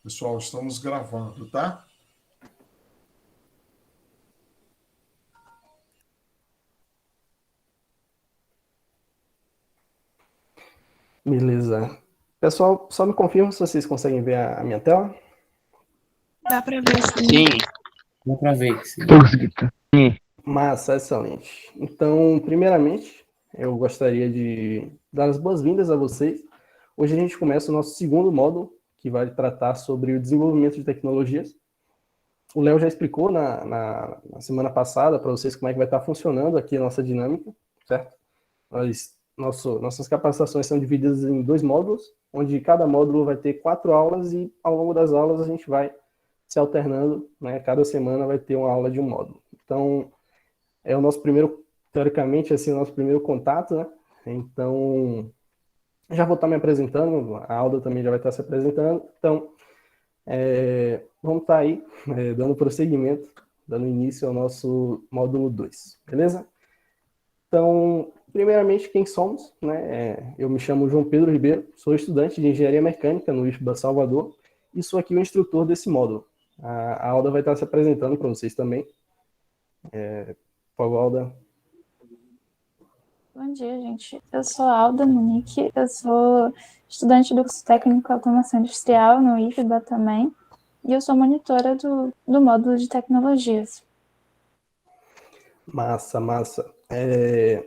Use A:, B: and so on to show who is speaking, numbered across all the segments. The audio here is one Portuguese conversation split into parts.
A: Pessoal, estamos gravando, tá?
B: Beleza. Pessoal, só me confirma se vocês conseguem ver a minha tela.
C: Dá pra ver
D: Sim,
C: sim.
D: dá pra ver. Sim.
B: Massa, excelente. Então, primeiramente, eu gostaria de dar as boas-vindas a vocês. Hoje a gente começa o nosso segundo módulo, que vai tratar sobre o desenvolvimento de tecnologias. O Léo já explicou na semana passada para vocês como é que vai estar funcionando aqui a nossa dinâmica, certo? Nossas capacitações são divididas em 2 módulos, onde cada módulo vai ter 4 aulas e ao longo das aulas a gente vai se alternando, né? Cada semana vai ter uma aula de um módulo. Então, é o nosso primeiro, teoricamente, assim, o nosso primeiro contato, né? Então, já vou estar me apresentando, a Alda também já vai estar se apresentando. Então, vamos estar aí, dando prosseguimento, dando início ao nosso módulo 2, beleza? Então, primeiramente, quem somos? Né? Eu me chamo João Pedro Ribeiro, sou estudante de Engenharia Mecânica no IFBA Salvador e sou aqui o instrutor desse módulo. A Alda vai estar se apresentando para vocês também. Por favor, Alda.
C: Bom dia, gente. Eu sou Alda Munique, eu sou estudante do curso técnico em automação industrial no IFBA também, e eu sou monitora do módulo de tecnologias.
B: Massa, massa.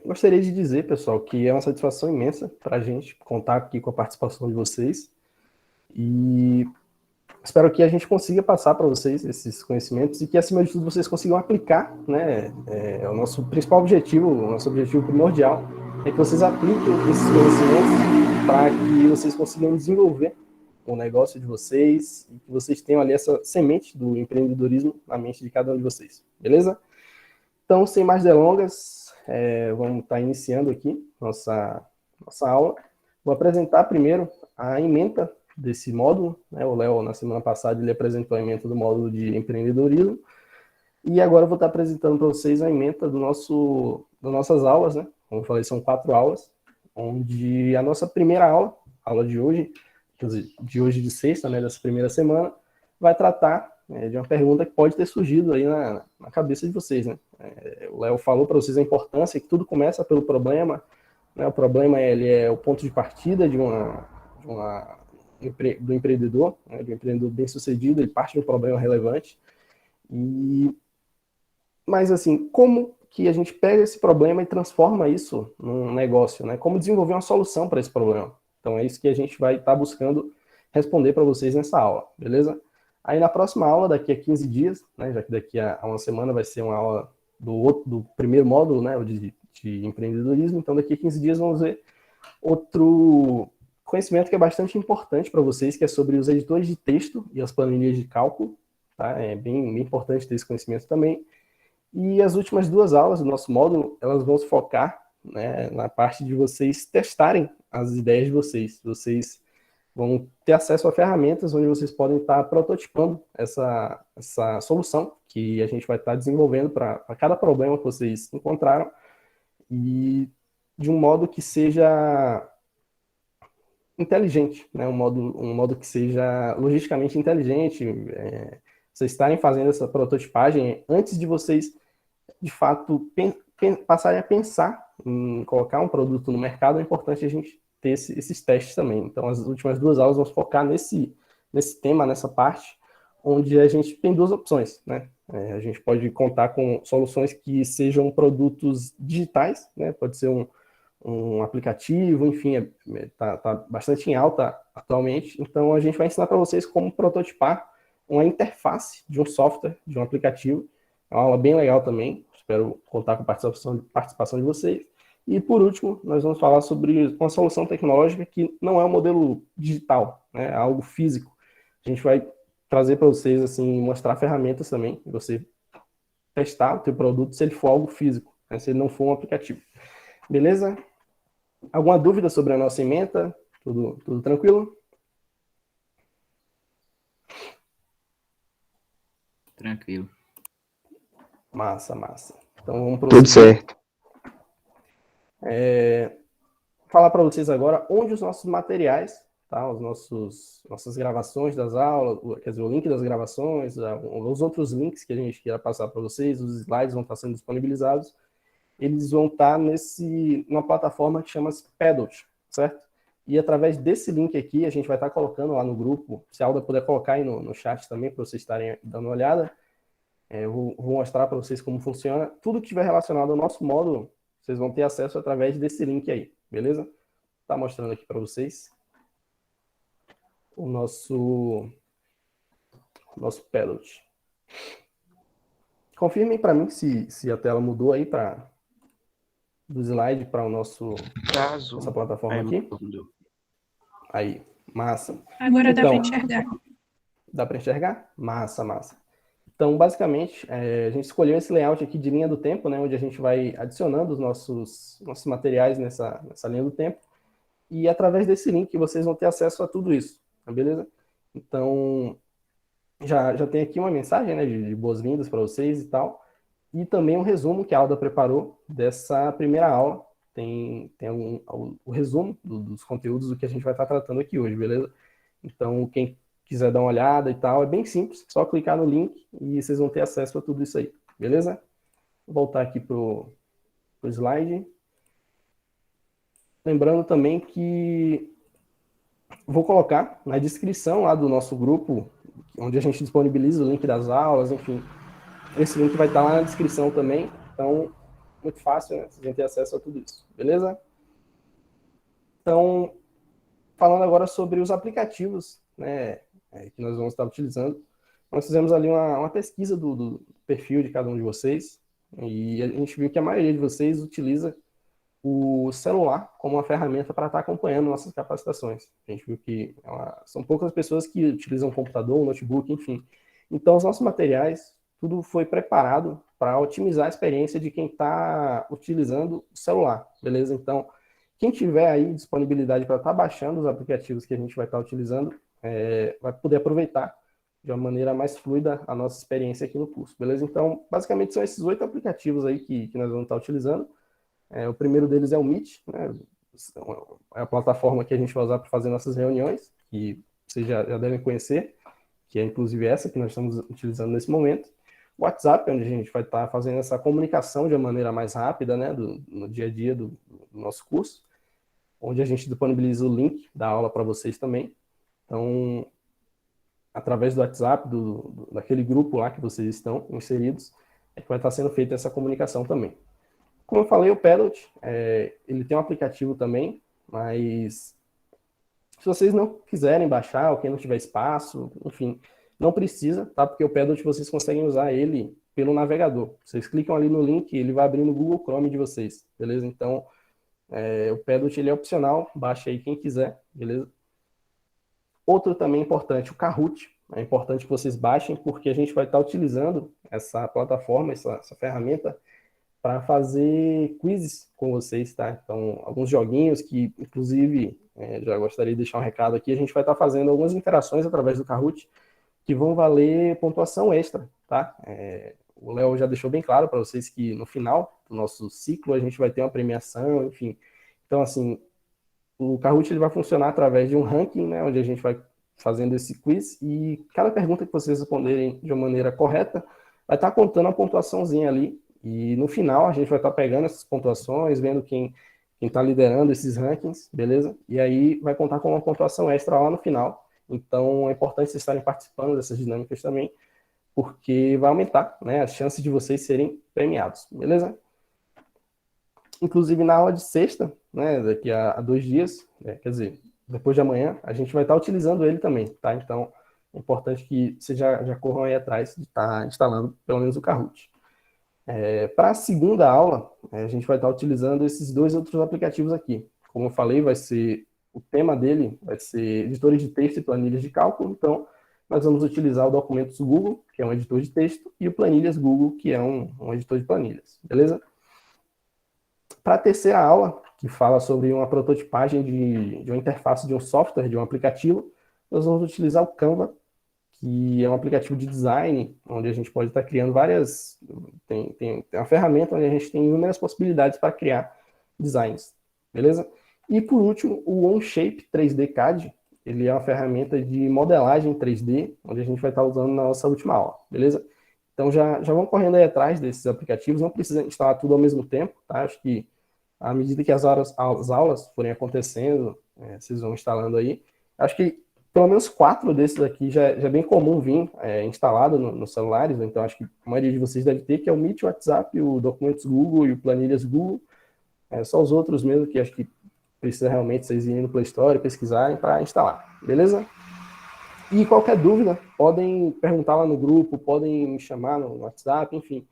B: Gostaria de dizer, pessoal, que é uma satisfação imensa para a gente contar aqui com a participação de vocês e espero que a gente consiga passar para vocês esses conhecimentos e que, acima de tudo, vocês consigam aplicar, né? O nosso principal objetivo, o nosso objetivo primordial é que vocês apliquem esses conhecimentos para que vocês consigam desenvolver o negócio de vocês e que vocês tenham ali essa semente do empreendedorismo na mente de cada um de vocês, beleza? Então, sem mais delongas, vamos estar iniciando aqui nossa aula. Vou apresentar primeiro a ementa desse módulo, né? O Léo, na semana passada, ele apresentou a ementa do módulo de empreendedorismo, e agora eu vou estar apresentando para vocês a ementa das nossas aulas, né? Como eu falei, são 4 aulas, onde a nossa primeira aula de hoje de sexta, né, dessa primeira semana, vai tratar de uma pergunta que pode ter surgido aí na cabeça de vocês, né? O Léo falou para vocês a importância que tudo começa pelo problema, né? O problema ele é o ponto de partida do empreendedor, né? Do empreendedor bem-sucedido, ele parte de um problema relevante. Mas assim, como que a gente pega esse problema e transforma isso num negócio, né? Como desenvolver uma solução para esse problema? Então é isso que a gente vai estar buscando responder para vocês nessa aula, beleza? Aí na próxima aula, daqui a 15 dias, né, já que daqui a uma semana vai ser uma aula do primeiro módulo, né, de empreendedorismo, então daqui a 15 dias vamos ver outro conhecimento que é bastante importante para vocês, que é sobre os editores de texto e as planilhas de cálculo, tá? É bem importante ter esse conhecimento também. E as últimas 2 aulas do nosso módulo, elas vão se focar, né, na parte de vocês testarem as ideias de vocês. Vocês vão ter acesso a ferramentas onde vocês podem estar prototipando essa solução que a gente vai estar desenvolvendo para cada problema que vocês encontraram e de um modo que seja inteligente, né? Um modo que seja logisticamente inteligente. Vocês estarem fazendo essa prototipagem antes de vocês de fato, passarem a pensar em colocar um produto no mercado, é importante a gente ter esses testes também. Então, as últimas 2 aulas vão focar nesse tema, nessa parte, onde a gente tem 2 opções, né? A gente pode contar com soluções que sejam produtos digitais, né? Pode ser um aplicativo, enfim, tá bastante em alta atualmente. Então, a gente vai ensinar para vocês como prototipar uma interface de um software, de um aplicativo. É uma aula bem legal também. Espero contar com a participação de vocês. E, por último, nós vamos falar sobre uma solução tecnológica que não é um modelo digital, né? É algo físico. A gente vai trazer para vocês, assim, mostrar ferramentas também, você testar o teu produto se ele for algo físico, né? Se ele não for um aplicativo. Beleza? Alguma dúvida sobre a nossa ementa? Tudo tranquilo?
D: Tranquilo.
B: Massa, massa. Então vamos
D: Tudo
B: prosseguir.
D: certo.
B: Falar para vocês agora onde os nossos materiais tá? Nossas gravações das aulas, quer dizer, o link das gravações, os outros links que a gente queira passar para vocês, os slides vão estar sendo disponibilizados, eles vão estar numa plataforma que chama Padlet, certo? E através desse link aqui, a gente vai estar colocando lá no grupo, se a Alda puder colocar aí no chat também, para vocês estarem dando uma olhada, eu vou mostrar para vocês como funciona. Tudo que estiver relacionado ao nosso módulo, vocês vão ter acesso através desse link aí, beleza? Tá mostrando aqui para vocês o nosso Padlet. Confirmem para mim se a tela mudou aí do slide para nossa plataforma aqui. Aí, massa.
E: Agora dá para
B: Então,
E: enxergar.
B: dá para enxergar? Massa, massa. Então, basicamente, a gente escolheu esse layout aqui de linha do tempo, né, onde a gente vai adicionando os nossos materiais nessa linha do tempo. E através desse link vocês vão ter acesso a tudo isso, tá beleza? Então, já tem aqui uma mensagem, né, de boas-vindas para vocês e tal. E também um resumo que a Alda preparou dessa primeira aula. Tem o resumo dos conteúdos do que a gente vai estar tratando aqui hoje, beleza? Então, quem quiser dar uma olhada e tal, é bem simples, só clicar no link e vocês vão ter acesso a tudo isso aí, beleza? Vou voltar aqui pro slide. Lembrando também que vou colocar na descrição lá do nosso grupo, onde a gente disponibiliza o link das aulas, enfim. Esse link vai estar lá na descrição também, então, muito fácil, né? Vocês vão ter acesso a tudo isso, beleza? Então, falando agora sobre os aplicativos, né, que nós vamos estar utilizando. Nós fizemos ali uma pesquisa do perfil de cada um de vocês, e a gente viu que a maioria de vocês utiliza o celular como uma ferramenta para estar acompanhando nossas capacitações. A gente viu que são poucas pessoas que utilizam computador, notebook, enfim. Então, os nossos materiais, tudo foi preparado para otimizar a experiência de quem está utilizando o celular, beleza? Então, quem tiver aí disponibilidade para estar baixando os aplicativos que a gente vai estar utilizando, vai poder aproveitar de uma maneira mais fluida a nossa experiência aqui no curso, beleza? Então, basicamente são esses 8 aplicativos aí que nós vamos estar utilizando. O primeiro deles é o Meet, né? É a plataforma que a gente vai usar para fazer nossas reuniões, que vocês já devem conhecer, que é inclusive essa que nós estamos utilizando nesse momento. O WhatsApp, onde a gente vai estar fazendo essa comunicação de uma maneira mais rápida, né, no dia a dia do nosso curso, onde a gente disponibiliza o link da aula para vocês também. Então, através do WhatsApp, daquele grupo lá que vocês estão inseridos, que vai estar sendo feita essa comunicação também. Como eu falei, o Padlet, ele tem um aplicativo também, mas se vocês não quiserem baixar, ou quem não tiver espaço, enfim, não precisa, tá? Porque o Padlet vocês conseguem usar ele pelo navegador. Vocês clicam ali no link, ele vai abrir no Google Chrome de vocês, beleza? Então, o Padlet ele é opcional, baixa aí quem quiser, beleza? Outro também importante, o Kahoot. É importante que vocês baixem, porque a gente vai estar utilizando essa plataforma, essa ferramenta, para fazer quizzes com vocês, tá? Então, alguns joguinhos que, inclusive, já gostaria de deixar um recado aqui, a gente vai estar fazendo algumas interações através do Kahoot que vão valer pontuação extra, tá? O Léo já deixou bem claro para vocês que no final do nosso ciclo a gente vai ter uma premiação, enfim. Então, assim, o Kahoot ele vai funcionar através de um ranking, né, onde a gente vai fazendo esse quiz e cada pergunta que vocês responderem de uma maneira correta vai estar contando a pontuaçãozinha ali. E no final a gente vai estar pegando essas pontuações, vendo quem está liderando esses rankings, beleza? E aí vai contar com uma pontuação extra lá no final. Então é importante vocês estarem participando dessas dinâmicas também, porque vai aumentar, né, as chances de vocês serem premiados, beleza? Inclusive na aula de sexta, né, daqui a 2 dias, quer dizer, depois de amanhã, a gente vai estar utilizando ele também, tá? Então é importante que vocês já corram aí atrás de estar instalando pelo menos o Kahoot. Para a segunda aula, a gente vai estar utilizando esses 2 outros aplicativos aqui. Como eu falei, o tema dele vai ser editores de texto e planilhas de cálculo. Então, nós vamos utilizar o Documentos Google, que é um editor de texto, e o Planilhas Google, que é um editor de planilhas. Beleza? Para a terceira aula, que fala sobre uma prototipagem de uma interface de um software, de um aplicativo, nós vamos utilizar o Canva, que é um aplicativo de design, onde a gente pode estar criando várias... Tem uma ferramenta onde a gente tem inúmeras possibilidades para criar designs, beleza? E por último, o OnShape 3D CAD, ele é uma ferramenta de modelagem 3D, onde a gente vai estar usando na nossa última aula, beleza? Então já vão correndo aí atrás desses aplicativos, não precisa instalar tudo ao mesmo tempo, tá? Acho que à medida que as aulas forem acontecendo, vocês vão instalando aí. Acho que pelo menos 4 desses aqui já é bem comum vir instalado nos celulares, né? Então acho que a maioria de vocês deve ter, que é o Meet, o WhatsApp, o Documentos Google e o Planilhas Google. Só os outros mesmo que acho que precisa realmente vocês irem no Play Store e pesquisarem para instalar, beleza? E qualquer dúvida, podem perguntar lá no grupo, podem me chamar no WhatsApp, enfim.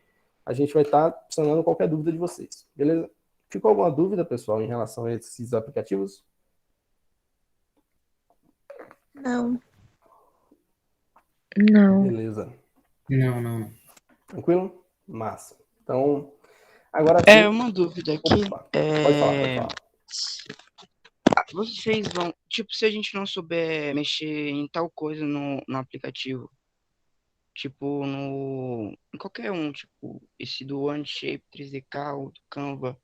B: A gente vai estar sanando qualquer dúvida de vocês, beleza? Ficou alguma dúvida, pessoal, em relação a esses aplicativos?
E: Não. Não.
B: Beleza.
D: Não.
B: Tranquilo? Massa. Então, agora sim...
F: Uma dúvida aqui.
B: Opa, pode falar.
F: Vocês vão, tipo, se a gente não souber mexer em tal coisa no aplicativo, tipo, em qualquer um, tipo, esse do OneShape 3DK ou do Canva,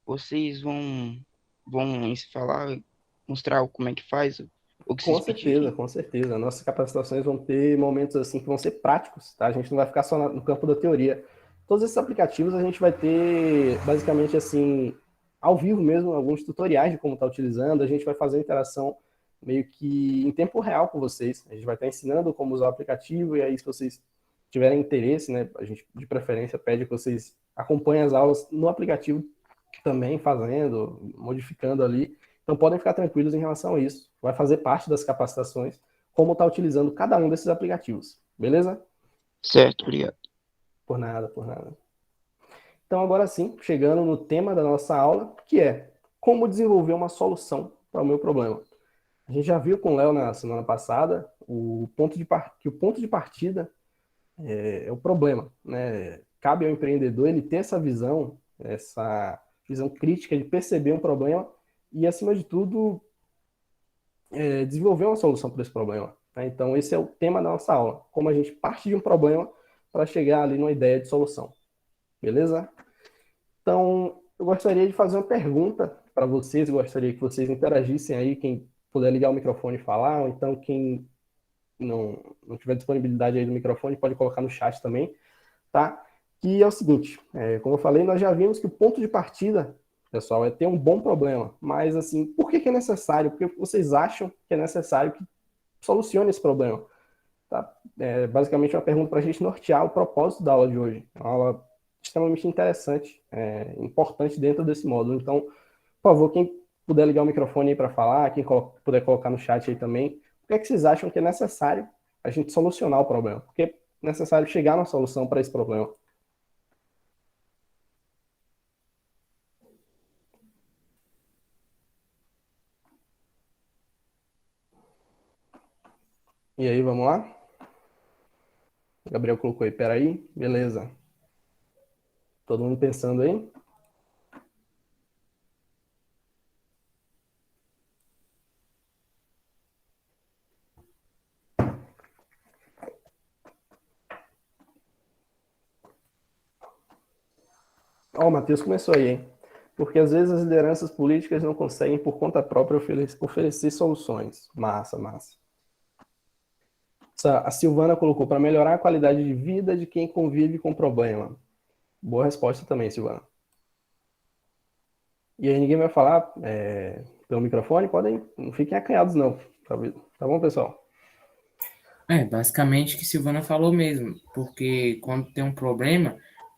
F: vocês vão falar, mostrar como é que faz, o que
B: Com
F: vocês pedirem?
B: certeza, com certeza. Nossas capacitações vão ter momentos assim que vão ser práticos, tá? A gente não vai ficar só no campo da teoria. Todos esses aplicativos a gente vai ter, basicamente assim, ao vivo mesmo, alguns tutoriais de como estar utilizando. A gente vai fazer interação meio que em tempo real com vocês. A gente vai estar ensinando como usar o aplicativo, e aí se vocês tiverem interesse, né, a gente de preferência pede que vocês acompanhem as aulas no aplicativo também, fazendo, modificando ali. Então podem ficar tranquilos em relação a isso. Vai fazer parte das capacitações, como está utilizando cada um desses aplicativos. Beleza?
F: Certo, obrigado.
B: Por nada, por nada. Então agora sim, chegando no tema da nossa aula, que é como desenvolver uma solução para o meu problema. A gente já viu com o Léo na semana passada que o ponto de partida é o problema, né? Cabe ao empreendedor ele ter essa visão crítica de perceber um problema e, acima de tudo, desenvolver uma solução para esse problema. Tá? Então, esse é o tema da nossa aula. Como a gente parte de um problema para chegar ali numa ideia de solução. Beleza? Então, eu gostaria de fazer uma pergunta para vocês. Eu gostaria que vocês interagissem aí, quem puder ligar o microfone e falar, ou então quem não tiver disponibilidade aí do microfone, pode colocar no chat também, tá? Que é o seguinte, como eu falei, nós já vimos que o ponto de partida, pessoal, é ter um bom problema. Mas, assim, por que é necessário? Por que vocês acham que é necessário que solucione esse problema? Tá? Basicamente, uma pergunta para a gente nortear o propósito da aula de hoje. É uma aula extremamente interessante, importante dentro desse módulo. Então, por favor, quem puder ligar o microfone aí para falar, quem puder colocar no chat aí também, por que é que vocês acham que é necessário a gente solucionar o problema? Por que é necessário chegar na solução para esse problema? E aí, vamos lá? O Gabriel colocou aí, peraí, beleza. Todo mundo pensando aí? Ó, o Matheus começou aí, hein? Porque às vezes as lideranças políticas não conseguem, por conta própria, oferecer soluções. Massa. A Silvana colocou para melhorar a qualidade de vida de quem convive com problema. Boa resposta também, Silvana. E aí ninguém vai falar pelo microfone? Não fiquem acanhados não. Tá bom, pessoal?
D: Basicamente o que Silvana falou mesmo, porque quando tem um problema,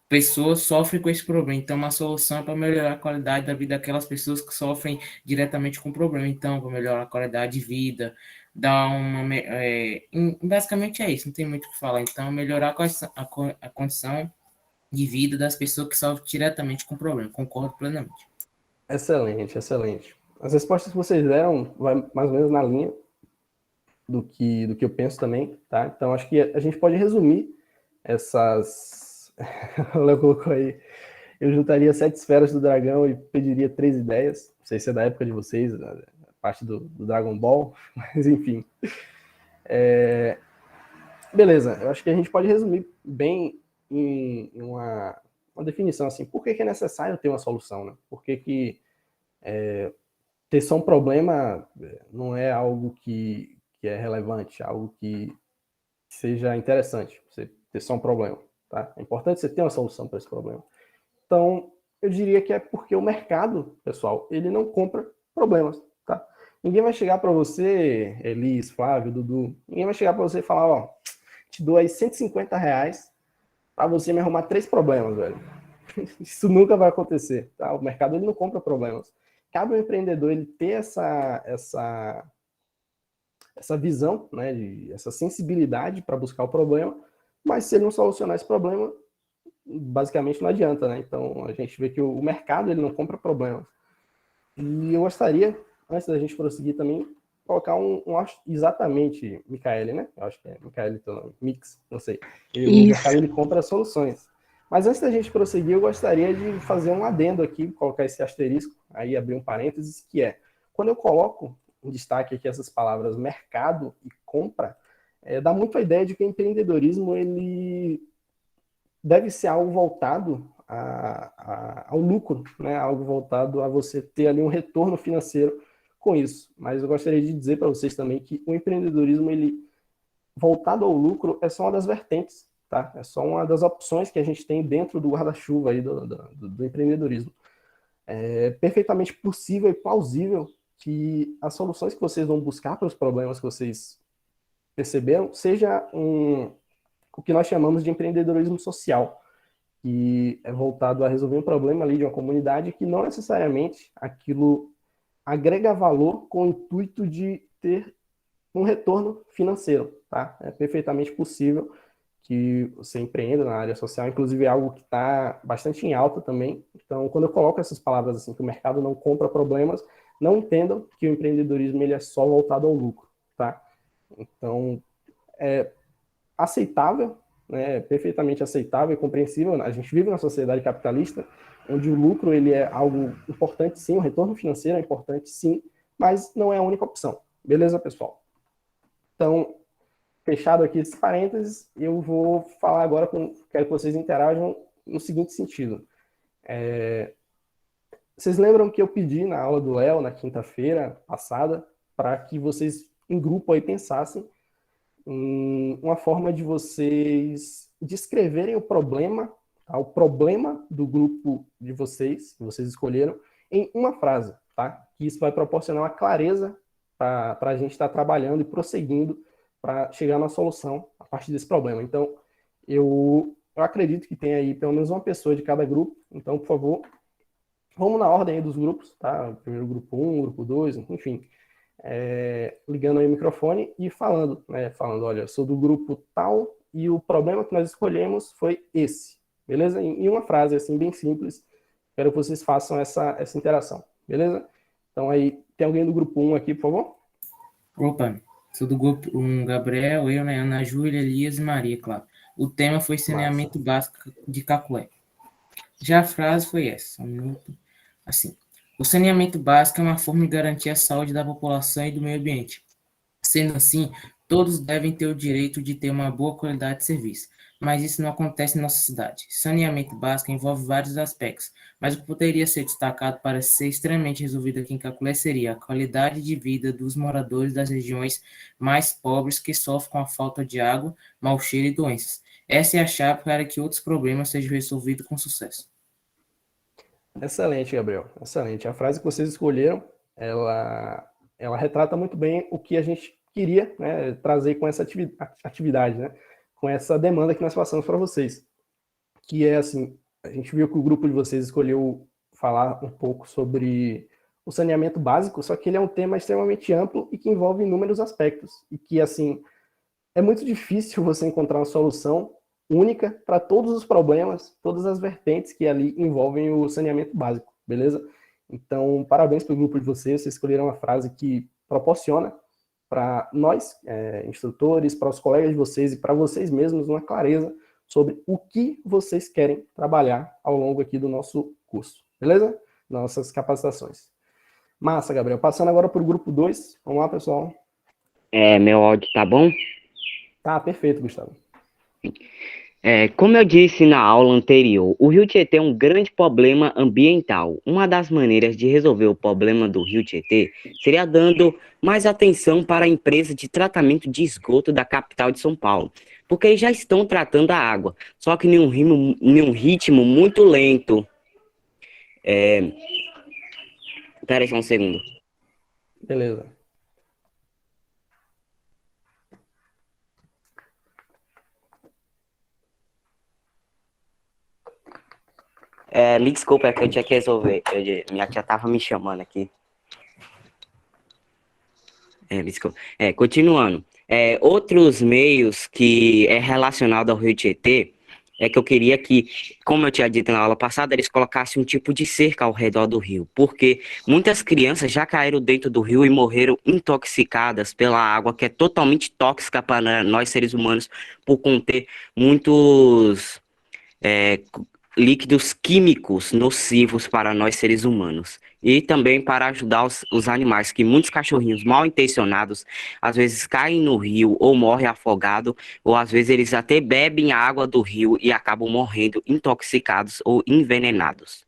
D: pessoas sofrem com esse problema, então uma solução é para melhorar a qualidade da vida daquelas pessoas que sofrem diretamente com o problema, então para melhorar a qualidade de vida, basicamente é isso, não tem muito o que falar, então melhorar a condição de vida das pessoas que sofrem diretamente com o problema, concordo plenamente.
B: Excelente. As respostas que vocês deram vai mais ou menos na linha do que eu penso também, tá? Então acho que a gente pode resumir essas... O Léo colocou aí, eu juntaria 7 esferas do dragão e pediria 3 ideias, não sei se é da época de vocês, a parte do Dragon Ball, mas enfim. Beleza, eu acho que a gente pode resumir bem em uma definição assim, por que é necessário ter uma solução, né? Por que ter ter só um problema não é algo que é relevante, algo que seja interessante, você ter só um problema, tá? É importante você ter uma solução para esse problema. Então, eu diria que é porque o mercado, pessoal, ele não compra problemas, tá? Ninguém vai chegar para você, Elis, Flávio, Dudu, ninguém vai chegar para você e falar, ó, te dou aí R$ 150 para você me arrumar 3 problemas, velho. Isso nunca vai acontecer, tá? O mercado ele não compra problemas. Cabe ao empreendedor ele ter essa visão, né, essa sensibilidade para buscar o problema, mas se ele não solucionar esse problema, basicamente não adianta, né? Então a gente vê que o mercado ele não compra problemas. E eu gostaria, antes da gente prosseguir também, colocar exatamente, Micaele, né? Eu acho que é Micaele teu nome, Mix, não sei. E o mercado ele compra soluções. Mas antes da gente prosseguir, eu gostaria de fazer um adendo aqui, colocar esse asterisco, aí abrir um parênteses, que é, quando eu coloco em destaque aqui essas palavras mercado e compra, dá muito a ideia de que o empreendedorismo ele deve ser algo voltado ao lucro, né? Algo voltado a você ter ali um retorno financeiro com isso. Mas eu gostaria de dizer para vocês também que o empreendedorismo, ele voltado ao lucro, é só uma das vertentes, tá? É só uma das opções que a gente tem dentro do guarda-chuva aí do empreendedorismo. É perfeitamente possível e plausível que as soluções que vocês vão buscar para os problemas que vocês perceberam seja o que nós chamamos de empreendedorismo social, que é voltado a resolver um problema ali de uma comunidade que não necessariamente aquilo agrega valor com o intuito de ter um retorno financeiro, tá? É perfeitamente possível que você empreenda na área social, inclusive é algo que está bastante em alta também. Então, quando eu coloco essas palavras assim, que o mercado não compra problemas, não entendam que o empreendedorismo ele é só voltado ao lucro, tá? Então, é aceitável, né, perfeitamente aceitável e compreensível. A gente vive numa sociedade capitalista, onde o lucro ele é algo importante sim, o retorno financeiro é importante sim, mas não é a única opção. Beleza, pessoal? Então, fechado aqui esses parênteses, eu vou falar agora, quero que vocês interajam no seguinte sentido. Vocês lembram que eu pedi na aula do Léo, na quinta-feira passada, para que vocês, em grupo, aí pensassem uma forma de vocês descreverem o problema, tá? O problema do grupo de vocês, que vocês escolheram, em uma frase, tá? Que isso vai proporcionar uma clareza para a gente estar trabalhando e prosseguindo para chegar na solução a partir desse problema. Então, eu acredito que tem aí pelo menos uma pessoa de cada grupo. Então, por favor, vamos na ordem aí dos grupos, tá? Primeiro grupo 1, grupo 2, enfim. Ligando aí o microfone e falando, né? Falando, olha, eu sou do grupo tal e o problema que nós escolhemos foi esse, beleza? Em uma frase, assim, bem simples, quero que vocês façam essa interação, beleza? Então aí, tem alguém do grupo 1 aqui, por favor?
D: Opa, sou do grupo 1, Gabriel, eu, né, Ana Júlia, Elias e Maria, claro. O tema foi saneamento básico de Cacué. Já a frase foi essa, um minuto, assim. O saneamento básico é uma forma de garantir a saúde da população e do meio ambiente. Sendo assim, todos devem ter o direito de ter uma boa qualidade de serviço, mas isso não acontece em nossa cidade. Saneamento básico envolve vários aspectos, mas o que poderia ser destacado para ser extremamente resolvido aqui em Caculé seria a qualidade de vida dos moradores das regiões mais pobres que sofrem com a falta de água, mau cheiro e doenças. Essa é a chave para que outros problemas sejam resolvidos com sucesso.
B: Excelente, Gabriel. Excelente. A frase que vocês escolheram, ela retrata muito bem o que a gente queria, né, trazer com essa atividade, né, com essa demanda que nós passamos para vocês. Que é assim, a gente viu que o grupo de vocês escolheu falar um pouco sobre o saneamento básico, só que ele é um tema extremamente amplo e que envolve inúmeros aspectos. E que, assim, é muito difícil você encontrar uma solução única para todos os problemas, todas as vertentes que ali envolvem o saneamento básico, beleza? Então, parabéns pelo grupo de vocês escolheram uma frase que proporciona para nós, instrutores, para os colegas de vocês e para vocês mesmos uma clareza sobre o que vocês querem trabalhar ao longo aqui do nosso curso, beleza? Nossas capacitações. Massa, Gabriel. Passando agora para o grupo 2. Vamos lá, pessoal.
E: Meu áudio tá bom?
B: Tá, perfeito, Gustavo.
E: Como eu disse na aula anterior, o Rio Tietê é um grande problema ambiental. Uma das maneiras de resolver o problema do Rio Tietê seria dando mais atenção para a empresa de tratamento de esgoto da capital de São Paulo, porque eles já estão tratando a água, só que em um ritmo muito lento. Espera aí só um segundo.
B: Beleza.
E: Me desculpa, é que eu tinha que resolver. Minha tia tava me chamando aqui. Me desculpa. Continuando. Outros meios que é relacionado ao Rio Tietê é que eu queria que, como eu tinha dito na aula passada, eles colocassem um tipo de cerca ao redor do rio, porque muitas crianças já caíram dentro do rio e morreram intoxicadas pela água, que é totalmente tóxica para nós seres humanos, por conter muitos líquidos químicos nocivos para nós seres humanos. E também para ajudar os animais, que muitos cachorrinhos mal intencionados às vezes caem no rio ou morrem afogados, ou às vezes eles até bebem a água do rio e acabam morrendo intoxicados ou envenenados.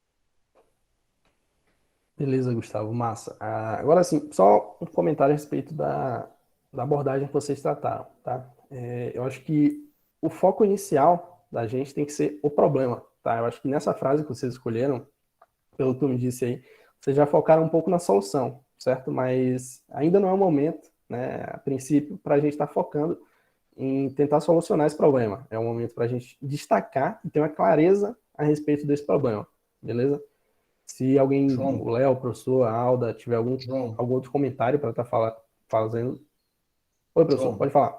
B: Beleza, Gustavo, massa. Agora sim, só um comentário a respeito da abordagem que vocês trataram, tá? Eu acho que o foco inicial da gente tem que ser o problema, tá? Eu acho que nessa frase que vocês escolheram, pelo que tu me disse aí, vocês já focaram um pouco na solução, certo? Mas ainda não é o momento, né, a princípio, para a gente estar focando em tentar solucionar esse problema. É um momento para a gente destacar e ter uma clareza a respeito desse problema, beleza? Se alguém,
A: João,
B: o Léo, o professor, a Alda, tiver algum
A: João,
B: outro comentário para estar fazendo. Oi, professor,
A: João,
B: pode falar.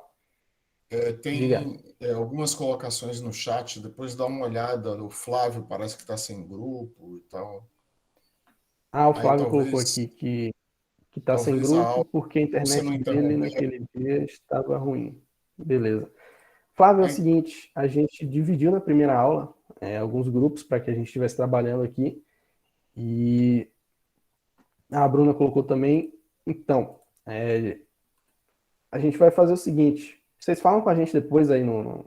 B: Diga.
A: tem algumas colocações no chat, depois dá uma olhada. O Flávio parece que está sem grupo e tal.
B: O
A: Aí
B: Flávio colocou aqui que está sem
A: talvez a
B: grupo
A: aula,
B: porque a
A: ou você não
B: internet dele
A: interromper.
B: naquele dia estava ruim. Beleza. Flávio, é o
A: Aí,
B: seguinte, a gente dividiu na primeira aula alguns grupos para que a gente estivesse trabalhando aqui. E a Bruna colocou também. Então, a gente vai fazer o seguinte: vocês falam com a gente depois aí no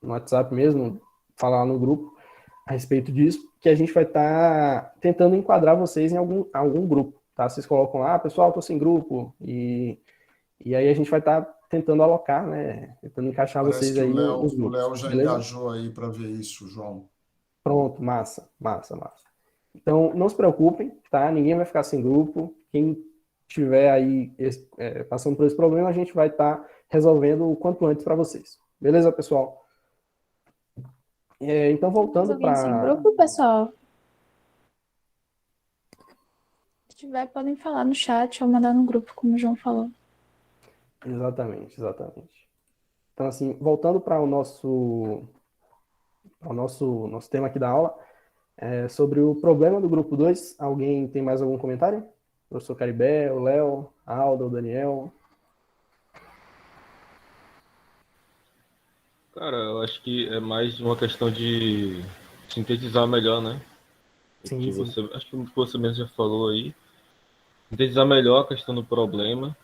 B: WhatsApp mesmo, falar lá no grupo a respeito disso, que a gente vai estar tentando enquadrar vocês em algum grupo, tá? Vocês colocam lá, pessoal, tô sem grupo, e aí a gente vai estar tentando alocar, né? Tentando encaixar
A: parece
B: vocês
A: que
B: aí nos
A: O Léo
B: grupos,
A: já
B: beleza?
A: engajou aí para ver isso, João.
B: Pronto, massa, massa, massa. Então, não se preocupem, tá? Ninguém vai ficar sem grupo. Quem tiver aí passando por esse problema, a gente vai estar resolvendo o quanto antes para vocês. Beleza, pessoal? Então,
C: Mais
B: voltando
C: alguém sem
B: para...
C: grupo, pessoal? Se tiver, podem falar no chat ou mandar no grupo, como o João falou.
B: Exatamente, exatamente. Então, assim, voltando para o nosso tema aqui da aula, sobre o problema do grupo 2, alguém tem mais algum comentário? Professor Caribé, o Léo, a Alda, o Daniel?
G: Cara, eu acho que é mais uma questão de sintetizar melhor, né?
B: Sim, sim.
G: Acho que o que você mesmo já falou aí. Sintetizar melhor a questão do problema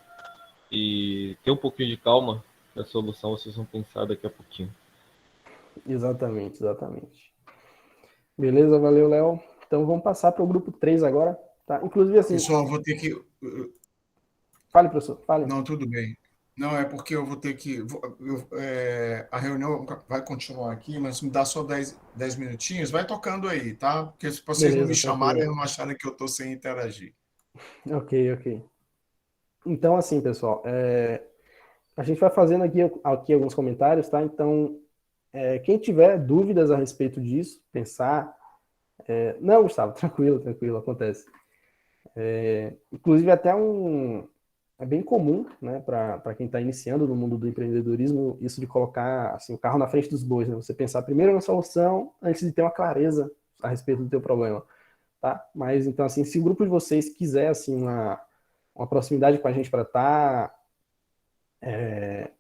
G: e ter um pouquinho de calma na solução, vocês vão pensar daqui a pouquinho.
B: Exatamente, exatamente. Beleza, valeu, Léo. Então vamos passar para o grupo 3 agora, tá? Inclusive, assim,
A: Pessoal, vou ter que.
B: fale, professor, fale.
A: Não, tudo bem. Não, é porque eu vou ter que. A reunião vai continuar aqui, mas me dá só 10 minutinhos. Vai tocando aí, tá? Porque se vocês não me
B: Beleza,
A: chamarem,
B: tranquilo.
A: não acharem que eu estou sem interagir.
B: Ok, ok. Então, assim, pessoal, a gente vai fazendo aqui alguns comentários, tá? Então, quem tiver dúvidas a respeito disso, pensar... Não, Gustavo, tranquilo, tranquilo, acontece. Inclusive, é bem comum, né, para quem está iniciando no mundo do empreendedorismo, isso de colocar assim, o carro na frente dos bois, né? Você pensar primeiro na solução antes de ter uma clareza a respeito do teu problema, tá? Mas, então, assim, se o grupo de vocês quiser, assim, uma proximidade com a gente para estar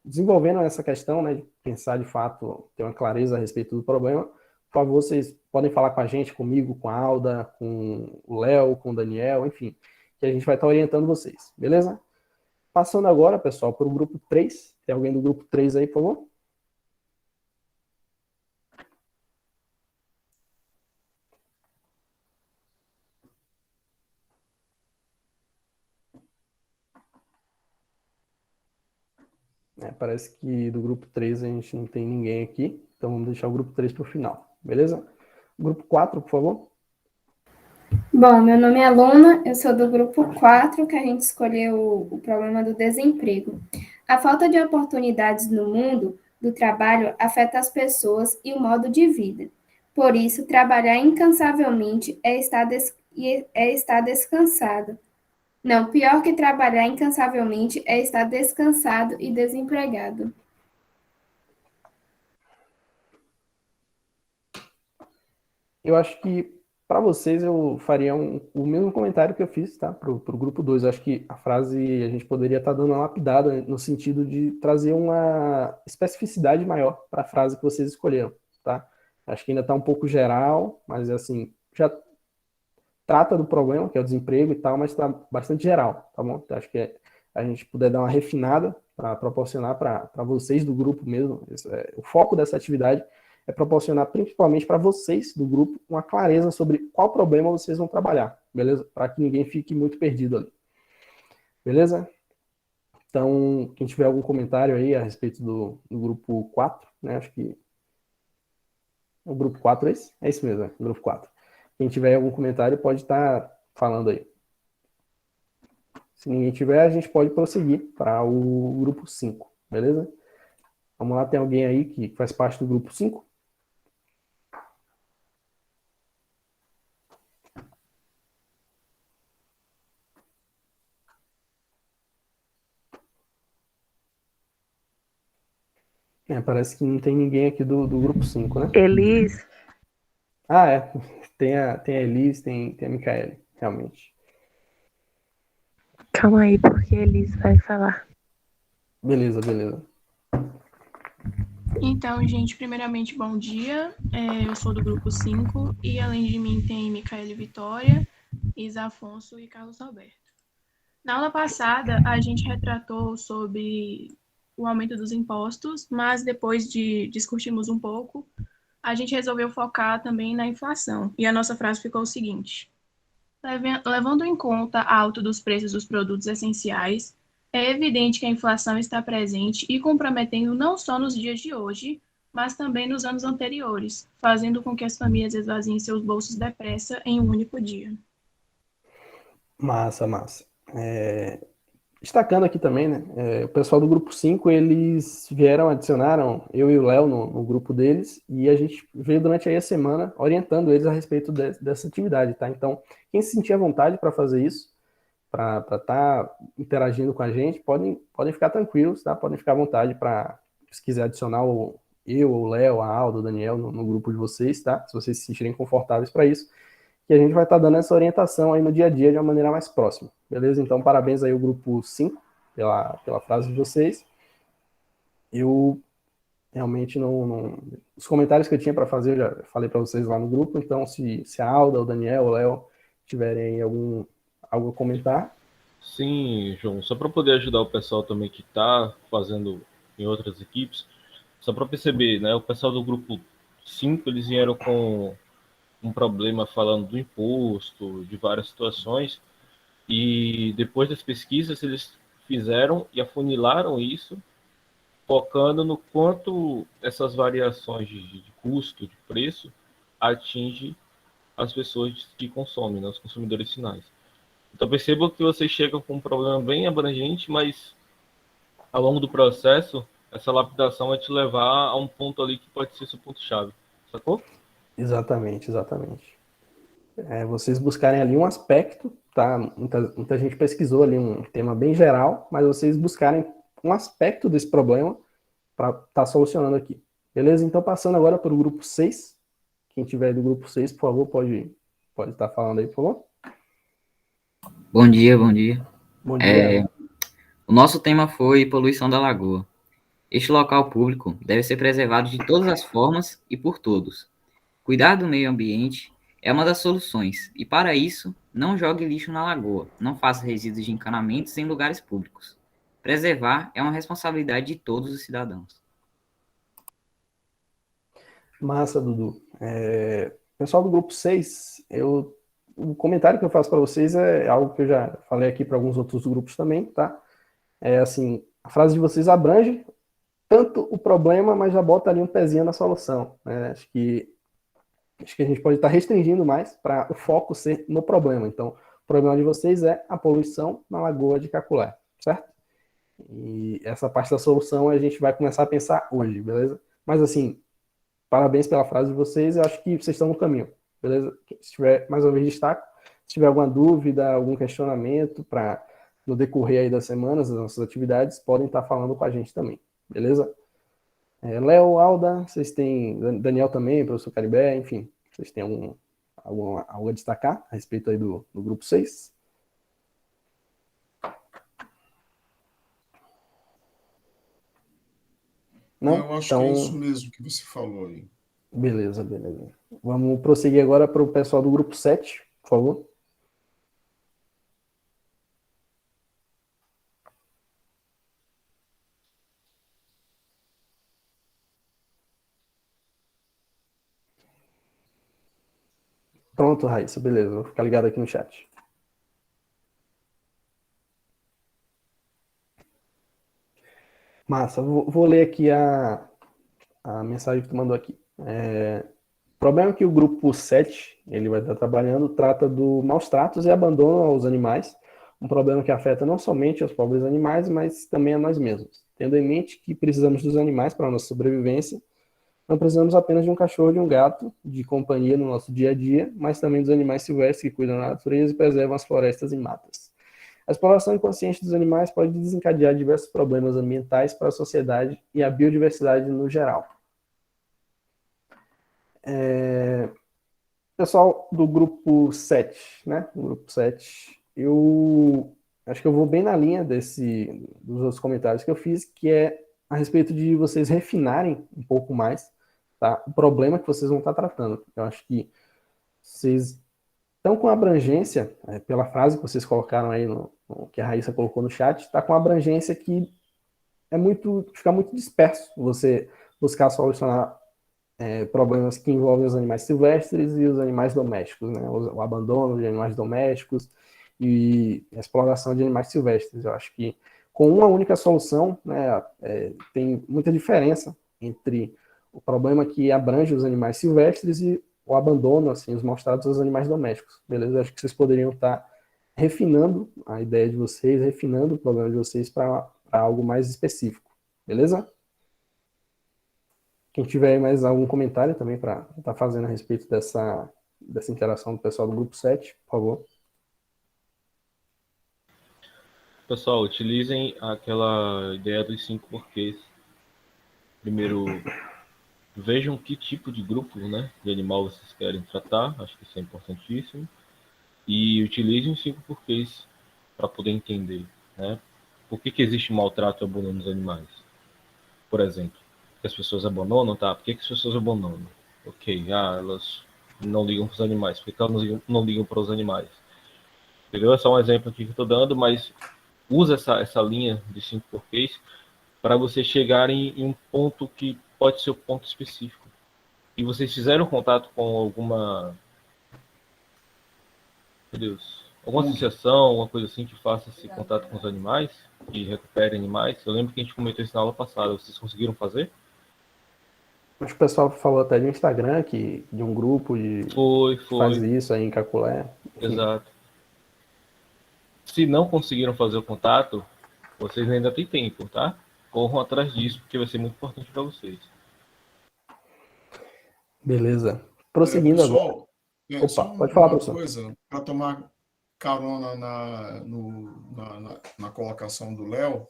B: desenvolvendo essa questão, né, de pensar de fato, ter uma clareza a respeito do problema, por favor, vocês podem falar com a gente, comigo, com a Alda, com o Léo, com o Daniel, enfim, que a gente vai estar orientando vocês, beleza? Passando agora, pessoal, para o grupo 3. Tem alguém do grupo 3 aí, por favor? Parece que do grupo 3 a gente não tem ninguém aqui, então vamos deixar o grupo 3 para o final, beleza? Grupo 4, por favor.
H: Bom, meu nome é Luna, eu sou do grupo 4, que a gente escolheu o problema do desemprego. A falta de oportunidades no mundo do trabalho afeta as pessoas e o modo de vida. Por isso, trabalhar incansavelmente é estar descansado. Não, pior que trabalhar incansavelmente é estar descansado e desempregado.
B: Eu acho que para vocês eu faria o mesmo comentário que eu fiz, tá? Pro grupo 2. Eu acho que a frase a gente poderia estar dando uma lapidada no sentido de trazer uma especificidade maior para a frase que vocês escolheram, tá? Acho que ainda está um pouco geral, mas assim, já trata do problema, que é o desemprego e tal, mas está bastante geral, tá bom? Então, acho que a gente puder dar uma refinada para proporcionar para vocês do grupo mesmo, o foco dessa atividade é proporcionar principalmente para vocês do grupo uma clareza sobre qual problema vocês vão trabalhar, beleza? Para que ninguém fique muito perdido ali. Beleza? Então, quem tiver algum comentário aí a respeito do grupo 4, né? Acho que o grupo 4 é esse? É isso mesmo, o grupo 4. Quem tiver algum comentário pode estar falando aí. Se ninguém tiver, a gente pode prosseguir para o grupo 5, beleza? Vamos lá, tem alguém aí que faz parte do grupo 5? Parece que não tem ninguém aqui do grupo 5, né?
I: Elis.
B: Ah, é. Tem a Elis, tem a Micaele, realmente.
I: Calma aí, porque Elis vai falar.
B: Beleza, beleza.
J: Então, gente, primeiramente, bom dia. Eu sou do grupo 5 e além de mim tem Micaele Vitória, Isa Afonso e Carlos Alberto. Na aula passada, a gente retratou sobre o aumento dos impostos, mas depois de discutirmos um pouco, a gente resolveu focar também na inflação. E a nossa frase ficou o seguinte: levando em conta a alta dos preços dos produtos essenciais, é evidente que a inflação está presente e comprometendo não só nos dias de hoje, mas também nos anos anteriores, fazendo com que as famílias esvaziem seus bolsos depressa em um único dia.
B: Massa. Destacando aqui também, né? O pessoal do grupo 5, eles adicionaram eu e o Léo no grupo deles, e a gente veio durante aí a semana orientando eles a respeito dessa atividade, tá? Então, quem se sentir à vontade para fazer isso, para estar interagindo com a gente, podem ficar tranquilos, tá? Podem ficar à vontade para, se quiser adicionar eu, o Léo, a Alda, o Daniel no grupo de vocês, tá? Se vocês se sentirem confortáveis para isso, que a gente vai estar dando essa orientação aí no dia a dia de uma maneira mais próxima, beleza? Então, parabéns aí ao grupo 5 pela frase de vocês. Eu realmente não... Os comentários que eu tinha para fazer, eu já falei para vocês lá no grupo, então se a Alda, o Daniel, o Léo tiverem algo a comentar.
G: Sim, João, só para poder ajudar o pessoal também que está fazendo em outras equipes, só para perceber, né? O pessoal do grupo 5, eles vieram com um problema falando do imposto, de várias situações, e depois das pesquisas eles fizeram e afunilaram isso, focando no quanto essas variações de custo, de preço, atinge as pessoas que consomem, né, os consumidores finais. Então percebam que vocês chegam com um problema bem abrangente, mas ao longo do processo, essa lapidação vai te levar a um ponto ali que pode ser seu ponto-chave, sacou?
B: Exatamente. Vocês buscarem ali um aspecto, tá? Muita gente pesquisou ali um tema bem geral, mas vocês buscarem um aspecto desse problema para estar solucionando aqui. Beleza? Então, passando agora para o grupo 6. Quem tiver do grupo 6, por favor, pode estar falando aí, por favor.
K: Bom dia.
B: Bom dia.
K: O nosso tema foi poluição da lagoa. Este local público deve ser preservado de todas as formas e por todos. Cuidar do meio ambiente é uma das soluções, e para isso, não jogue lixo na lagoa, não faça resíduos de encanamentos em lugares públicos. Preservar é uma responsabilidade de todos os cidadãos.
B: Massa, Dudu. Pessoal do grupo 6, o comentário que eu faço para vocês é algo que eu já falei aqui para alguns outros grupos também, tá? Assim, a frase de vocês abrange tanto o problema, mas já bota ali um pezinho na solução, né? Acho que a gente pode estar restringindo mais para o foco ser no problema. Então, o problema de vocês é a poluição na Lagoa de Caculé, certo? E essa parte da solução a gente vai começar a pensar hoje, beleza? Mas assim, parabéns pela frase de vocês, eu acho que vocês estão no caminho, beleza? Se tiver, mais uma vez, destaque, se tiver alguma dúvida, algum questionamento para no decorrer aí das semanas, das nossas atividades, podem estar falando com a gente também, beleza? Léo, Alda, vocês têm, Daniel também, professor Caribé, enfim, vocês têm algo a destacar a respeito aí do grupo 6? Não?
A: Eu acho
B: Então,
A: que é isso mesmo que você falou aí.
B: beleza. Vamos prosseguir agora para o pessoal do grupo 7, por favor. Pronto, Raíssa, beleza. Vou ficar ligado aqui no chat. Massa, vou ler aqui a mensagem que tu mandou aqui. O problema é que o grupo 7, ele vai estar trabalhando, trata do maus tratos e abandono aos animais, um problema que afeta não somente aos pobres animais, mas também a nós mesmos. Tendo em mente que precisamos dos animais para a nossa sobrevivência, não precisamos apenas de um cachorro e de um gato de companhia no nosso dia a dia, mas também dos animais silvestres que cuidam da natureza e preservam as florestas e matas. A exploração inconsciente dos animais pode desencadear diversos problemas ambientais para a sociedade e a biodiversidade no geral. Pessoal do grupo 7, né? O grupo 7, eu acho que eu vou bem na linha dos outros comentários que eu fiz, que é a respeito de vocês refinarem um pouco mais, tá? O problema que vocês vão estar tratando. Eu acho que vocês estão com abrangência, pela frase que vocês colocaram aí, que a Raíssa colocou no chat, está com abrangência que fica muito disperso você buscar solucionar problemas que envolvem os animais silvestres e os animais domésticos, né? O abandono de animais domésticos e a exploração de animais silvestres. Eu acho que com uma única solução, né, tem muita diferença entre o problema que abrange os animais silvestres e o abandono, assim, os maus tratos aos animais domésticos, beleza? Eu acho que vocês poderiam estar refinando a ideia de vocês, refinando o problema de vocês para algo mais específico, beleza? Quem tiver mais algum comentário também para estar fazendo a respeito dessa interação do pessoal do grupo 7, por favor.
G: Pessoal, utilizem aquela ideia dos 5 porquês. Primeiro, vejam que tipo de grupo, né, de animal vocês querem tratar, acho que isso é importantíssimo. E utilizem os 5 porquês para poder entender, né, por que existe maltrato e abandono dos animais. Por exemplo, que as pessoas abandonam, tá? Por que as pessoas abandonam? Ok, elas não ligam para os animais. Por que elas não ligam para os animais? Entendeu? É só um exemplo aqui que eu estou dando, mas usa essa linha de 5 porquês para vocês chegarem em um ponto que pode ser o ponto específico. E vocês fizeram contato com alguma associação, alguma coisa assim que faça esse contato com os animais, que recupere animais? Eu lembro que a gente comentou isso na aula passada. Vocês conseguiram fazer?
B: Acho que o pessoal falou até de um Instagram, de um grupo que faz isso aí em Caculé. Enfim.
G: Exato. Se não conseguiram fazer o contato, vocês ainda têm tempo, tá? Corram atrás disso, porque vai ser muito importante para vocês.
B: Beleza. Prosseguindo
A: pessoal,
B: agora.
A: Opa,
B: pode falar,
A: uma
B: professor.
A: coisa, para tomar carona na colocação do Léo,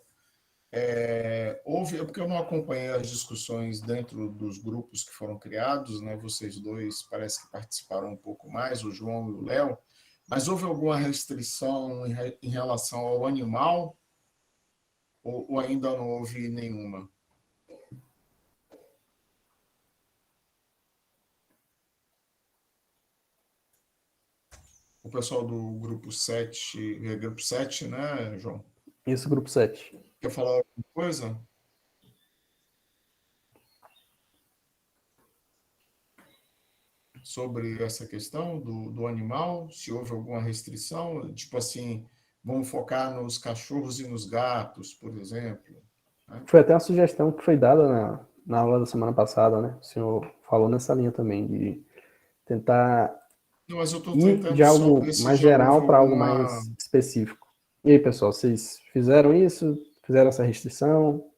A: porque eu não acompanhei as discussões dentro dos grupos que foram criados, né? Vocês dois parece que participaram um pouco mais, o João e o Léo, mas houve alguma restrição em relação ao animal ou ainda não houve nenhuma? O pessoal do grupo 7, grupo 7, né, João?
B: Isso, grupo 7.
A: Quer falar alguma coisa? Sobre essa questão do animal, se houve alguma restrição, tipo assim, vamos focar nos cachorros e nos gatos, por exemplo.
B: Foi até uma sugestão que foi dada na aula da semana passada, né? O senhor falou nessa linha também, de tentar
A: Não, mas eu estou
B: ir
A: tentando
B: de
A: só
B: algo
A: ver se
B: mais
A: já houve
B: geral para algo
A: alguma.
B: mais específico. E aí, pessoal, vocês fizeram isso? Fizeram essa restrição?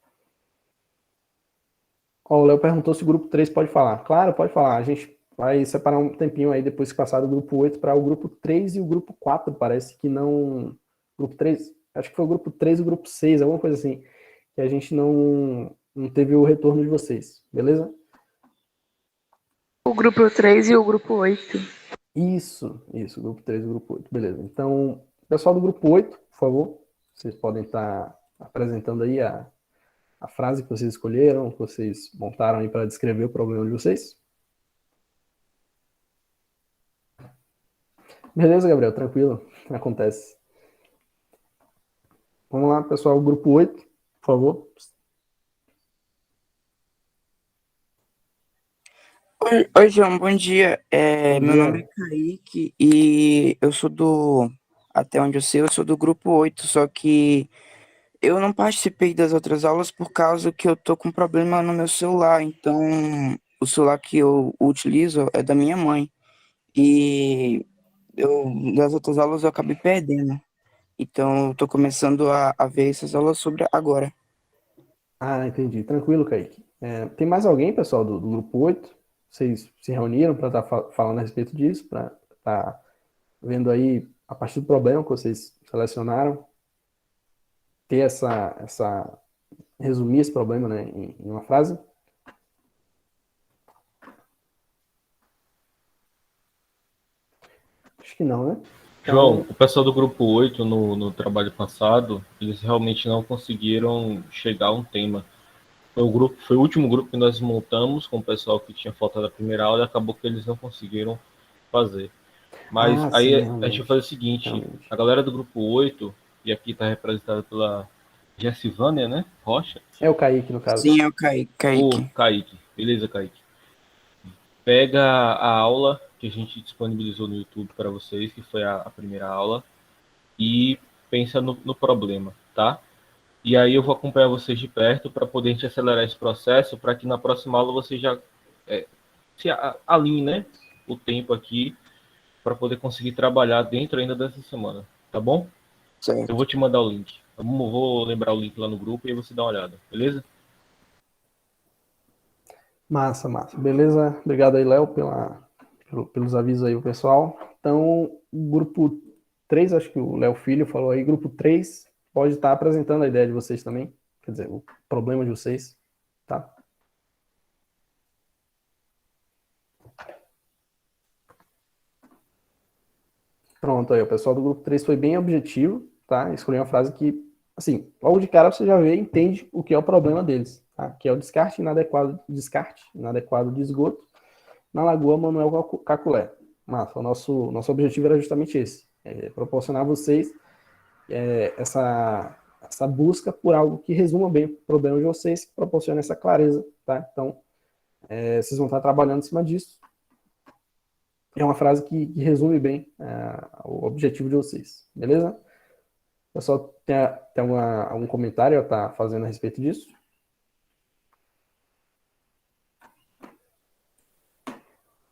B: Ó, o Léo perguntou se o grupo 3 pode falar. Claro, pode falar. A gente vai separar um tempinho aí depois que passar do grupo 8 para o grupo 3 e o grupo 4. Parece que não. Grupo 3, acho que foi o grupo 3 e o grupo 6, alguma coisa assim. Que a gente não teve o retorno de vocês, beleza?
I: O grupo 3 e o grupo 8.
B: Isso, grupo 3 e grupo 8, beleza. Então, pessoal do grupo 8, por favor, vocês podem estar apresentando aí a frase que vocês escolheram, que vocês montaram aí para descrever o problema de vocês. Beleza, Gabriel, tranquilo, acontece. Vamos lá, pessoal, grupo 8, por favor.
F: Oi, João, bom dia.
B: Bom
F: Meu
B: dia.
F: nome é Kaique e eu sou até onde eu sou do grupo 8, só que eu não participei das outras aulas por causa que eu tô com problema no meu celular, então o celular que eu utilizo é da minha mãe e das outras aulas eu acabei perdendo, então eu tô começando a ver essas aulas sobre agora.
B: Ah, entendi. Tranquilo, Kaique. Tem mais alguém, pessoal, do grupo 8? Vocês se reuniram para estar falando a respeito disso, para estar vendo aí, a partir do problema que vocês selecionaram, ter resumir esse problema, né, em uma frase? Acho que não, né?
G: João,
B: Então,
G: o pessoal do grupo 8 no trabalho passado, eles realmente não conseguiram chegar a um tema. Foi o último grupo que nós montamos com o pessoal que tinha faltado a primeira aula e acabou que eles não conseguiram fazer. Mas
B: sim,
G: aí a gente vai
B: realmente.
G: fazer o seguinte,
B: Realmente.
G: a galera do grupo 8, e aqui está representada pela Jessivânia, né? Rocha.
B: É o Kaique, no caso.
F: Sim, é o Kaique.
G: Kaique. Beleza, Kaique. Pega a aula que a gente disponibilizou no YouTube para vocês, que foi a primeira aula, e pensa no problema, tá? E aí eu vou acompanhar vocês de perto para poder a gente acelerar esse processo, para que na próxima aula vocês já se alinhem, né, o tempo aqui, para poder conseguir trabalhar dentro ainda dessa semana, tá bom?
F: Certo.
G: Eu vou te mandar o link. Vou lembrar o link lá no grupo e aí você dá uma olhada, beleza?
B: Massa. Beleza? Obrigado aí, Léo, pelos avisos aí, pessoal. Então, grupo 3, acho que o Léo Filho falou aí, grupo 3 pode estar apresentando a ideia de vocês também, quer dizer, o problema de vocês, tá? Pronto, aí o pessoal do grupo 3 foi bem objetivo, tá? Escolheu uma frase que, assim, logo de cara você já vê e entende o que é o problema deles, tá? Que é o descarte inadequado de esgoto na Lagoa Manuel Caculé. Mas o nosso objetivo era justamente esse, proporcionar a vocês essa busca por algo que resuma bem o problema de vocês, que proporcione essa clareza, tá? Então, vocês vão estar trabalhando em cima disso. É uma frase que resume bem o objetivo de vocês, beleza? O pessoal tem algum comentário a estar fazendo a respeito disso?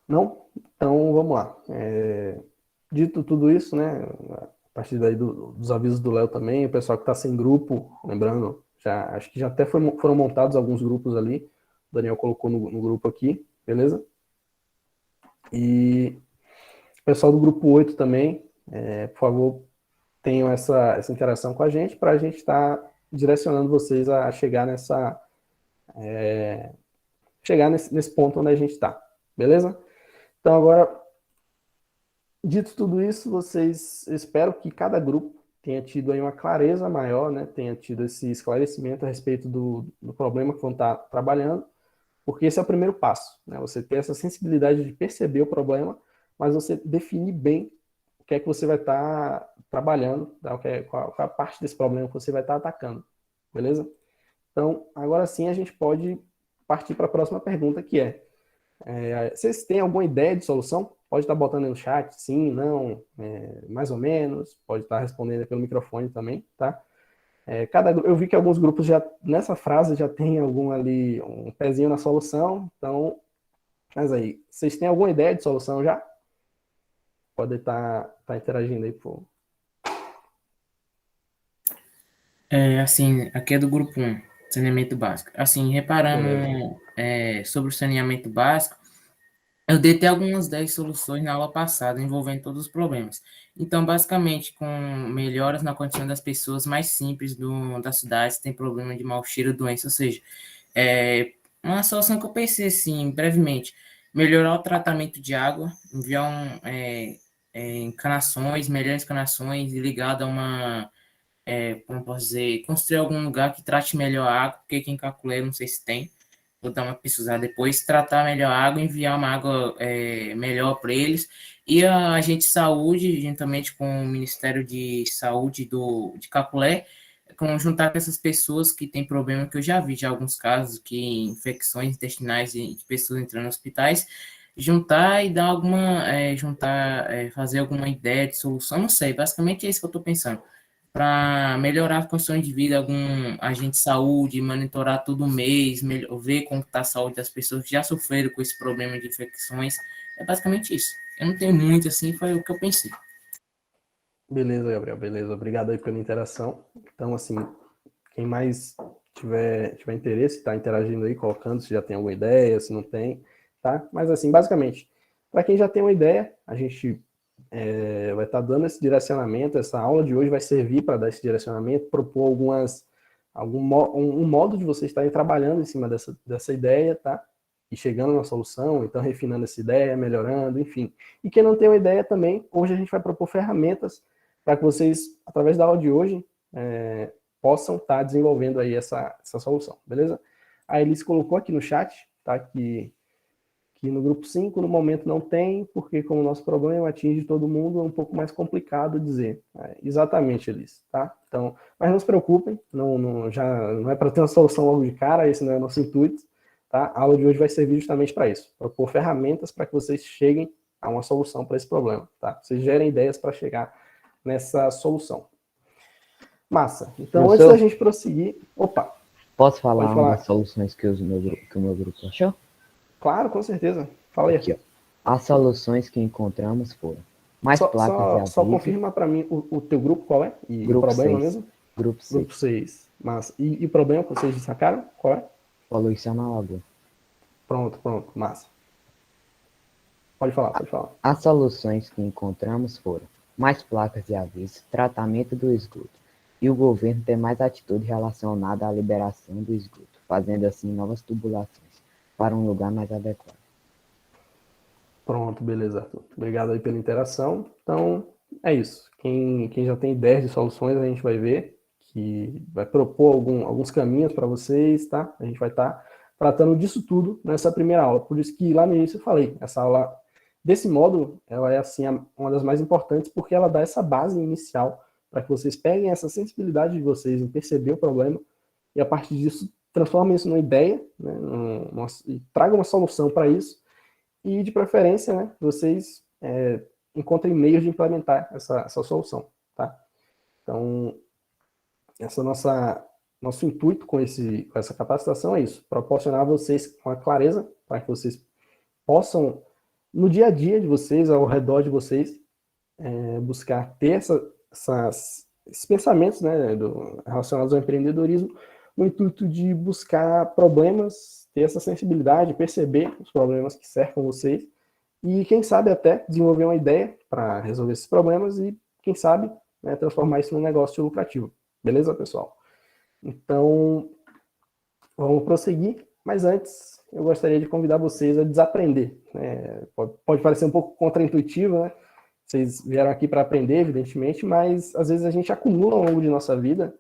B: Não? Então, vamos lá. Dito tudo isso, né, a partir daí dos avisos do Léo também, o pessoal que está sem grupo, lembrando, acho que já até foram montados alguns grupos ali, o Daniel colocou no grupo aqui, beleza? E o pessoal do grupo 8 também, por favor, tenham essa interação com a gente, para a gente estar direcionando vocês a chegar nesse ponto onde a gente está, beleza? Então, agora, dito tudo isso, espero que cada grupo tenha tido aí uma clareza maior, né? Tenha tido esse esclarecimento a respeito do problema que vão estar trabalhando, porque esse é o primeiro passo, né? Você ter essa sensibilidade de perceber o problema, mas você definir bem o que é que você vai estar trabalhando, tá? Qual é a parte desse problema que você vai estar atacando, beleza? Então, agora sim a gente pode partir para a próxima pergunta, que vocês têm alguma ideia de solução? Pode estar botando aí no chat, sim, não, mais ou menos, pode estar respondendo pelo microfone também, tá? Eu vi que alguns grupos já, nessa frase, já tem algum ali, um pezinho na solução, então, mas aí, vocês têm alguma ideia de solução já? Pode estar interagindo aí, por...
D: Assim, aqui é do grupo 1, saneamento básico. Assim, reparando sobre o saneamento básico, eu dei até algumas 10 soluções na aula passada, envolvendo todos os problemas. Então, basicamente, com melhoras na condição das pessoas mais simples das cidades, tem problema de mau cheiro, doença, ou seja, uma solução que eu pensei, assim, brevemente, melhorar o tratamento de água, enviar encanações, melhores encanações ligado a uma como posso dizer, construir algum lugar que trate melhor a água, porque aqui em Caculeiro não sei se tem, vou dar uma pesquisada depois, tratar melhor a água, enviar uma água melhor para eles, e a agente de saúde, juntamente com o Ministério de Saúde de Caculé, juntar com essas pessoas que têm problema, que eu já vi alguns casos, que infecções intestinais de pessoas entrando em hospitais, juntar e dar fazer alguma ideia de solução, não sei, basicamente é isso que eu estou pensando para melhorar as condições de vida, algum agente de saúde, monitorar todo mês, ver como está a saúde das pessoas que já sofreram com esse problema de infecções. É basicamente isso. Eu não tenho muito assim, foi o que eu pensei.
B: Beleza, Gabriel, beleza. Obrigado aí pela interação. Então, assim, quem mais tiver interesse, está interagindo aí, colocando se já tem alguma ideia, se não tem, tá? Mas, assim, basicamente, para quem já tem uma ideia, a gente vai estar dando esse direcionamento, essa aula de hoje vai servir para dar esse direcionamento, propor um modo de vocês estarem trabalhando em cima dessa ideia, tá? E chegando na solução, então refinando essa ideia, melhorando, enfim. E quem não tem uma ideia também, hoje a gente vai propor ferramentas para que vocês, através da aula de hoje, possam estar desenvolvendo aí essa solução, beleza? A Elis colocou aqui no chat, tá? Que no grupo 5, no momento, não tem, porque como o nosso problema atinge todo mundo, é um pouco mais complicado dizer. Exatamente, Elis, tá? Então, mas não se preocupem, não é para ter uma solução logo de cara, esse não é o nosso intuito, tá? A aula de hoje vai servir justamente para isso, propor ferramentas para que vocês cheguem a uma solução para esse problema, tá? Vocês gerem ideias para chegar nessa solução. Massa. Então, antes da gente prosseguir... Opa!
L: Posso falar uma das soluções que o meu grupo achou?
B: Claro, com certeza. Fala aí.
L: Aqui, ó. As soluções que encontramos foram mais placas de aviso.
B: Só confirma para mim o teu grupo qual é? E
L: grupo
B: o problema
L: 6.
B: mesmo?
L: Grupo 6.
B: Grupo 6. Massa. E o problema que vocês destacaram? Qual é?
L: Poluição na lagoa.
B: Pronto. Massa. Pode falar.
L: As soluções que encontramos foram mais placas de aviso, tratamento do esgoto e o governo ter mais atitude relacionada à liberação do esgoto, fazendo assim novas tubulações para um lugar mais adequado.
B: Pronto, beleza, Arthur. Obrigado aí pela interação. Então, é isso. Quem já tem ideias de soluções, a gente vai ver, que vai propor alguns caminhos para vocês, tá? A gente vai estar tratando disso tudo nessa primeira aula. Por isso que lá no início eu falei, essa aula, desse módulo, ela é assim uma das mais importantes, porque ela dá essa base inicial para que vocês peguem essa sensibilidade de vocês em perceber o problema e, a partir disso, transformem isso numa ideia, né, e tragam uma solução para isso, e de preferência, né, vocês encontrem meios de implementar essa solução, tá? Então, nosso intuito com essa capacitação é isso, proporcionar a vocês uma clareza, para que vocês possam, no dia a dia de vocês, ao redor de vocês, buscar ter esses pensamentos, né, relacionados ao empreendedorismo, no intuito de buscar problemas, ter essa sensibilidade, perceber os problemas que cercam vocês e, quem sabe, até desenvolver uma ideia para resolver esses problemas e, quem sabe, né, transformar isso num negócio lucrativo. Beleza, pessoal? Então, vamos prosseguir, mas antes eu gostaria de convidar vocês a desaprender. Né? Pode parecer um pouco contraintuitivo, né? Vocês vieram aqui para aprender, evidentemente, mas às vezes a gente acumula ao longo de nossa vida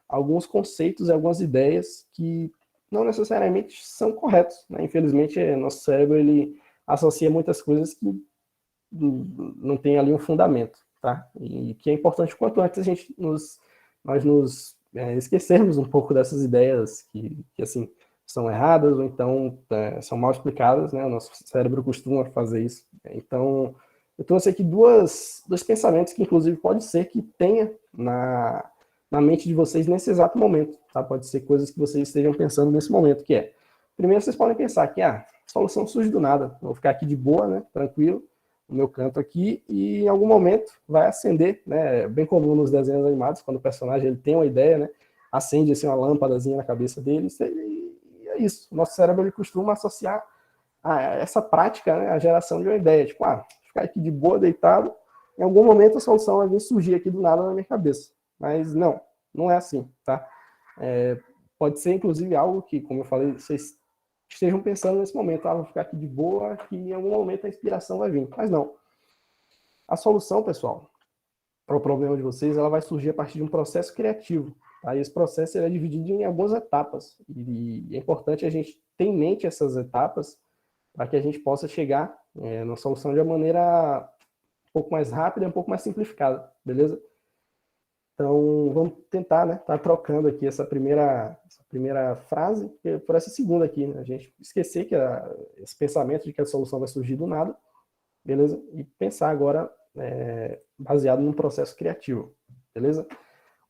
B: alguns conceitos e algumas ideias que não necessariamente são corretos, né? Infelizmente, nosso cérebro ele associa muitas coisas que não tem ali um fundamento, tá? E que é importante quanto antes nós nos esquecermos um pouco dessas ideias que assim, são erradas ou então são mal explicadas, né? O nosso cérebro costuma fazer isso. Então, eu trouxe aqui dois pensamentos que, inclusive, pode ser que tenha na mente de vocês nesse exato momento, tá? Pode ser coisas que vocês estejam pensando nesse momento, que é, primeiro vocês podem pensar que, a solução surge do nada, vou ficar aqui de boa, né, tranquilo, no meu canto aqui, e em algum momento vai acender, né, é bem comum nos desenhos animados, quando o personagem ele tem uma ideia, né, acende assim uma lâmpadazinha na cabeça dele, e é isso, o nosso cérebro ele costuma associar a essa prática, né, a geração de uma ideia, tipo, ficar aqui de boa, deitado, em algum momento a solução vai vir surgir aqui do nada na minha cabeça. Mas não é assim, tá? Pode ser, inclusive, algo que, como eu falei, vocês estejam pensando nesse momento, vou ficar aqui de boa, que em algum momento a inspiração vai vir. Mas não. A solução, pessoal, para o problema de vocês, ela vai surgir a partir de um processo criativo. Tá? E esse processo ele é dividido em algumas etapas. E é importante a gente ter em mente essas etapas para que a gente possa chegar na solução de uma maneira um pouco mais rápida e um pouco mais simplificada, beleza? Então, vamos tentar, né, tá trocando aqui essa primeira frase por essa segunda aqui, né? A gente esquecer que esse pensamento de que a solução vai surgir do nada, beleza? E pensar agora baseado num processo criativo, beleza?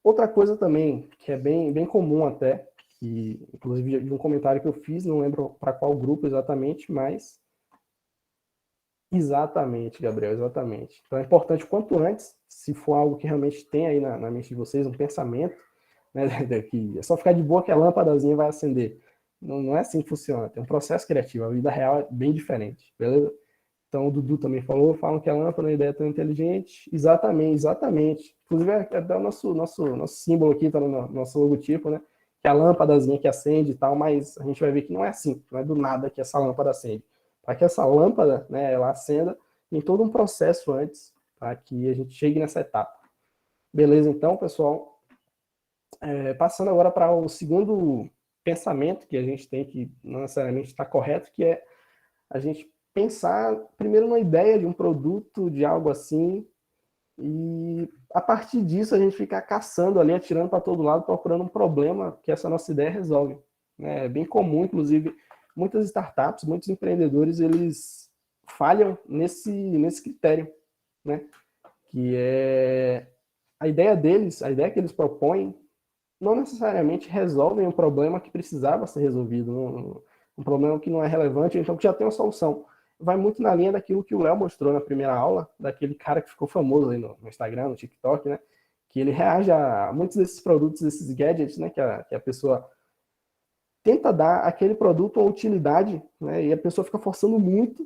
B: Outra coisa também, que é bem comum até, que inclusive de um comentário que eu fiz, não lembro para qual grupo exatamente, mas... Exatamente, Gabriel, exatamente. Então é importante, quanto antes, se for algo que realmente tem aí na mente de vocês, um pensamento, né, que é só ficar de boa que a lâmpadazinha vai acender. Não é assim que funciona, tem um processo criativo, a vida real é bem diferente, beleza? Então o Dudu também falam que a lâmpada é uma ideia tão inteligente. Exatamente. Inclusive é até o nosso símbolo aqui, tá no nosso logotipo, né? Que é a lâmpadazinha que acende e tal, mas a gente vai ver que não é assim, não é do nada que essa lâmpada acende. Para que essa lâmpada, né, ela acenda, tem todo um processo antes para que a gente chegue nessa etapa. Beleza, então, pessoal? Passando agora para o segundo pensamento que a gente tem, que não necessariamente está correto, que é a gente pensar primeiro numa ideia de um produto, de algo assim, e a partir disso a gente ficar caçando ali, atirando para todo lado, procurando um problema que essa nossa ideia resolve. É bem comum, inclusive, muitas startups, muitos empreendedores, eles falham nesse critério, né? Que é a ideia deles, a ideia que eles propõem, não necessariamente resolvem um problema que precisava ser resolvido, um problema que não é relevante, então que já tem uma solução. Vai muito na linha daquilo que o Léo mostrou na primeira aula, daquele cara que ficou famoso aí no Instagram, no TikTok, né? Que ele reage a muitos desses produtos, desses gadgets, né? Que a pessoa tenta dar aquele produto uma utilidade, né? E a pessoa fica forçando muito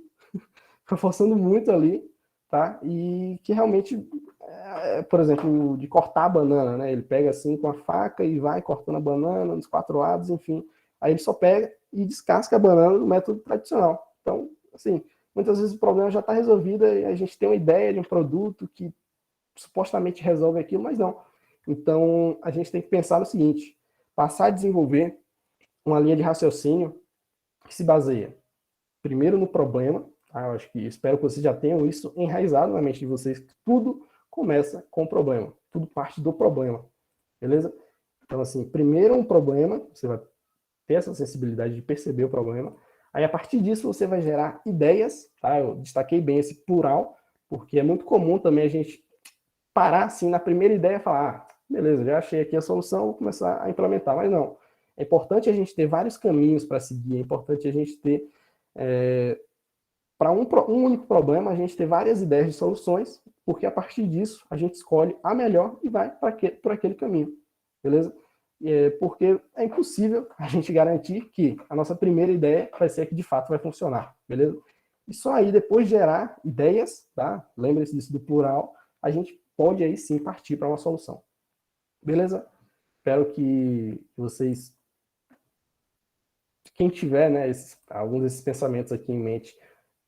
B: ali, tá? E que realmente, por exemplo, de cortar a banana, né? Ele pega assim com a faca e vai cortando a banana nos 4 lados, enfim. Aí ele só pega e descasca a banana no método tradicional. Então, assim, muitas vezes o problema já está resolvido e a gente tem uma ideia de um produto que supostamente resolve aquilo, mas não. Então, a gente tem que pensar no seguinte, passar a desenvolver uma linha de raciocínio que se baseia primeiro no problema, tá? Eu acho que espero que vocês já tenham isso enraizado na mente de vocês, que tudo começa com o problema, tudo parte do problema, beleza? Então, assim, primeiro um problema, você vai ter essa sensibilidade de perceber o problema, aí a partir disso você vai gerar ideias, tá? Eu destaquei bem esse plural, porque é muito comum também a gente parar assim na primeira ideia e falar, beleza, já achei aqui a solução, vou começar a implementar, mas não. É importante a gente ter vários caminhos para seguir, é importante a gente ter, para um único problema, a gente ter várias ideias de soluções, porque a partir disso a gente escolhe a melhor e vai por aquele caminho, beleza? Porque é impossível a gente garantir que a nossa primeira ideia vai ser a que de fato vai funcionar, beleza? E só aí, depois de gerar ideias, tá? Lembre-se disso do plural, a gente pode aí sim partir para uma solução, beleza? Espero que vocês... Quem tiver, né, alguns desses pensamentos aqui em mente,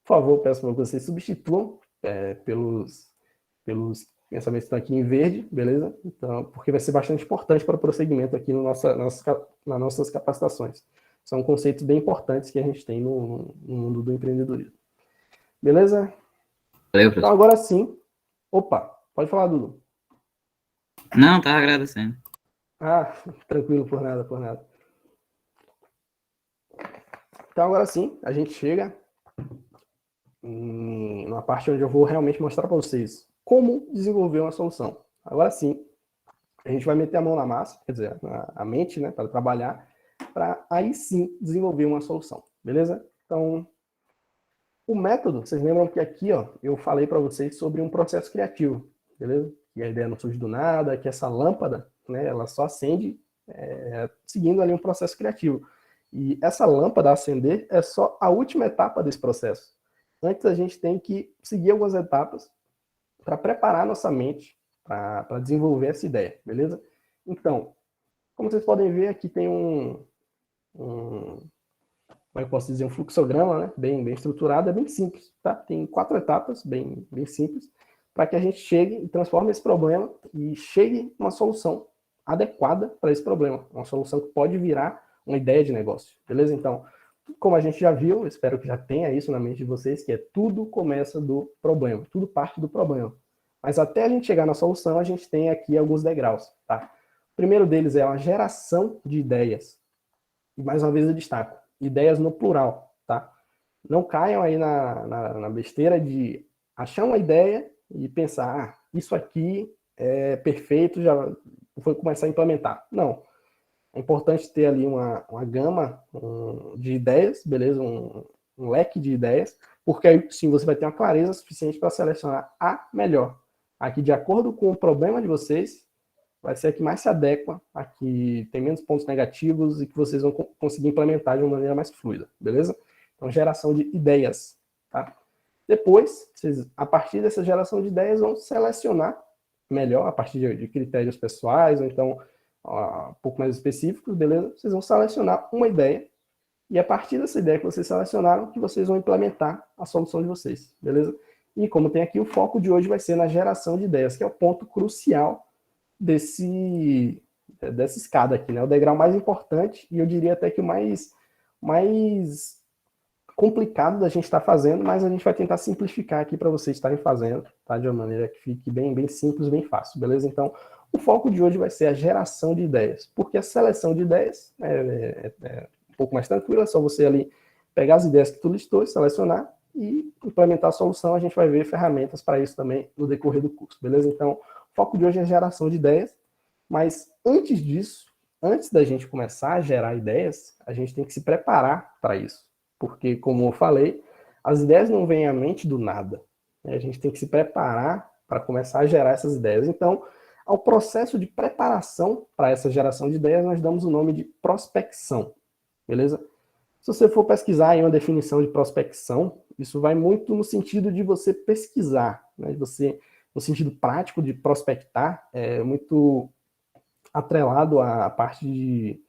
B: por favor, peço para que vocês substituam pelos pensamentos que estão aqui em verde, beleza? Então, porque vai ser bastante importante para o prosseguimento aqui nas nossas capacitações. São conceitos bem importantes que a gente tem no mundo do empreendedorismo. Beleza?
K: Valeu,
B: então, agora sim. Opa, pode falar, Dudu.
K: Não, tava agradecendo.
B: Tranquilo, por nada. Então, agora sim, a gente chega numa parte onde eu vou realmente mostrar para vocês como desenvolver uma solução. Agora sim, A gente vai meter a mão na massa, quer dizer, a mente, né, para trabalhar, para aí sim desenvolver uma solução, beleza? Então, o método, vocês lembram que aqui, ó, eu falei para vocês sobre um processo criativo, beleza? Que a ideia não surge do nada, que essa lâmpada, né, ela só acende seguindo ali um processo criativo. E essa lâmpada acender é só a última etapa desse processo. Antes a gente tem que seguir algumas etapas para preparar nossa mente para desenvolver essa ideia, beleza? Então, como vocês podem ver, aqui tem como é que eu posso dizer, um fluxograma, né? Bem estruturado, é bem simples, tá? Tem 4 etapas, bem simples, para que a gente chegue e transforme esse problema e chegue uma solução adequada para esse problema, uma solução que pode virar uma ideia de negócio, beleza? Então, como a gente já viu, espero que já tenha isso na mente de vocês, que tudo começa do problema, tudo parte do problema. Mas até a gente chegar na solução, a gente tem aqui alguns degraus, tá? O primeiro deles é a geração de ideias. E mais uma vez eu destaco, ideias no plural, tá? Não caiam aí na besteira de achar uma ideia e pensar, isso aqui é perfeito, já vou começar a implementar. Não. É importante ter ali uma gama de ideias, beleza? Um leque de ideias, porque aí sim você vai ter uma clareza suficiente para selecionar a melhor. Aqui, de acordo com o problema de vocês, vai ser a que mais se adequa, a que tem menos pontos negativos e que vocês vão conseguir implementar de uma maneira mais fluida, beleza? Então, geração de ideias, tá? Depois, vocês, a partir dessa geração de ideias, vão selecionar melhor, a partir de critérios pessoais, ou então um pouco mais específicos, beleza? Vocês vão selecionar uma ideia e a partir dessa ideia que vocês selecionaram, que vocês vão implementar a solução de vocês, beleza? E como tem aqui, o foco de hoje vai ser na geração de ideias, que é o ponto crucial dessa escada aqui, né? O degrau mais importante e eu diria até que o mais complicado da gente estar fazendo, mas a gente vai tentar simplificar aqui para vocês estarem fazendo, tá? De uma maneira que fique bem simples, bem fácil, beleza? Então, o foco de hoje vai ser a geração de ideias, porque a seleção de ideias é um pouco mais tranquila, é só você ali pegar as ideias que tu listou, selecionar e implementar a solução. A gente vai ver ferramentas para isso também no decorrer do curso, beleza? Então, o foco de hoje é a geração de ideias, mas antes disso, antes da gente começar a gerar ideias, a gente tem que se preparar para isso, porque, como eu falei, as ideias não vêm à mente do nada, né? A gente tem que se preparar para começar a gerar essas ideias. Então, ao processo de preparação para essa geração de ideias, nós damos o nome de prospecção, beleza? Se você for pesquisar em uma definição de prospecção, isso vai muito no sentido de você pesquisar, né? No sentido prático de prospectar, é muito atrelado à parte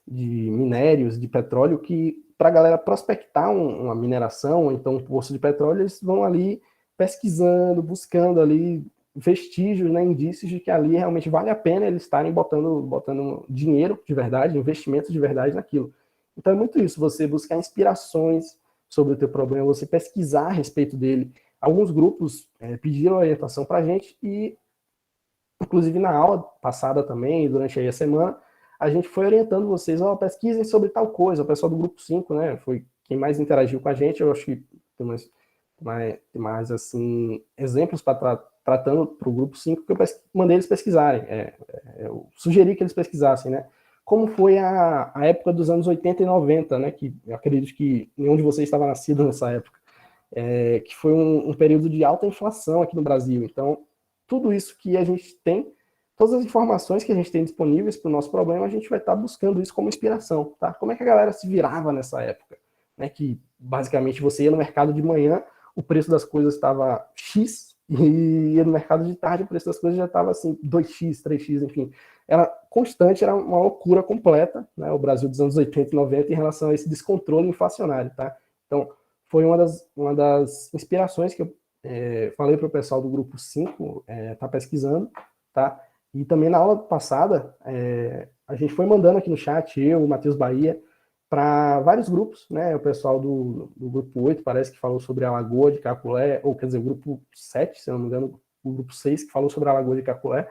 B: de minérios, de petróleo, que para a galera prospectar uma mineração, ou então um poço de petróleo, eles vão ali pesquisando, buscando ali vestígios, né, indícios de que ali realmente vale a pena eles estarem botando dinheiro de verdade, investimento de verdade naquilo. Então é muito isso, você buscar inspirações sobre o teu problema, você pesquisar a respeito dele. Alguns grupos pediram orientação para a gente e, inclusive na aula passada também, durante aí a semana, a gente foi orientando vocês, pesquisem sobre tal coisa. O pessoal do grupo 5, né, foi quem mais interagiu com a gente. Eu acho que tem mais assim, exemplos para tratando para o grupo 5 que eu mandei eles pesquisarem. Eu sugeri que eles pesquisassem, né? Como foi a época dos anos 80 e 90, né? Que eu acredito que nenhum de vocês estava nascido nessa época. Que foi um período de alta inflação aqui no Brasil. Então, tudo isso que a gente tem, todas as informações que a gente tem disponíveis para o nosso problema, a gente vai estar buscando isso como inspiração, tá? Como é que a galera se virava nessa época? Né? Que, basicamente, você ia no mercado de manhã, o preço das coisas estava X, e ia no mercado de tarde, o preço das coisas já estava assim, 2x, 3x, enfim. Era constante, era uma loucura completa, né? O Brasil dos anos 80 e 90 em relação a esse descontrole inflacionário, tá? Então, foi uma das inspirações que eu falei para o pessoal do grupo 5 tá pesquisando, tá? E também na aula passada, a gente foi mandando aqui no chat, eu, o Matheus Bahia, para vários grupos, né? O pessoal do grupo 8 parece que falou sobre a Lagoa de Caculé, ou quer dizer, o grupo 7, se não me engano, o grupo 6 que falou sobre a Lagoa de Caculé.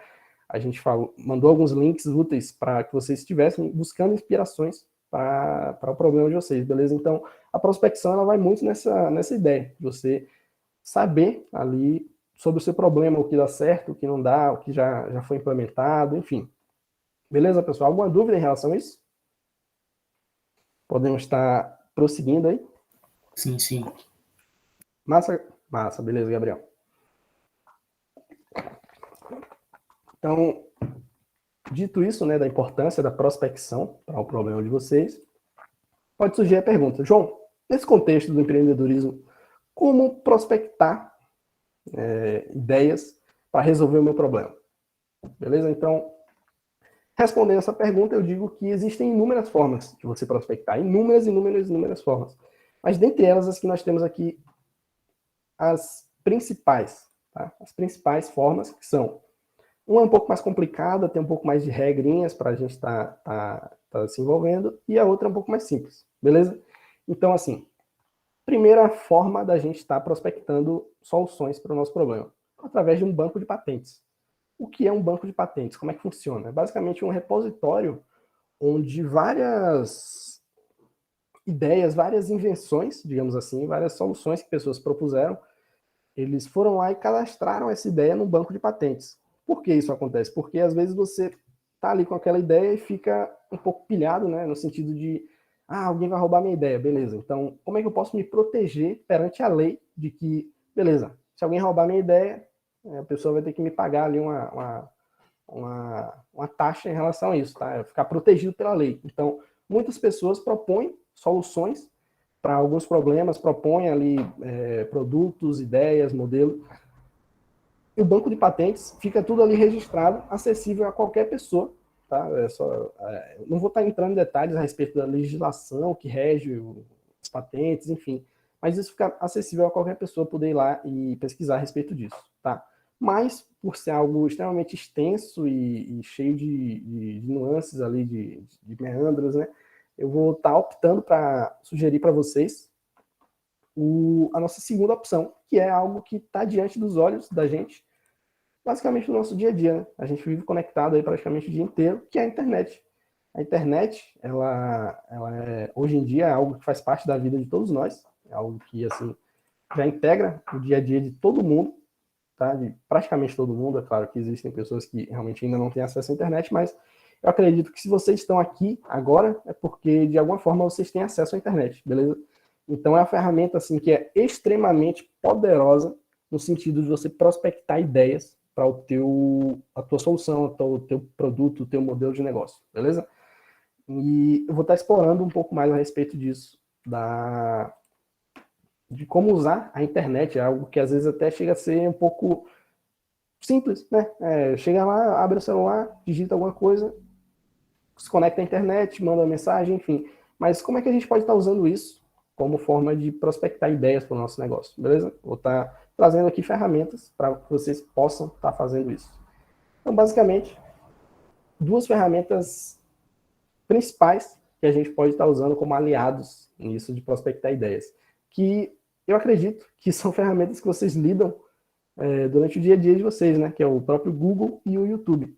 B: A gente mandou alguns links úteis para que vocês estivessem buscando inspirações para o problema de vocês, beleza? Então, a prospecção ela vai muito nessa ideia, de você saber ali sobre o seu problema, o que dá certo, o que não dá, o que já foi implementado, enfim. Beleza, pessoal? Alguma dúvida em relação a isso? Podemos estar prosseguindo aí?
D: Sim, sim.
B: Massa, massa, beleza, Gabriel. Então, dito isso, né, da importância da prospecção para o problema de vocês, pode surgir a pergunta: João, nesse contexto do empreendedorismo, como prospectar ideias para resolver o meu problema? Beleza? Então, respondendo essa pergunta, eu digo que existem inúmeras formas de você prospectar, inúmeras formas. Mas dentre elas, as que nós temos aqui, as principais, tá? As principais formas, que são: uma é um pouco mais complicada, tem um pouco mais de regrinhas para a gente estar se envolvendo, e a outra é um pouco mais simples, beleza? Então, assim, primeira forma da gente estar prospectando soluções para o nosso problema, através de um banco de patentes. O que é um banco de patentes? Como é que funciona? É basicamente um repositório onde várias ideias, várias invenções, digamos assim, várias soluções que pessoas propuseram, eles foram lá e cadastraram essa ideia no banco de patentes. Por que isso acontece? Porque às vezes você tá ali com aquela ideia e fica um pouco pilhado, né, no sentido de, alguém vai roubar minha ideia, beleza. Então, como é que eu posso me proteger perante a lei de que, beleza, se alguém roubar minha ideia, a pessoa vai ter que me pagar ali uma taxa em relação a isso, tá? Ficar protegido pela lei. Então, muitas pessoas propõem soluções para alguns problemas, propõem ali produtos, ideias, modelos. E o banco de patentes fica tudo ali registrado, acessível a qualquer pessoa, tá? Não vou estar entrando em detalhes a respeito da legislação que rege as patentes, enfim, mas isso fica acessível a qualquer pessoa poder ir lá e pesquisar a respeito disso, tá? Mas, por ser algo extremamente extenso e cheio de nuances ali, de meandros, né, eu vou estar optando para sugerir para vocês a nossa segunda opção, que é algo que está diante dos olhos da gente, basicamente no nosso dia a dia, né? A gente vive conectado aí praticamente o dia inteiro, que é a internet. A internet, ela hoje em dia é algo que faz parte da vida de todos nós, é algo que, assim, já integra o dia a dia de todo mundo, tá? De praticamente todo mundo. É claro que existem pessoas que realmente ainda não têm acesso à internet, mas eu acredito que se vocês estão aqui agora, é porque de alguma forma vocês têm acesso à internet, beleza? Então é uma ferramenta assim que é extremamente poderosa no sentido de você prospectar ideias para a tua solução, o teu produto, o teu modelo de negócio, beleza? E eu vou estar explorando um pouco mais a respeito disso, de como usar a internet, é algo que às vezes até chega a ser um pouco simples, né? Chega lá, abre o celular, digita alguma coisa, se conecta à internet, manda uma mensagem, enfim. Mas como é que a gente pode estar usando isso como forma de prospectar ideias para o nosso negócio, beleza? Vou estar trazendo aqui ferramentas para que vocês possam estar fazendo isso. Então, basicamente, duas ferramentas principais que a gente pode estar usando como aliados nisso de prospectar ideias, que eu acredito que são ferramentas que vocês lidam durante o dia a dia de vocês, né? Que é o próprio Google e o YouTube.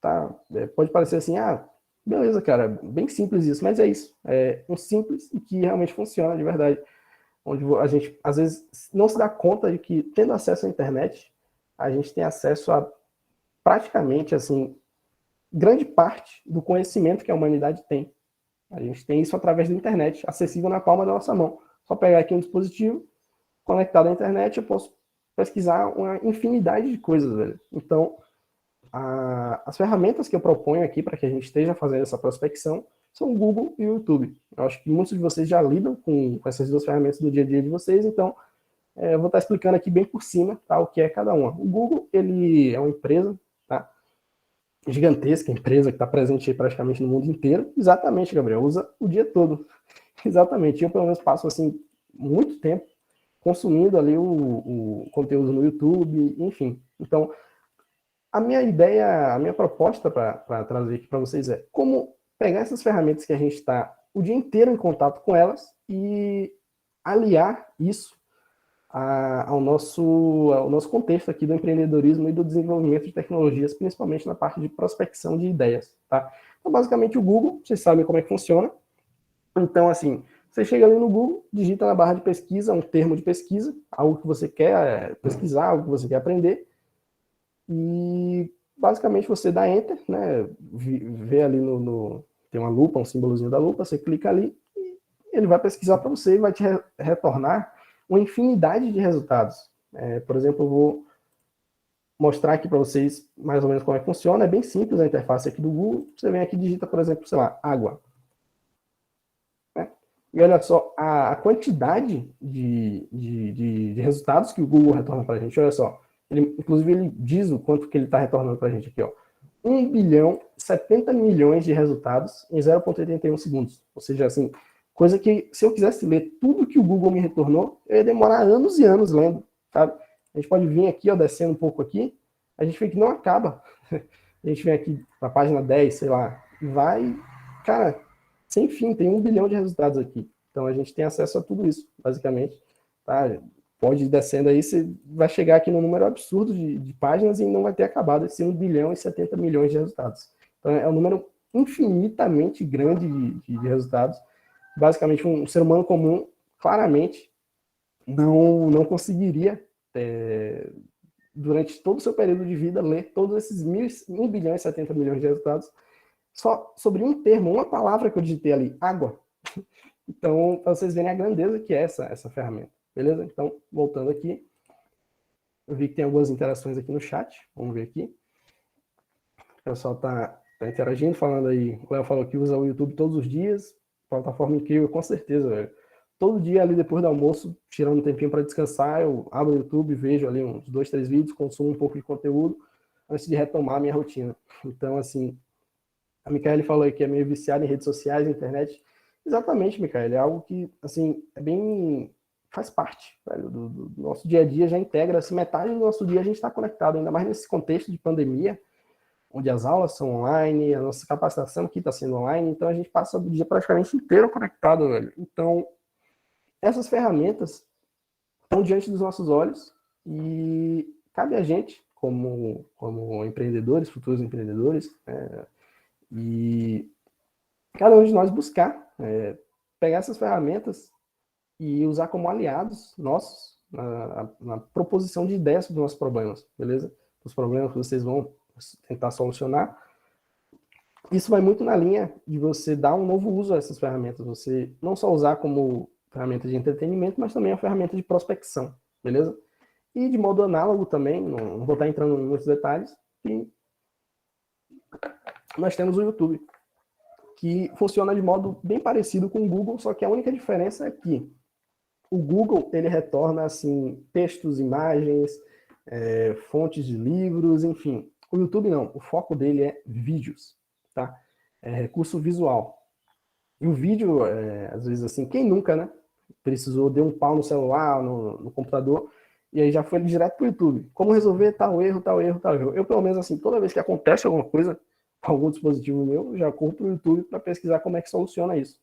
B: Tá? Pode parecer assim, beleza, cara, bem simples isso, mas é isso. É um simples e que realmente funciona de verdade. Onde a gente, às vezes, não se dá conta de que, tendo acesso à internet, a gente tem acesso a praticamente, assim, grande parte do conhecimento que a humanidade tem. A gente tem isso através da internet, acessível na palma da nossa mão. Só pegar aqui um dispositivo, conectado à internet, eu posso pesquisar uma infinidade de coisas, velho. Então, as ferramentas que eu proponho aqui para que a gente esteja fazendo essa prospecção são o Google e o YouTube. Eu acho que muitos de vocês já lidam com essas duas ferramentas do dia a dia de vocês, então eu vou estar explicando aqui bem por cima, tá, o que é cada uma. O Google, ele é uma empresa, tá, gigantesca, empresa que está presente aí praticamente no mundo inteiro. Exatamente, Gabriel, usa o dia todo. Exatamente, eu pelo menos passo assim muito tempo consumindo ali o conteúdo no YouTube, enfim. Então, a minha ideia, a minha proposta para trazer aqui para vocês é como pegar essas ferramentas que a gente está o dia inteiro em contato com elas e aliar isso ao nosso contexto aqui do empreendedorismo e do desenvolvimento de tecnologias, principalmente na parte de prospecção de ideias, tá? Então, basicamente, o Google, vocês sabem como é que funciona. Então, assim, você chega ali no Google, digita na barra de pesquisa um termo de pesquisa, algo que você quer pesquisar, algo que você quer aprender, e basicamente você dá Enter, né? Vê ali tem uma lupa, um símbolozinho da lupa, você clica ali e ele vai pesquisar para você e vai te retornar uma infinidade de resultados. Por exemplo, eu vou mostrar aqui para vocês mais ou menos como é que funciona. É bem simples a interface aqui do Google. Você vem aqui e digita, por exemplo, sei lá, água. E olha só a quantidade de resultados que o Google retorna para a gente. Olha só, inclusive ele diz o quanto que ele está retornando para a gente aqui, ó. 1 bilhão 70 milhões de resultados em 0,81 segundos. Ou seja, assim, coisa que se eu quisesse ler tudo que o Google me retornou, eu ia demorar anos e anos lendo, sabe? A gente pode vir aqui, ó, descendo um pouco aqui, a gente vê que não acaba. A gente vem aqui na página 10, sei lá, e vai, cara, sem fim, tem 1 bilhão de resultados aqui. Então a gente tem acesso a tudo isso, basicamente. Tá? Pode ir descendo aí, você vai chegar aqui num número absurdo de páginas e não vai ter acabado esse 1 bilhão e 70 milhões de resultados. Então é um número infinitamente grande de resultados. Basicamente, um ser humano comum, claramente, não conseguiria, durante todo o seu período de vida, ler todos esses 1 bilhão e 70 milhões de resultados só sobre um termo, uma palavra que eu digitei ali, água. Então, para vocês verem a grandeza que é essa ferramenta. Beleza? Então, voltando aqui, eu vi que tem algumas interações aqui no chat. Vamos ver aqui. O pessoal tá interagindo, falando aí. O Léo falou que usa o YouTube todos os dias. Plataforma incrível, com certeza, velho. Todo dia ali depois do almoço, tirando um tempinho para descansar, eu abro o YouTube, vejo ali uns 2, 3 vídeos, consumo um pouco de conteúdo antes de retomar a minha rotina. Então, assim, a Micaele falou aí que é meio viciada em redes sociais, internet. Exatamente, Micaele, é algo que, assim, faz parte, velho, do nosso dia a dia, já integra, assim, metade do nosso dia a gente está conectado, ainda mais nesse contexto de pandemia, onde as aulas são online, a nossa capacitação aqui está sendo online, então a gente passa o dia praticamente inteiro conectado, velho. Então, essas ferramentas estão diante dos nossos olhos e cabe a gente, como empreendedores, futuros empreendedores, e cada um de nós buscar pegar essas ferramentas e usar como aliados nossos na proposição de ideias para os nossos problemas, beleza? Os problemas que vocês vão tentar solucionar. Isso vai muito na linha de você dar um novo uso a essas ferramentas, você não só usar como ferramenta de entretenimento, mas também a ferramenta de prospecção, beleza? E de modo análogo também, não vou estar entrando em muitos detalhes, e nós temos o YouTube, que funciona de modo bem parecido com o Google, só que a única diferença é que o Google, ele retorna, assim, textos, imagens, fontes de livros, enfim. O YouTube não, o foco dele é vídeos, tá? É recurso visual. E o vídeo, às vezes, assim, quem nunca, né? Precisou, deu um pau no celular, no computador, e aí já foi direto pro YouTube. Como resolver tal erro, tal erro, tal erro. Eu, pelo menos, assim, toda vez que acontece alguma coisa com algum dispositivo meu, eu já corro pro YouTube para pesquisar como é que soluciona isso.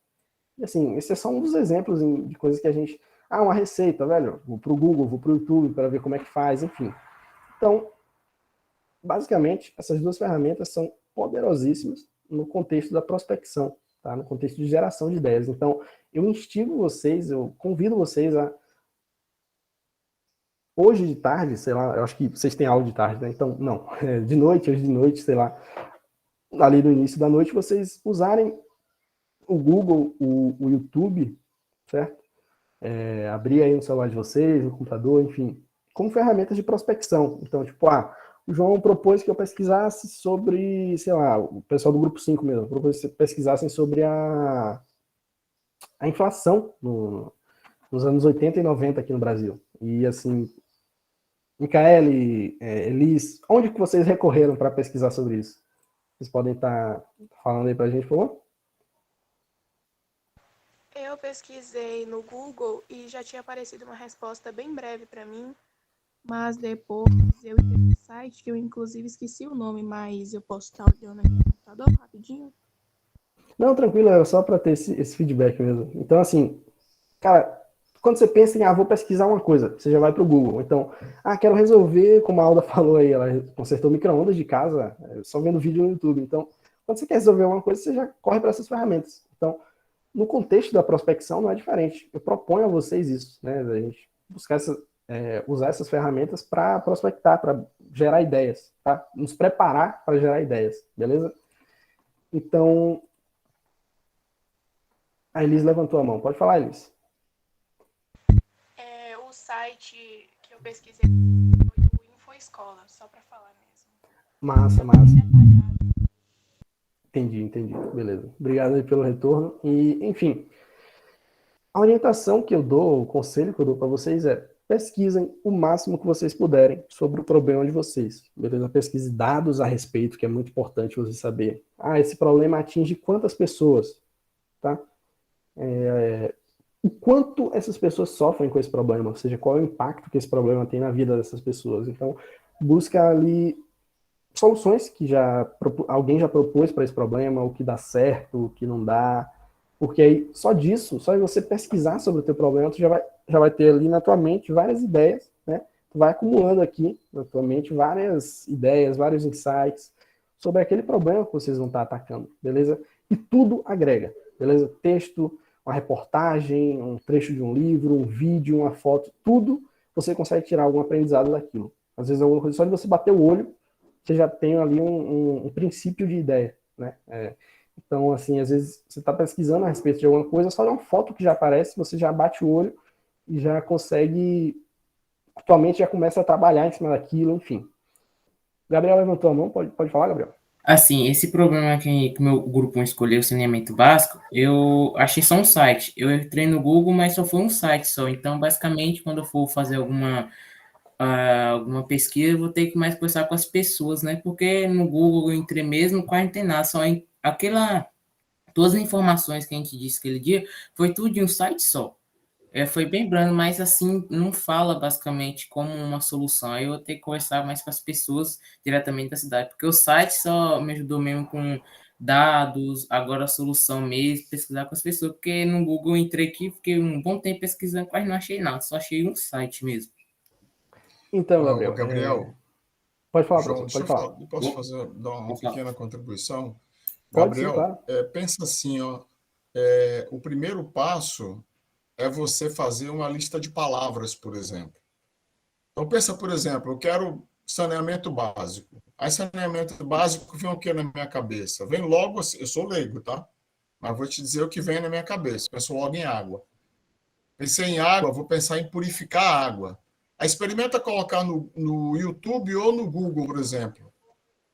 B: E, assim, esse é só um dos exemplos de coisas que a gente... uma receita, velho, vou pro Google, vou pro YouTube para ver como é que faz, enfim. Então, basicamente, essas duas ferramentas são poderosíssimas no contexto da prospecção, tá? No contexto de geração de ideias. Então, eu instigo vocês, eu convido vocês a... Hoje de tarde, sei lá, eu acho que vocês têm aula de tarde, né? Então, não, de noite, hoje de noite, sei lá, ali no início da noite, vocês usarem o Google, o YouTube, certo? Abrir aí no celular de vocês, no computador, enfim, como ferramentas de prospecção. Então, tipo, o João propôs que eu pesquisasse sobre, sei lá, o pessoal do grupo 5 mesmo, propôs que pesquisassem sobre a inflação nos anos 80 e 90 aqui no Brasil. E, assim, Micaele, Elis, onde que vocês recorreram para pesquisar sobre isso? Vocês podem estar falando aí para a gente, por favor?
J: Eu pesquisei no Google e já tinha aparecido uma resposta bem breve para mim, mas depois eu entrei no site, que eu inclusive esqueci o nome, mas eu posso estar olhando aqui no computador rapidinho.
B: Não, tranquilo, era só para ter esse feedback mesmo. Então, assim, cara, quando você pensa em, vou pesquisar uma coisa, você já vai para o Google. Então, quero resolver, como a Alda falou aí, ela consertou micro-ondas de casa, só vendo vídeo no YouTube. Então, quando você quer resolver uma coisa, você já corre para essas ferramentas. Então, no contexto da prospecção não é diferente. Eu proponho a vocês isso, né? A gente buscar usar essas ferramentas para prospectar, para gerar ideias, tá? Nos preparar para gerar ideias, beleza? Então, a Elis levantou a mão. Pode falar, Elis.
J: O site que eu pesquisei foi o InfoEscola, só para falar mesmo.
B: Massa. Entendi. Beleza. Obrigado aí pelo retorno. E, enfim, a orientação que eu dou, o conselho que eu dou para vocês é pesquisem o máximo que vocês puderem sobre o problema de vocês, beleza? Pesquise dados a respeito, que é muito importante você saber. Esse problema atinge quantas pessoas, tá? O quanto essas pessoas sofrem com esse problema, ou seja, qual é o impacto que esse problema tem na vida dessas pessoas. Então, busca ali soluções que alguém já propôs para esse problema, o que dá certo, o que não dá, porque aí só disso, só de você pesquisar sobre o teu problema, tu já vai ter ali na tua mente várias ideias, né? Tu vai acumulando aqui na tua mente várias ideias, vários insights sobre aquele problema que vocês vão estar atacando, beleza? E tudo agrega, beleza? Texto, uma reportagem, um trecho de um livro, um vídeo, uma foto, tudo você consegue tirar algum aprendizado daquilo. Às vezes alguma coisa só de você bater o olho, você já tem ali um princípio de ideia, né? Então, assim, às vezes você está pesquisando a respeito de alguma coisa, só de uma foto que já aparece, você já bate o olho e já consegue, atualmente já começa a trabalhar em cima daquilo, enfim. Gabriel levantou a mão, pode falar, Gabriel?
D: Assim, esse problema que o meu grupo escolheu, saneamento básico, eu achei só um site. Eu entrei no Google, mas só foi um site só. Então, basicamente, quando eu for fazer alguma pesquisa, eu vou ter que mais conversar com as pessoas, né? Porque no Google eu entrei mesmo, quase não tem nada, só todas as informações que a gente disse aquele dia, foi tudo de um site só. Foi bem brando, mas assim, não fala basicamente como uma solução. Aí eu vou ter que conversar mais com as pessoas diretamente da cidade, porque o site só me ajudou mesmo com dados, agora a solução mesmo, pesquisar com as pessoas, porque no Google eu entrei aqui, fiquei um bom tempo pesquisando, quase não achei nada, só achei um site mesmo.
B: Então,
A: Gabriel,
B: pode falar,
A: João,
B: professor, pode falar.
A: Posso dar uma pequena contribuição?
B: Pode sim,
A: Gabriel,
B: claro.
A: pensa assim, o primeiro passo é você fazer uma lista de palavras, por exemplo. Então, pensa, por exemplo, eu quero saneamento básico. Aí, saneamento básico vem o que na minha cabeça? Vem logo, eu sou leigo, tá? Mas vou te dizer o que vem na minha cabeça. Penso logo em água. Pensei em água, vou pensar em purificar a água. Aí, experimenta colocar no YouTube ou no Google, por exemplo,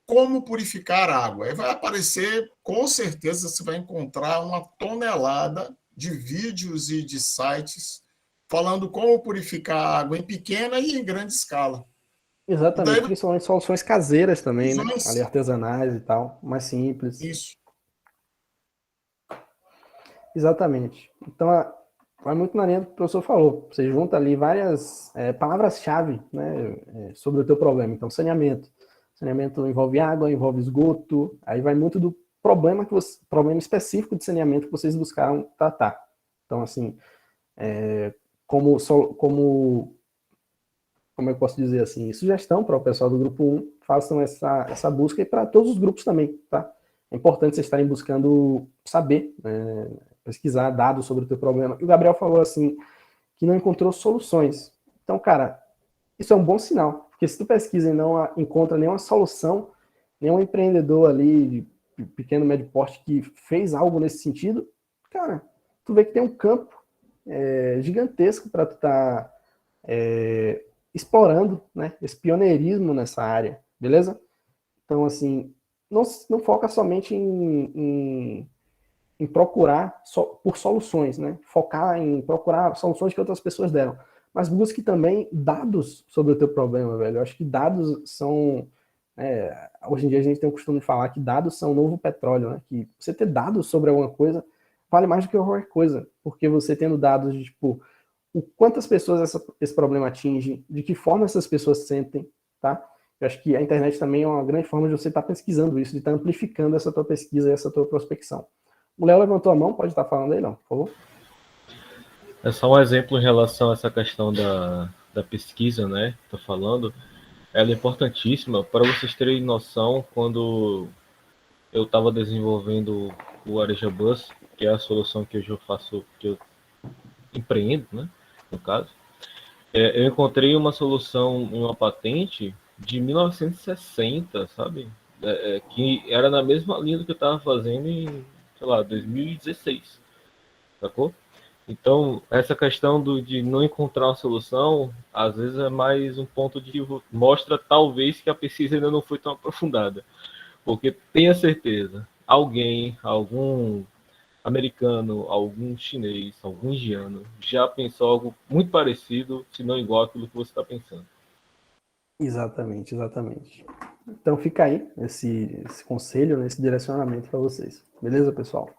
A: como purificar água. Aí vai aparecer, com certeza, você vai encontrar uma tonelada de vídeos e de sites falando como purificar água em pequena e em grande escala.
B: Exatamente,
A: daí,
B: principalmente soluções caseiras também, né? Ali artesanais e tal, mais simples.
A: Isso.
B: Exatamente. Então, vai muito na linha do que o professor falou. Você junta ali várias palavras-chave, né, sobre o teu problema. Então, saneamento. Saneamento envolve água, envolve esgoto. Aí vai muito do problema específico de saneamento que vocês buscaram tratar. Então, assim, como eu posso dizer assim, sugestão para o pessoal do grupo 1, façam essa busca e para todos os grupos também, tá? É importante vocês estarem buscando saber, pesquisar dados sobre o teu problema. E o Gabriel falou assim, que não encontrou soluções. Então, cara, isso é um bom sinal, porque se tu pesquisa e não encontra nenhuma solução, nenhum empreendedor ali de pequeno, médio porte que fez algo nesse sentido, cara, tu vê que tem um campo gigantesco para tu estar explorando, né, esse pioneirismo nessa área, beleza? Então, assim, não foca somente em procurar por soluções, né? Focar em procurar soluções que outras pessoas deram, mas busque também dados sobre o teu problema, velho. Eu acho que dados são... hoje em dia a gente tem o costume de falar que dados são o novo petróleo, né? Que você ter dados sobre alguma coisa vale mais do que qualquer coisa, porque você tendo dados de, tipo, o quantas pessoas esse problema atinge, de que forma essas pessoas sentem, tá? Eu acho que a internet também é uma grande forma de você estar pesquisando isso, de estar amplificando essa tua pesquisa e essa tua prospecção. O Léo levantou a mão, pode estar falando aí, não, por favor?
G: É só um exemplo em relação a essa questão da pesquisa, né? Tô falando. Ela é importantíssima para vocês terem noção. Quando eu estava desenvolvendo o Areja Bus, que é a solução que hoje eu faço, que eu empreendo, né? No caso, eu encontrei uma solução em uma patente de 1960, sabe? Que era na mesma linha do que eu estava fazendo em, sei lá, 2016, sacou? Então, essa questão de não encontrar uma solução, às vezes é mais um ponto de mostra talvez que a pesquisa ainda não foi tão aprofundada. Porque tenha certeza, algum americano, algum chinês, algum indiano, já pensou algo muito parecido, se não igual àquilo que você está pensando.
B: Exatamente, exatamente. Então fica aí esse conselho, esse direcionamento para vocês. Beleza, pessoal?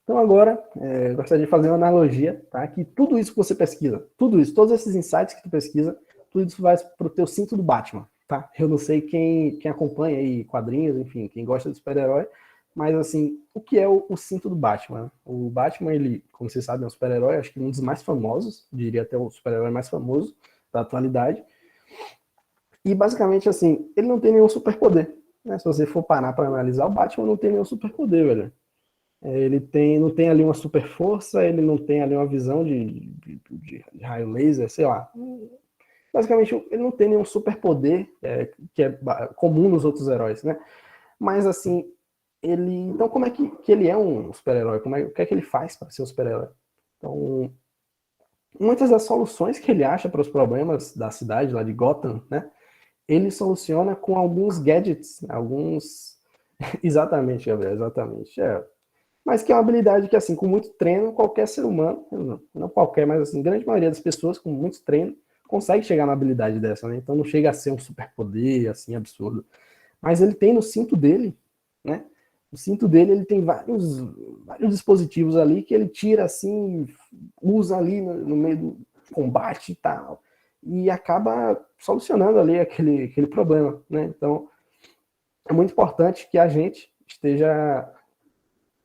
B: Então agora, eu gostaria de fazer uma analogia, tá? Que tudo isso que você pesquisa, tudo isso, todos esses insights que tu pesquisa, tudo isso vai para o teu cinto do Batman, tá? Eu não sei quem acompanha aí quadrinhos, enfim, quem gosta de super-herói, mas assim, o que é o cinto do Batman? O Batman, ele, como vocês sabem, é um super-herói, acho que um dos mais famosos, diria até o super-herói mais famoso da atualidade. E basicamente, assim, ele não tem nenhum superpoder, né? Se você for parar para analisar, o Batman não tem nenhum superpoder, velho. Ele não tem ali uma super força, ele não tem ali uma visão de raio laser, sei lá. Basicamente, ele não tem nenhum superpoder que é comum nos outros heróis, né? Mas, assim, então, como é que ele é um super-herói? O que é que ele faz para ser um super-herói? Então, muitas das soluções que ele acha para os problemas da cidade, lá de Gotham, né? Ele soluciona com alguns gadgets, alguns... Exatamente, Gabriel, exatamente. Mas que é uma habilidade que, assim, com muito treino, qualquer ser humano, não qualquer, mas assim, grande maioria das pessoas com muito treino consegue chegar na habilidade dessa, né? Então não chega a ser um superpoder, assim, absurdo. Mas ele tem no cinto dele, né? No cinto dele ele tem vários dispositivos ali que ele tira, assim, usa ali no meio do combate e tal, e acaba solucionando ali aquele problema, né? Então é muito importante que a gente esteja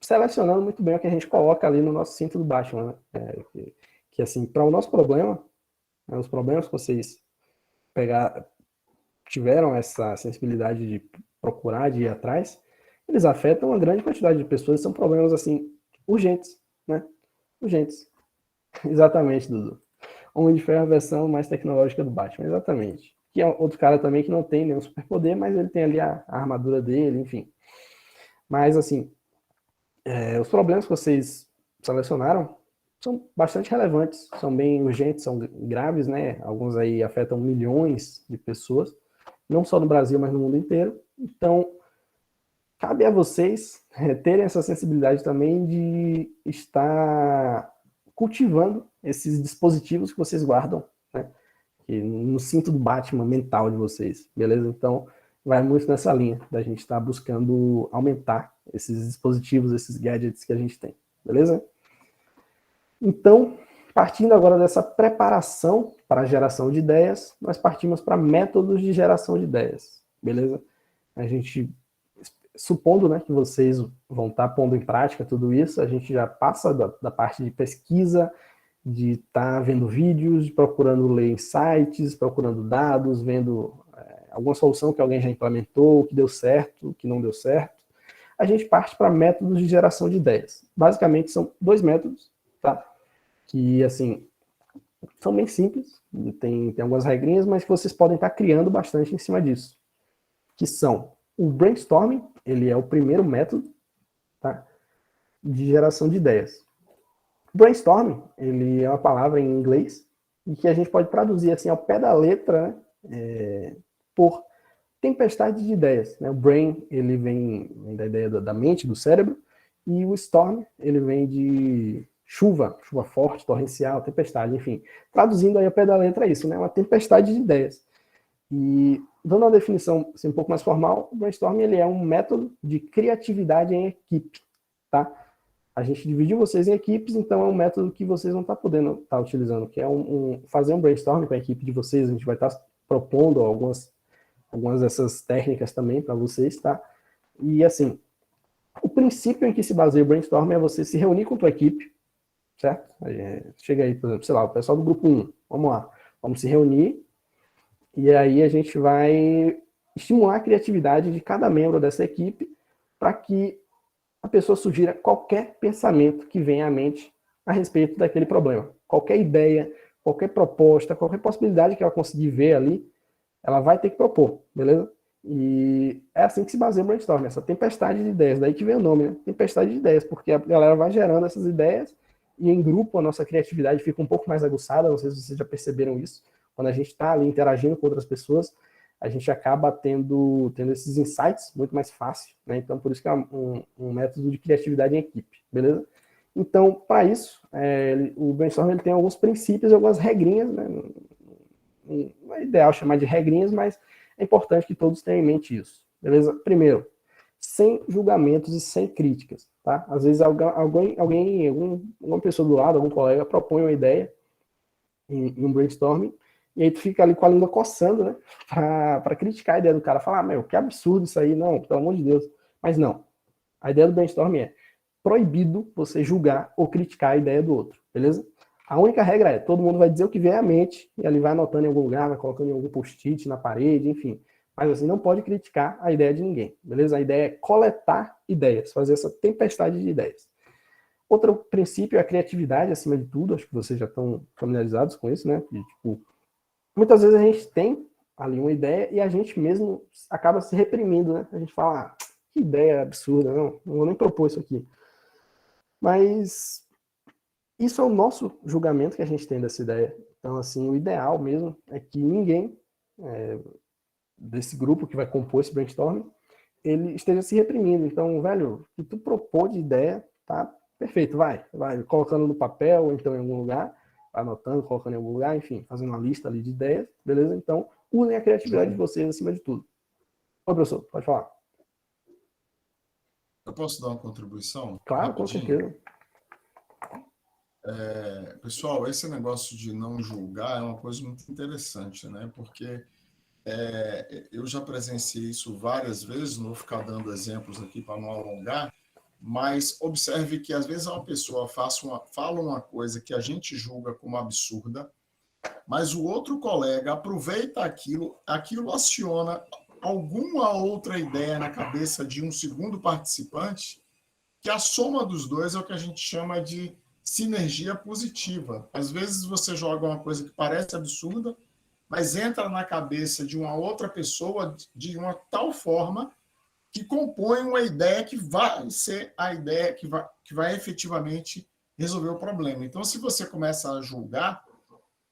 B: selecionando muito bem o que a gente coloca ali no nosso cinto do Batman, né? Que assim, para o nosso problema, né, os problemas que vocês tiveram essa sensibilidade de procurar, de ir atrás, eles afetam uma grande quantidade de pessoas, são problemas, assim, urgentes, né? Urgentes. Exatamente, Dudu. Homem de Ferro é a versão mais tecnológica do Batman, exatamente. Que é outro cara também que não tem nenhum superpoder, mas ele tem ali a armadura dele, enfim. Mas, assim, os problemas que vocês selecionaram são bastante relevantes, são bem urgentes, são graves, né? Alguns aí afetam milhões de pessoas, não só no Brasil, mas no mundo inteiro. Então, cabe a vocês terem essa sensibilidade também de estar cultivando esses dispositivos que vocês guardam, né? No cinto do Batman mental de vocês, beleza? Então, vai muito nessa linha da gente estar buscando aumentar esses dispositivos, esses gadgets que a gente tem, beleza? Então, partindo agora dessa preparação para a geração de ideias, nós partimos para métodos de geração de ideias, beleza? A gente, supondo, né, que vocês vão estar pondo em prática tudo isso, a gente já passa da parte de pesquisa, de estar vendo vídeos, procurando ler insights, procurando dados, vendo alguma solução que alguém já implementou, que deu certo, que não deu certo. A gente parte para métodos de geração de ideias. Basicamente, são 2 métodos, tá? Que, assim, são bem simples, tem algumas regrinhas, mas que vocês podem estar criando bastante em cima disso. Que são o brainstorming, ele é o primeiro método, tá? De geração de ideias. Brainstorming, ele é uma palavra em inglês, e que a gente pode traduzir, assim, ao pé da letra, né? Por tempestade de ideias, né? O brain, ele vem da ideia da mente, do cérebro, e o storm, ele vem de chuva forte, torrencial, tempestade, enfim. Traduzindo aí ao pé da letra é isso, né? Uma tempestade de ideias. E dando uma definição assim, um pouco mais formal, o brainstorming, ele é um método de criatividade em equipe, tá? A gente dividiu vocês em equipes, então é um método que vocês vão estar podendo estar utilizando, que é fazer um brainstorming com a equipe de vocês, a gente vai estar propondo algumas dessas técnicas também para vocês, tá? E, assim, o princípio em que se baseia o brainstorming é você se reunir com a tua equipe, certo? Chega aí, por exemplo, sei lá, o pessoal do grupo 1, vamos lá, vamos se reunir, e aí a gente vai estimular a criatividade de cada membro dessa equipe para que a pessoa sugira qualquer pensamento que venha à mente a respeito daquele problema. Qualquer ideia, qualquer proposta, qualquer possibilidade que ela conseguir ver ali, ela vai ter que propor, beleza? E é assim que se baseia o brainstorming, essa tempestade de ideias, daí que vem o nome, né? Tempestade de ideias, porque a galera vai gerando essas ideias e em grupo a nossa criatividade fica um pouco mais aguçada, não sei se vocês já perceberam isso, quando a gente está ali interagindo com outras pessoas, a gente acaba tendo esses insights muito mais fácil, né? Então, por isso que é um método de criatividade em equipe, beleza? Então, para isso, o brainstorming ele tem alguns princípios, algumas regrinhas, né? Não é ideal chamar de regrinhas, mas é importante que todos tenham em mente isso, beleza? Primeiro, sem julgamentos e sem críticas, tá? Às vezes alguma pessoa do lado, algum colega propõe uma ideia em um brainstorming, e aí tu fica ali com a língua coçando, né? Para criticar a ideia do cara, falar, meu, que absurdo isso aí, não, pelo amor de Deus. Mas não, a ideia do brainstorming é proibido você julgar ou criticar a ideia do outro, beleza? A única regra é, todo mundo vai dizer o que vem à mente, e ali vai anotando em algum lugar, vai colocando em algum post-it na parede, enfim. Mas você não pode criticar a ideia de ninguém, beleza? A ideia é coletar ideias, fazer essa tempestade de ideias. Outro princípio é a criatividade, acima de tudo, acho que vocês já estão familiarizados com isso, né? E, tipo, muitas vezes a gente tem ali uma ideia e a gente mesmo acaba se reprimindo, né? A gente fala, que ideia absurda, não vou nem propor isso aqui. Mas isso é o nosso julgamento que a gente tem dessa ideia. Então, assim, o ideal mesmo é que ninguém desse grupo que vai compor esse brainstorming, ele esteja se reprimindo. Então, velho, o que tu propor de ideia, tá perfeito, vai colocando no papel ou então em algum lugar, vai anotando, colocando em algum lugar, enfim, fazendo uma lista ali de ideias, beleza? Então, usem a criatividade de vocês acima de tudo. Ô, professor, pode falar.
A: Eu posso dar uma contribuição?
B: Claro, com
A: rapidinho?
B: certeza.
A: Pessoal, esse negócio de não julgar é uma coisa muito interessante, né? Porque eu já presenciei isso várias vezes, não vou ficar dando exemplos aqui para não alongar, mas observe que às vezes uma pessoa fala uma coisa que a gente julga como absurda, mas o outro colega aproveita aquilo aciona alguma outra ideia na cabeça de um segundo participante, que a soma dos dois é o que a gente chama de sinergia positiva. Às vezes você joga uma coisa que parece absurda, mas entra na cabeça de uma outra pessoa de uma tal forma que compõe uma ideia que vai ser a ideia que vai efetivamente resolver o problema. Então, se você começa a julgar,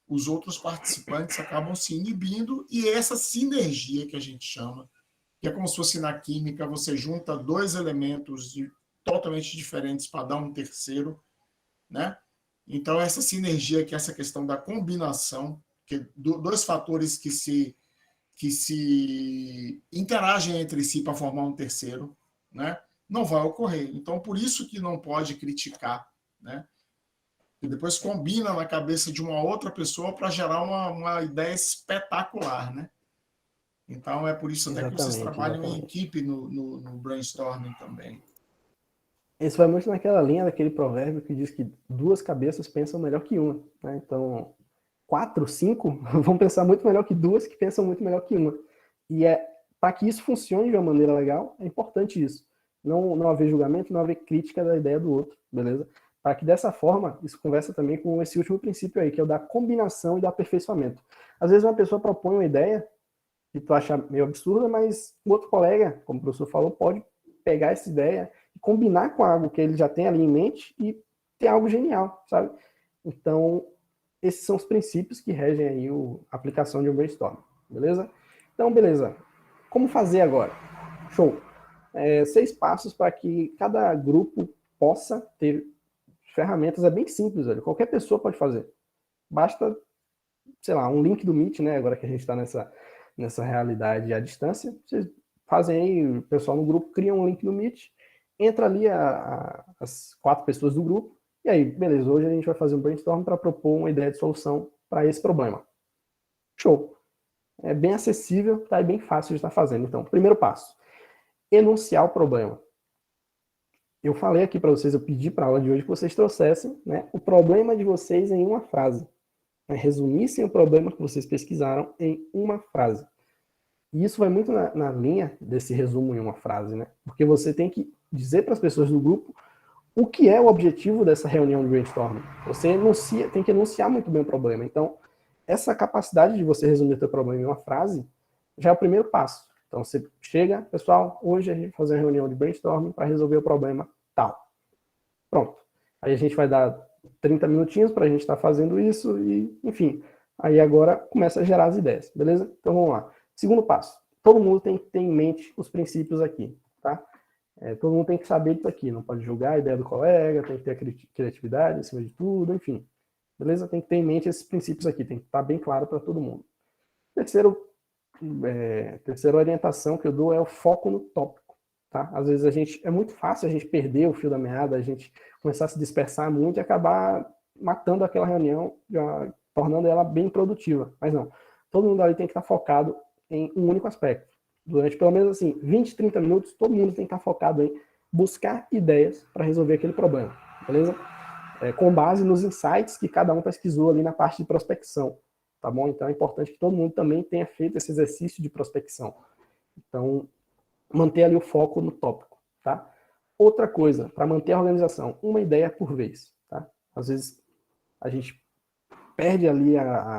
A: os outros participantes acabam se inibindo e essa sinergia que a gente chama, que é como se fosse na química, você junta dois elementos totalmente diferentes para dar um terceiro, né? Então, essa sinergia, que é essa questão da combinação, que dois fatores que se interagem entre si para formar um terceiro, né? Não vai ocorrer. Então, por isso que não pode criticar, né? E depois combina na cabeça de uma outra pessoa para gerar uma ideia espetacular, né? Então, é por isso até que vocês trabalham em equipe no brainstorming também.
B: Isso vai muito naquela linha daquele provérbio que diz que duas cabeças pensam melhor que uma, né? Então, 4, 5 vão pensar muito melhor que duas que pensam muito melhor que uma. E para que isso funcione de uma maneira legal, é importante isso. Não haver julgamento, não haver crítica da ideia do outro, beleza? Para que dessa forma, isso conversa também com esse último princípio aí, que é o da combinação e do aperfeiçoamento. Às vezes uma pessoa propõe uma ideia que tu acha meio absurda, mas o outro colega, como o professor falou, pode pegar essa ideia e combinar com algo que ele já tem ali em mente e ter algo genial, sabe? Então, esses são os princípios que regem aí a aplicação de um brainstorm, beleza? Então, beleza. Como fazer agora? Show! 6 passos para que cada grupo possa ter ferramentas. É bem simples, velho. Qualquer pessoa pode fazer. Basta, sei lá, um link do Meet, né? Agora que a gente está nessa realidade à distância, vocês fazem aí, o pessoal no grupo cria um link no Meet, entra ali as 4 pessoas do grupo, e aí, beleza, hoje a gente vai fazer um brainstorm para propor uma ideia de solução para esse problema. Show! É bem acessível, tá? É bem fácil de estar fazendo. Então, primeiro passo, enunciar o problema. Eu falei aqui para vocês, eu pedi para a aula de hoje que vocês trouxessem, né, o problema de vocês em uma frase. Né, resumissem o problema que vocês pesquisaram em uma frase. E isso vai muito na linha desse resumo em uma frase, né? Porque você tem que dizer para as pessoas do grupo o que é o objetivo dessa reunião de brainstorming? Você tem que enunciar muito bem o problema. Então, essa capacidade de você resumir o seu problema em uma frase já é o primeiro passo. Então, você chega, pessoal, hoje a gente vai fazer uma reunião de brainstorming para resolver o problema tal. Pronto. Aí a gente vai dar 30 minutinhos para a gente estar fazendo isso e, enfim, aí agora começa a gerar as ideias, beleza? Então, vamos lá. Segundo passo. Todo mundo tem que ter em mente os princípios aqui, tá? Todo mundo tem que saber disso aqui, não pode julgar a ideia do colega, tem que ter a criatividade em cima de tudo, enfim. Beleza? Tem que ter em mente esses princípios aqui, tem que estar bem claro para todo mundo. Terceira orientação que eu dou é o foco no tópico, tá? Às vezes é muito fácil a gente perder o fio da meada, a gente começar a se dispersar muito e acabar matando aquela reunião, tornando ela bem produtiva. Mas não, todo mundo ali tem que estar focado em um único aspecto. Durante pelo menos assim, 20, 30 minutos, todo mundo tem que estar focado em buscar ideias para resolver aquele problema, beleza? Com base nos insights que cada um pesquisou ali na parte de prospecção, tá bom? Então é importante que todo mundo também tenha feito esse exercício de prospecção. Então, manter ali o foco no tópico, tá? Outra coisa, para manter a organização, uma ideia por vez, tá? Às vezes a gente perde ali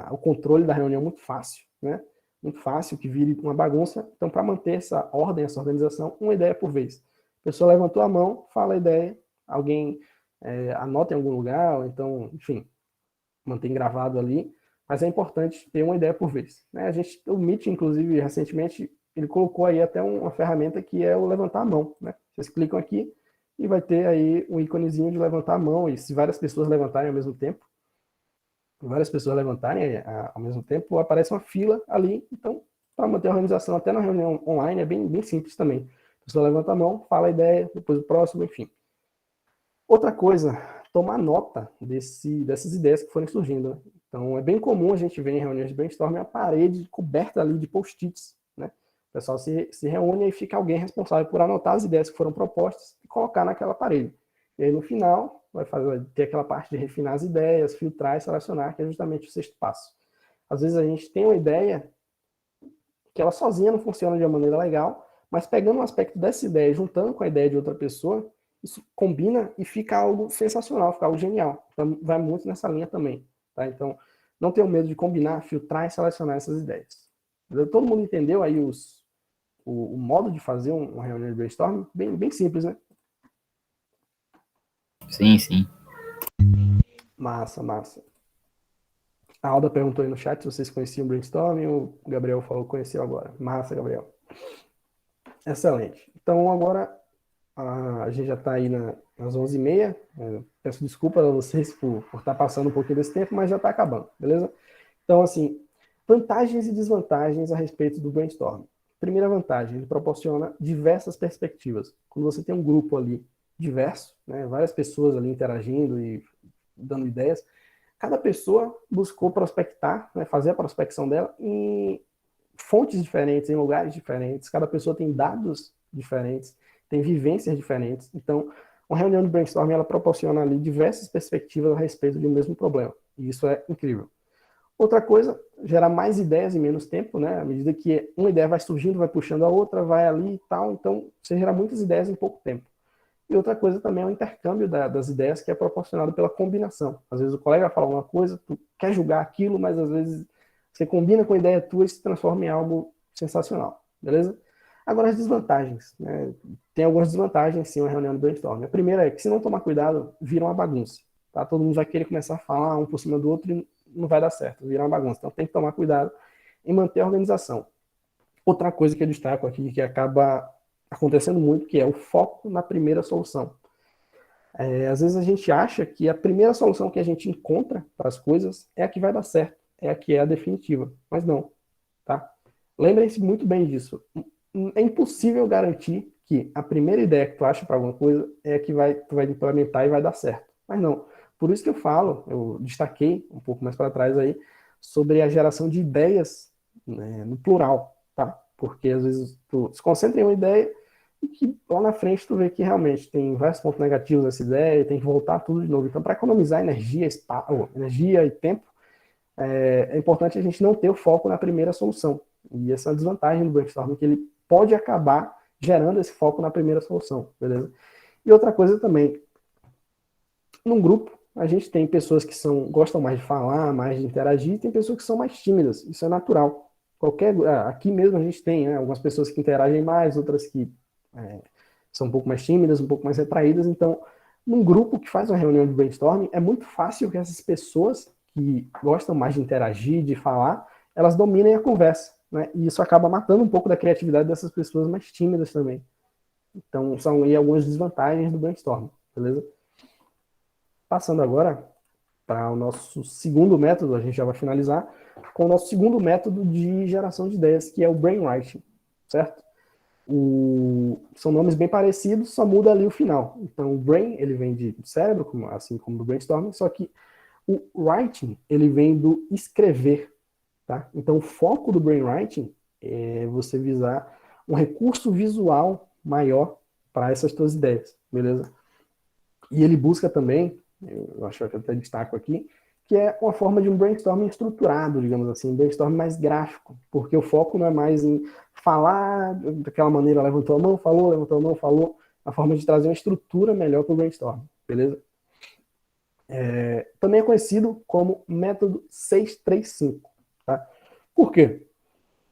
B: o controle da reunião muito fácil, né? Muito fácil, que vire uma bagunça. Então, para manter essa ordem, essa organização, uma ideia por vez. A pessoa levantou a mão, fala a ideia, alguém anota em algum lugar, ou então, enfim, mantém gravado ali, mas é importante ter uma ideia por vez, né? O Meet, inclusive, recentemente, ele colocou aí até uma ferramenta que é o levantar a mão, né? Vocês clicam aqui e vai ter aí um íconezinho de levantar a mão, e se várias pessoas levantarem ao mesmo tempo, aparece uma fila ali. Então, para manter a organização até na reunião online é bem simples também. A pessoa levanta a mão, fala a ideia, depois o próximo, enfim. Outra coisa, tomar nota dessas ideias que forem surgindo, né? Então, é bem comum a gente ver em reuniões de brainstorming a parede coberta ali de post-its, né? O pessoal se reúne e fica alguém responsável por anotar as ideias que foram propostas e colocar naquela parede. E aí, no final, vai ter aquela parte de refinar as ideias, filtrar e selecionar, que é justamente o sexto passo. Às vezes a gente tem uma ideia que ela sozinha não funciona de uma maneira legal, mas pegando um aspecto dessa ideia, juntando com a ideia de outra pessoa, isso combina e fica algo sensacional, fica algo genial. Então, vai muito nessa linha também, tá? Então, não tenham medo de combinar, filtrar e selecionar essas ideias. Todo mundo entendeu aí o modo de fazer uma reunião de brainstorming? Bem simples, né?
K: Sim.
B: Massa. A Alda perguntou aí no chat se vocês conheciam o brainstorming, o Gabriel falou que conheceu agora. Massa, Gabriel. Excelente. Então, agora a gente já está aí nas 11h30. Peço desculpas a vocês por estar passando um pouquinho desse tempo, mas já está acabando, beleza? Então, assim, vantagens e desvantagens a respeito do brainstorming. Primeira vantagem, ele proporciona diversas perspectivas. Quando você tem um grupo ali diverso, né, várias pessoas ali interagindo e dando ideias, cada pessoa buscou prospectar, né, fazer a prospecção dela em fontes diferentes, em lugares diferentes, cada pessoa tem dados diferentes, tem vivências diferentes. Então, uma reunião de brainstorming, ela proporciona ali diversas perspectivas a respeito de um mesmo problema, e isso é incrível. Outra coisa, gerar mais ideias em menos tempo, né? À medida que uma ideia vai surgindo, vai puxando a outra, vai ali e tal, então você gera muitas ideias em pouco tempo. E outra coisa também é o intercâmbio das ideias, que é proporcionado pela combinação. Às vezes o colega fala uma coisa, tu quer julgar aquilo, mas às vezes você combina com a ideia tua e se transforma em algo sensacional, beleza? Agora as desvantagens, né? Tem algumas desvantagens, sim, uma reunião de brainstorming. A primeira é que se não tomar cuidado, vira uma bagunça, tá? Todo mundo vai querer começar a falar um por cima do outro e não vai dar certo, vira uma bagunça. Então tem que tomar cuidado em manter a organização. Outra coisa que eu destaco aqui, que acaba acontecendo muito, que é o foco na primeira solução. Às vezes a gente acha que a primeira solução que a gente encontra para as coisas é a que vai dar certo, é a que é a definitiva, mas não, tá? Lembrem-se muito bem disso. É impossível garantir que a primeira ideia que tu acha para alguma coisa é a que tu vai implementar e vai dar certo, mas não. Por isso que eu destaquei um pouco mais para trás aí sobre a geração de ideias, né, no plural, tá? Porque às vezes tu se concentra em uma ideia e que lá na frente tu vê que realmente tem vários pontos negativos nessa ideia e tem que voltar tudo de novo. Então, para economizar energia e tempo, é importante a gente não ter o foco na primeira solução. E essa é a desvantagem do brainstorming, que ele pode acabar gerando esse foco na primeira solução, beleza? E outra coisa também, num grupo, a gente tem pessoas que gostam mais de falar, mais de interagir, e tem pessoas que são mais tímidas. Isso é natural. Aqui mesmo a gente tem, né, algumas pessoas que interagem mais, outras que são um pouco mais tímidas, um pouco mais retraídas. Então, num grupo que faz uma reunião de brainstorming, é muito fácil que essas pessoas que gostam mais de interagir, de falar, elas dominem a conversa, né? E isso acaba matando um pouco da criatividade dessas pessoas mais tímidas também. Então, são aí algumas desvantagens do brainstorming, beleza? Passando agora para o nosso segundo método, a gente já vai finalizar com o nosso segundo método de geração de ideias, que é o brainwriting, certo? São nomes bem parecidos, só muda ali o final. Então, o brain, ele vem de cérebro, assim como do brainstorming, só que o writing, ele vem do escrever, tá? Então, o foco do brainwriting é você visar um recurso visual maior para essas suas ideias, beleza? E ele busca também, eu acho que eu até destaco aqui, que é uma forma de um brainstorming estruturado, digamos assim, um brainstorming mais gráfico, porque o foco não é mais em falar daquela maneira, levantou a mão, falou, levantou a mão, falou, a forma de trazer uma estrutura melhor para o brainstorming, beleza? Também é conhecido como método 635, tá? Por quê?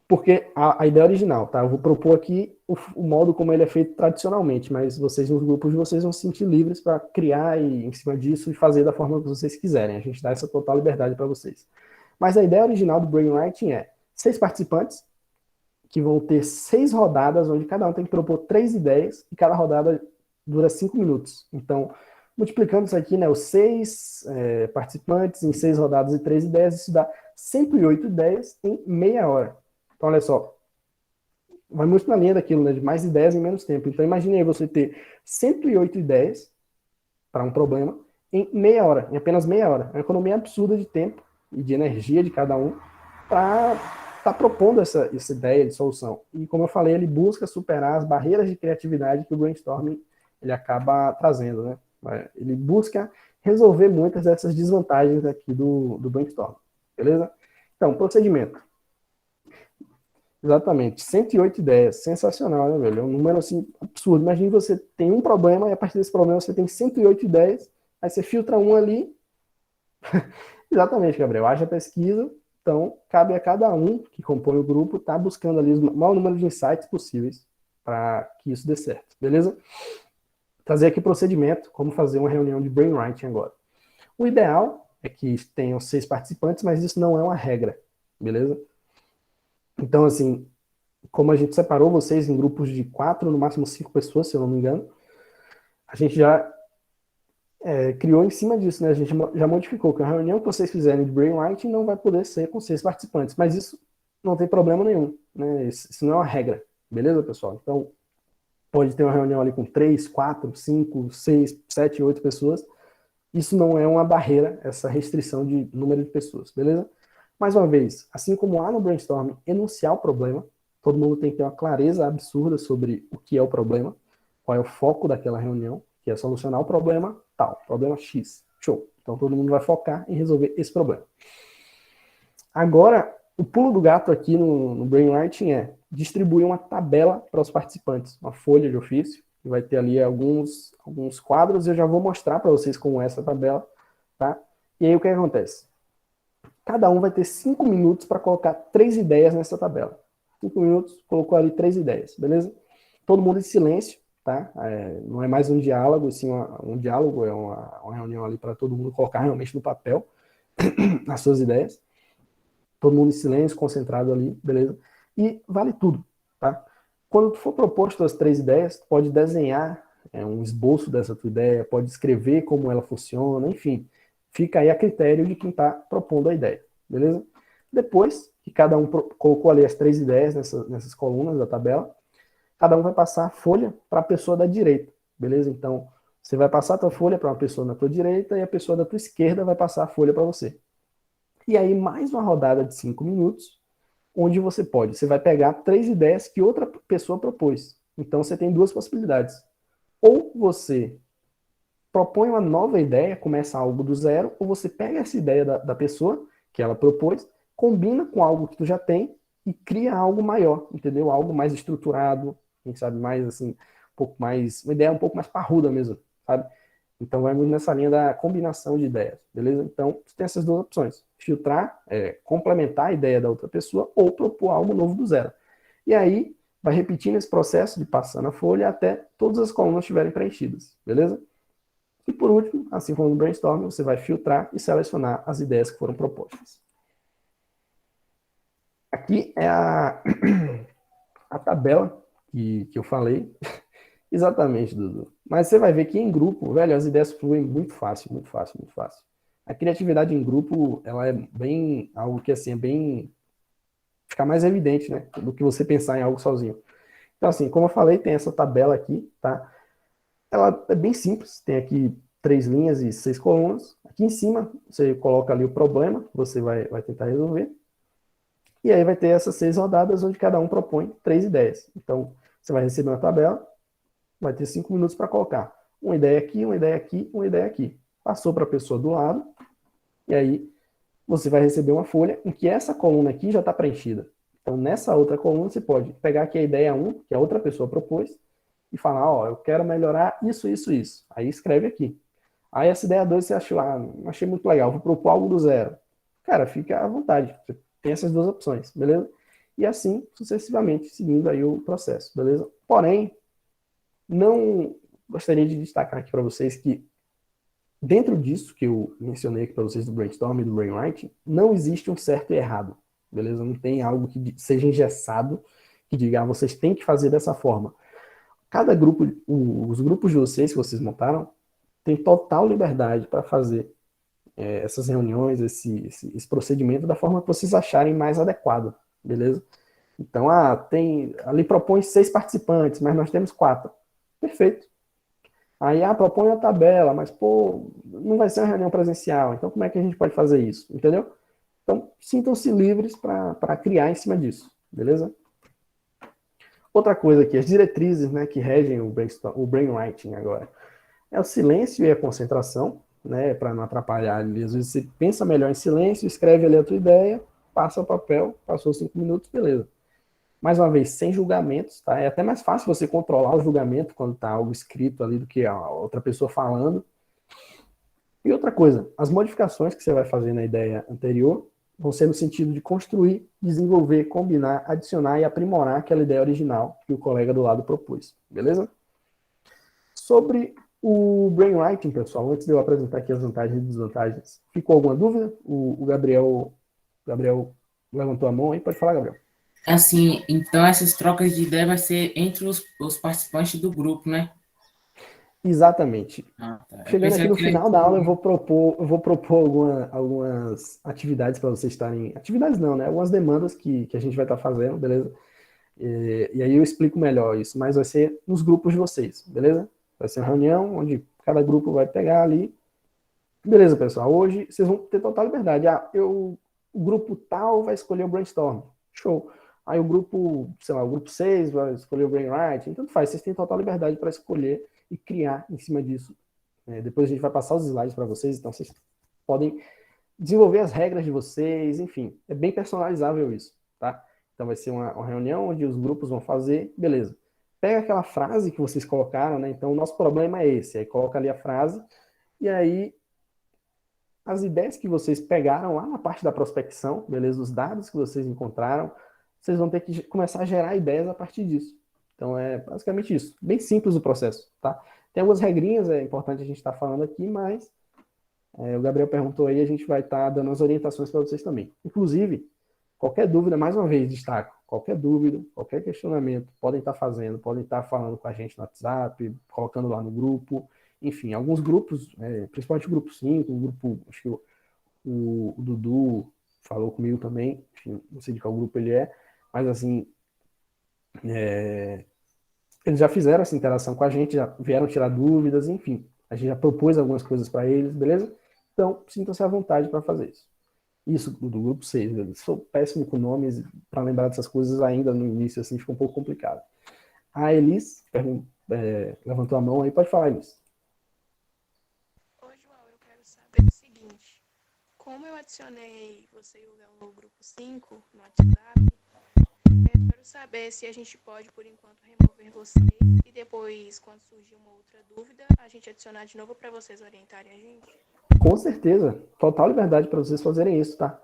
B: Porque a ideia original, tá? Eu vou propor aqui o modo como ele é feito tradicionalmente, mas vocês nos grupos de vocês vão se sentir livres para criar e, em cima disso, e fazer da forma que vocês quiserem. A gente dá essa total liberdade para vocês. Mas a ideia original do brainwriting é 6 participantes que vão ter 6 rodadas, onde cada um tem que propor 3 ideias e cada rodada dura 5 minutos. Então, multiplicando isso aqui, né, os 6 participantes em 6 rodadas e 3 ideias, isso dá 108 ideias em meia hora. Então, olha só, vai muito na linha daquilo, né, de mais ideias em menos tempo. Então, imagine aí você ter 108 ideias para um problema em meia hora, em apenas meia hora. É uma economia absurda de tempo e de energia de cada um para estar propondo essa ideia de solução. E, como eu falei, ele busca superar as barreiras de criatividade que o brainstorming ele acaba trazendo, né? Ele busca resolver muitas dessas desvantagens aqui do brainstorming, beleza? Então, procedimento. Exatamente, 108 ideias, sensacional, né, velho? É um número, assim, absurdo. Imagina você tem um problema e a partir desse problema você tem 108 ideias, aí você filtra um ali. Exatamente, Gabriel, haja pesquisa, então cabe a cada um que compõe o grupo estar buscando ali o maior número de insights possíveis para que isso dê certo, beleza? Trazer aqui procedimento, como fazer uma reunião de brainwriting agora. O ideal é que tenham 6 participantes, mas isso não é uma regra, beleza? Então, assim, como a gente separou vocês em grupos de 4, no máximo 5 pessoas, se eu não me engano, a gente já criou em cima disso, né? A gente já modificou que a reunião que vocês fizerem de brainwriting não vai poder ser com 6 participantes, mas isso não tem problema nenhum, né? Isso não é uma regra, beleza, pessoal? Então, pode ter uma reunião ali com 3, 4, 5, 6, 7, 8 pessoas. Isso não é uma barreira, essa restrição de número de pessoas, beleza? Mais uma vez, assim como há no brainstorming enunciar o problema, todo mundo tem que ter uma clareza absurda sobre o que é o problema, qual é o foco daquela reunião, que é solucionar o problema tal, problema X. Show. Então todo mundo vai focar em resolver esse problema. Agora, o pulo do gato aqui no brainwriting é distribuir uma tabela para os participantes, uma folha de ofício, que vai ter ali alguns quadros, eu já vou mostrar para vocês como é essa tabela, tá? E aí o que acontece? Cada um vai ter 5 minutos para colocar 3 ideias nessa tabela. 5 minutos, colocou ali 3 ideias, beleza? Todo mundo em silêncio, tá? Não é mais um diálogo, sim, um diálogo, é uma reunião ali para todo mundo colocar realmente no papel as suas ideias. Todo mundo em silêncio, concentrado ali, beleza? E vale tudo, tá? Quando tu for propor as tuas 3 ideias, tu pode desenhar um esboço dessa tua ideia, pode escrever como ela funciona, enfim. Fica aí a critério de quem está propondo a ideia, beleza? Depois que cada um colocou ali as 3 ideias nessas colunas da tabela, cada um vai passar a folha para a pessoa da direita, beleza? Então, você vai passar a tua folha para uma pessoa na tua direita e a pessoa da tua esquerda vai passar a folha para você. E aí, mais uma rodada de 5 minutos, onde você vai pegar 3 ideias que outra pessoa propôs. Então, você tem 2 possibilidades. Ou você propõe uma nova ideia, começa algo do zero, ou você pega essa ideia da pessoa, que ela propôs, combina com algo que tu já tem e cria algo maior, entendeu? Algo mais estruturado, quem sabe mais assim, um pouco mais, uma ideia um pouco mais parruda mesmo, sabe? Então, vai muito nessa linha da combinação de ideias, beleza? Então, você tem essas duas opções. Filtrar, complementar a ideia da outra pessoa ou propor algo novo do zero. E aí, vai repetindo esse processo de passando a folha até todas as colunas estiverem preenchidas, beleza? E por último, assim como no brainstorming, você vai filtrar e selecionar as ideias que foram propostas. Aqui é a tabela que eu falei. Exatamente, Dudu. Mas você vai ver que em grupo, velho, as ideias fluem muito fácil, muito fácil, muito fácil. A criatividade em grupo, ela é bem, algo que assim, é bem, fica mais evidente, né, do que você pensar em algo sozinho. Então assim, como eu falei, tem essa tabela aqui, tá? Ela é bem simples, tem aqui 3 linhas e 6 colunas. Aqui em cima, você coloca ali o problema, que você vai tentar resolver. E aí vai ter essas 6 rodadas, onde cada um propõe 3 ideias. Então, você vai receber uma tabela, vai ter 5 minutos para colocar uma ideia aqui, uma ideia aqui, uma ideia aqui. Passou para a pessoa do lado, e aí você vai receber uma folha em que essa coluna aqui já está preenchida. Então, nessa outra coluna, você pode pegar aqui a ideia 1, que a outra pessoa propôs, e falar, ó, eu quero melhorar isso, isso, isso. Aí escreve aqui. Aí essa ideia 2 você achou, não achei muito legal, vou propor algo do zero. Cara, fica à vontade. Você tem essas duas opções, beleza? E assim, sucessivamente, seguindo aí o processo, beleza? Porém, não gostaria de destacar aqui para vocês que dentro disso que eu mencionei aqui para vocês do brainstorming e do brainwriting, não existe um certo e errado, beleza? Não tem algo que seja engessado, que diga, vocês têm que fazer dessa forma. Cada grupo, os grupos de vocês que vocês montaram, tem total liberdade para fazer essas reuniões, esse procedimento da forma que vocês acharem mais adequado, beleza? Então, ali propõe 6 participantes, mas nós temos 4. Perfeito. Aí, propõe uma tabela, mas, não vai ser uma reunião presencial, então como é que a gente pode fazer isso? Entendeu? Então, sintam-se livres para criar em cima disso, beleza? Outra coisa aqui, as diretrizes, né, que regem o brainwriting agora. É o silêncio e a concentração, né, para não atrapalhar ali. Às vezes você pensa melhor em silêncio, escreve ali a tua ideia, passa o papel, passou 5 minutos, beleza. Mais uma vez, sem julgamentos, tá? É até mais fácil você controlar o julgamento quando tá algo escrito ali do que a outra pessoa falando. E outra coisa, as modificações que você vai fazer na ideia anterior vão ser no sentido de construir, desenvolver, combinar, adicionar e aprimorar aquela ideia original que o colega do lado propôs, beleza? Sobre o brainwriting, pessoal, antes de eu apresentar aqui as vantagens e desvantagens, ficou alguma dúvida? O Gabriel levantou a mão aí, pode falar, Gabriel.
D: Assim, então essas trocas de ideia vai ser entre os participantes do grupo, né?
B: Exatamente.
D: Tá.
B: Chegando aqui no final da aula, eu vou propor algumas atividades para vocês estarem... Atividades não, né? Algumas demandas que a gente vai estar fazendo, beleza? E aí eu explico melhor isso, mas vai ser nos grupos de vocês, beleza? Vai ser uma reunião onde cada grupo vai pegar ali. Beleza, pessoal, hoje vocês vão ter total liberdade. O grupo tal vai escolher o brainstorm. Show. Aí o grupo 6 vai escolher o brainwriting. Tanto faz, vocês têm total liberdade para escolher e criar em cima disso. Depois a gente vai passar os slides para vocês, então vocês podem desenvolver as regras de vocês, enfim. É bem personalizável isso, tá? Então vai ser uma reunião onde os grupos vão fazer, beleza. Pega aquela frase que vocês colocaram, né? Então o nosso problema é esse. Aí coloca ali a frase, e aí as ideias que vocês pegaram lá na parte da prospecção, beleza? Os dados que vocês encontraram, vocês vão ter que começar a gerar ideias a partir disso. Então é basicamente isso. Bem simples o processo, tá? Tem algumas regrinhas, é importante a gente estar falando aqui, mas o Gabriel perguntou aí, a gente vai estar dando as orientações para vocês também. Inclusive, qualquer dúvida, mais uma vez, destaco, qualquer dúvida, qualquer questionamento, podem estar fazendo, podem estar falando com a gente no WhatsApp, colocando lá no grupo, enfim, alguns grupos, principalmente o grupo 5, o grupo, acho que o Dudu falou comigo também, enfim, não sei de qual grupo ele é, mas assim, eles já fizeram essa interação com a gente, já vieram tirar dúvidas, enfim, a gente já propôs algumas coisas para eles, beleza? Então, sintam-se à vontade para fazer isso. Isso, do grupo 6, eu sou péssimo com nomes, para lembrar dessas coisas ainda no início, assim, fica um pouco complicado. A Elis levantou a mão aí, pode falar, Elis.
J: Ô, João, eu quero saber o seguinte, como eu adicionei você e o Léo no grupo 5, no WhatsApp, Quero saber se a gente pode, por enquanto, remover vocês e depois, quando surgir uma outra dúvida, a gente adicionar de novo para vocês orientarem a gente.
B: Com certeza, total liberdade para vocês fazerem isso, tá?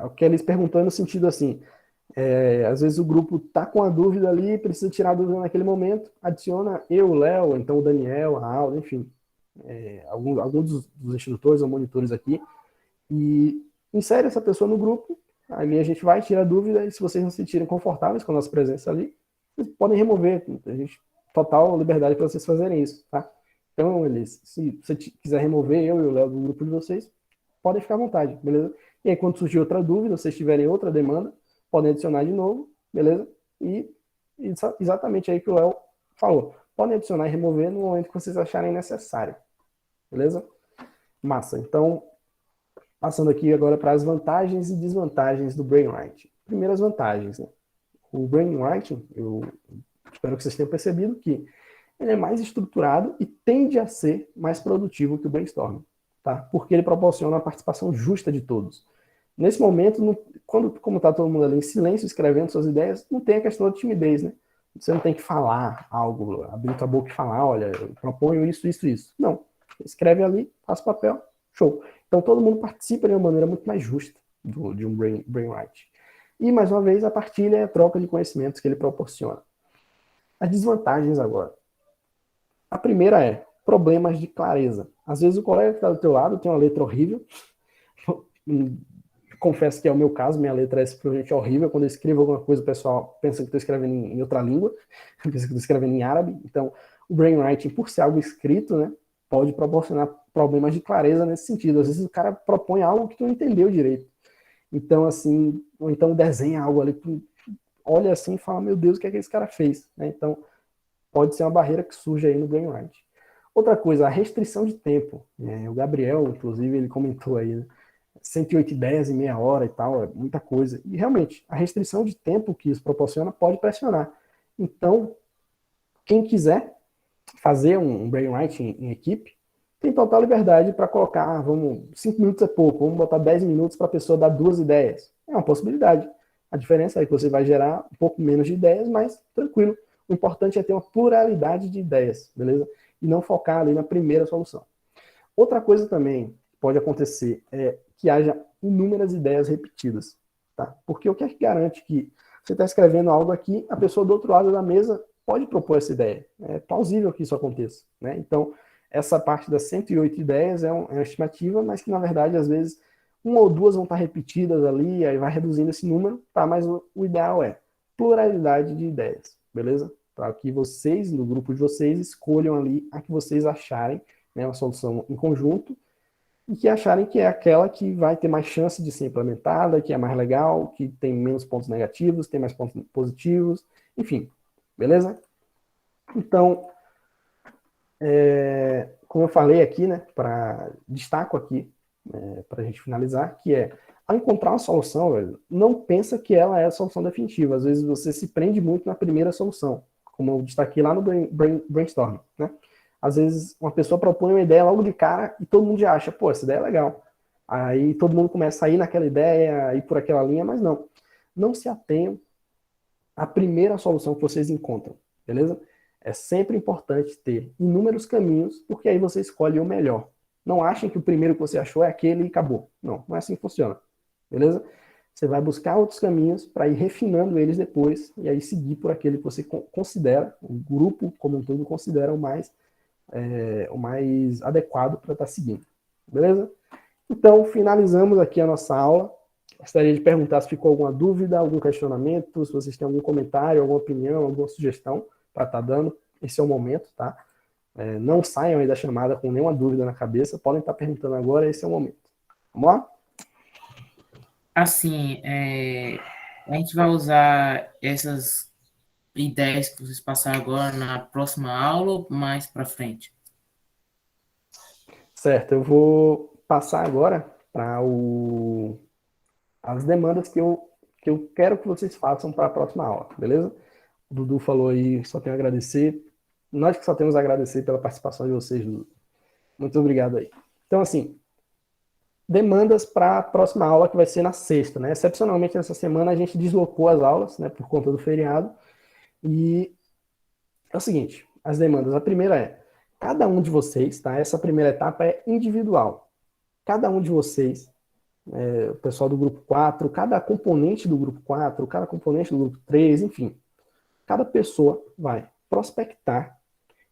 B: O que eles perguntou é no sentido assim, às vezes o grupo tá com a dúvida ali, precisa tirar a dúvida naquele momento, adiciona eu, o Léo, então o Daniel, a Alda, enfim, alguns dos instrutores ou monitores aqui, e insere essa pessoa no grupo, ali a gente vai tirar a dúvida, e se vocês não se sentirem confortáveis com a nossa presença ali, vocês podem remover, a gente total liberdade para vocês fazerem isso, tá? Então, eles, se você quiser remover eu e o Léo do grupo de vocês, podem ficar à vontade, beleza? E aí, quando surgir outra dúvida, vocês tiverem outra demanda, podem adicionar de novo, beleza? E exatamente aí que o Léo falou. Podem adicionar e remover no momento que vocês acharem necessário, beleza? Massa. Então, passando aqui agora para as vantagens e desvantagens do Brainwriting. Primeiras vantagens, né? O Brainwriting, eu espero que vocês tenham percebido que ele é mais estruturado e tende a ser mais produtivo que o brainstorming, tá? Porque ele proporciona a participação justa de todos. Nesse momento, como está todo mundo ali em silêncio, escrevendo suas ideias, não tem a questão da timidez, né? Você não tem que falar algo, abrir tua boca e falar, olha, eu proponho isso, isso, isso. Não. Escreve ali, faz papel, show. Então todo mundo participa de uma maneira muito mais justa de um brainwriting. E, mais uma vez, a partilha e a troca de conhecimentos que ele proporciona. As desvantagens agora. A primeira é problemas de clareza. Às vezes o colega que está do teu lado tem uma letra horrível. Confesso que é o meu caso, minha letra é simplesmente horrível. Quando eu escrevo alguma coisa, o pessoal pensa que estou escrevendo em outra língua, pensa que estou escrevendo em árabe. Então, o brainwriting, por ser algo escrito, né, pode proporcionar problemas de clareza nesse sentido. Às vezes o cara propõe algo que tu não entendeu direito. Então, assim, ou então desenha algo ali, tu olha assim e fala, meu Deus, o que é que esse cara fez? Né? Então, pode ser uma barreira que surge aí no brainwriting. Outra coisa, a restrição de tempo. O Gabriel, inclusive, ele comentou aí, né? 108 ideias em meia hora e tal, é muita coisa. E realmente, a restrição de tempo que isso proporciona pode pressionar. Então, quem quiser fazer um brainwriting em equipe, tem total liberdade para colocar, 5 minutos é pouco, vamos botar 10 minutos para a pessoa dar 2 ideias. É uma possibilidade. A diferença é que você vai gerar um pouco menos de ideias, mas tranquilo. O importante é ter uma pluralidade de ideias, beleza? E não focar ali na primeira solução. Outra coisa também que pode acontecer é que haja inúmeras ideias repetidas, tá? Porque o que é que garante que você está escrevendo algo aqui, a pessoa do outro lado da mesa pode propor essa ideia. É plausível que isso aconteça, né? Então, essa parte das 108 ideias é uma estimativa, mas que, na verdade, às vezes, uma ou duas vão estar repetidas ali, aí vai reduzindo esse número, tá? Mas o ideal é pluralidade de ideias, beleza? Para que vocês, no grupo de vocês, escolham ali a que vocês acharem, né, uma solução em conjunto, e que acharem que é aquela que vai ter mais chance de ser implementada, que é mais legal, que tem menos pontos negativos, tem mais pontos positivos, enfim, beleza? Então, como eu falei aqui, né, destaco aqui, para a gente finalizar, que ao encontrar uma solução, velho, não pensa que ela é a solução definitiva. Às vezes você se prende muito na primeira solução, como eu destaquei lá no brainstorm, né? Às vezes uma pessoa propõe uma ideia logo de cara e todo mundo já acha, pô, essa ideia é legal. Aí todo mundo começa a ir naquela ideia, ir por aquela linha, mas não. Não se atenham à primeira solução que vocês encontram, beleza? É sempre importante ter inúmeros caminhos, porque aí você escolhe o melhor. Não achem que o primeiro que você achou é aquele e acabou. Não, não é assim que funciona, beleza? Você vai buscar outros caminhos para ir refinando eles depois e aí seguir por aquele que você considera, o grupo como um todo considera o mais adequado para estar seguindo, beleza? Então, finalizamos aqui a nossa aula. Gostaria de perguntar se ficou alguma dúvida, algum questionamento, se vocês têm algum comentário, alguma opinião, alguma sugestão para estar dando. Esse é o momento, tá? Não saiam aí da chamada com nenhuma dúvida na cabeça, podem estar perguntando agora, esse é o momento. Vamos lá?
D: Assim, a gente vai usar essas ideias que vocês passaram agora na próxima aula ou mais para frente?
B: Certo, eu vou passar agora para as demandas que eu quero que vocês façam para a próxima aula, beleza? O Dudu falou aí, só tenho a agradecer. Nós que só temos a agradecer pela participação de vocês, Dudu. Muito obrigado aí. Então, assim, demandas para a próxima aula, que vai ser na sexta, né? Excepcionalmente, nessa semana, a gente deslocou as aulas, né, por conta do feriado. E é o seguinte, as demandas. A primeira é, cada um de vocês, tá? Essa primeira etapa é individual. Cada um de vocês, o pessoal do grupo 4, cada componente do grupo 4, cada componente do grupo 3, enfim, cada pessoa vai prospectar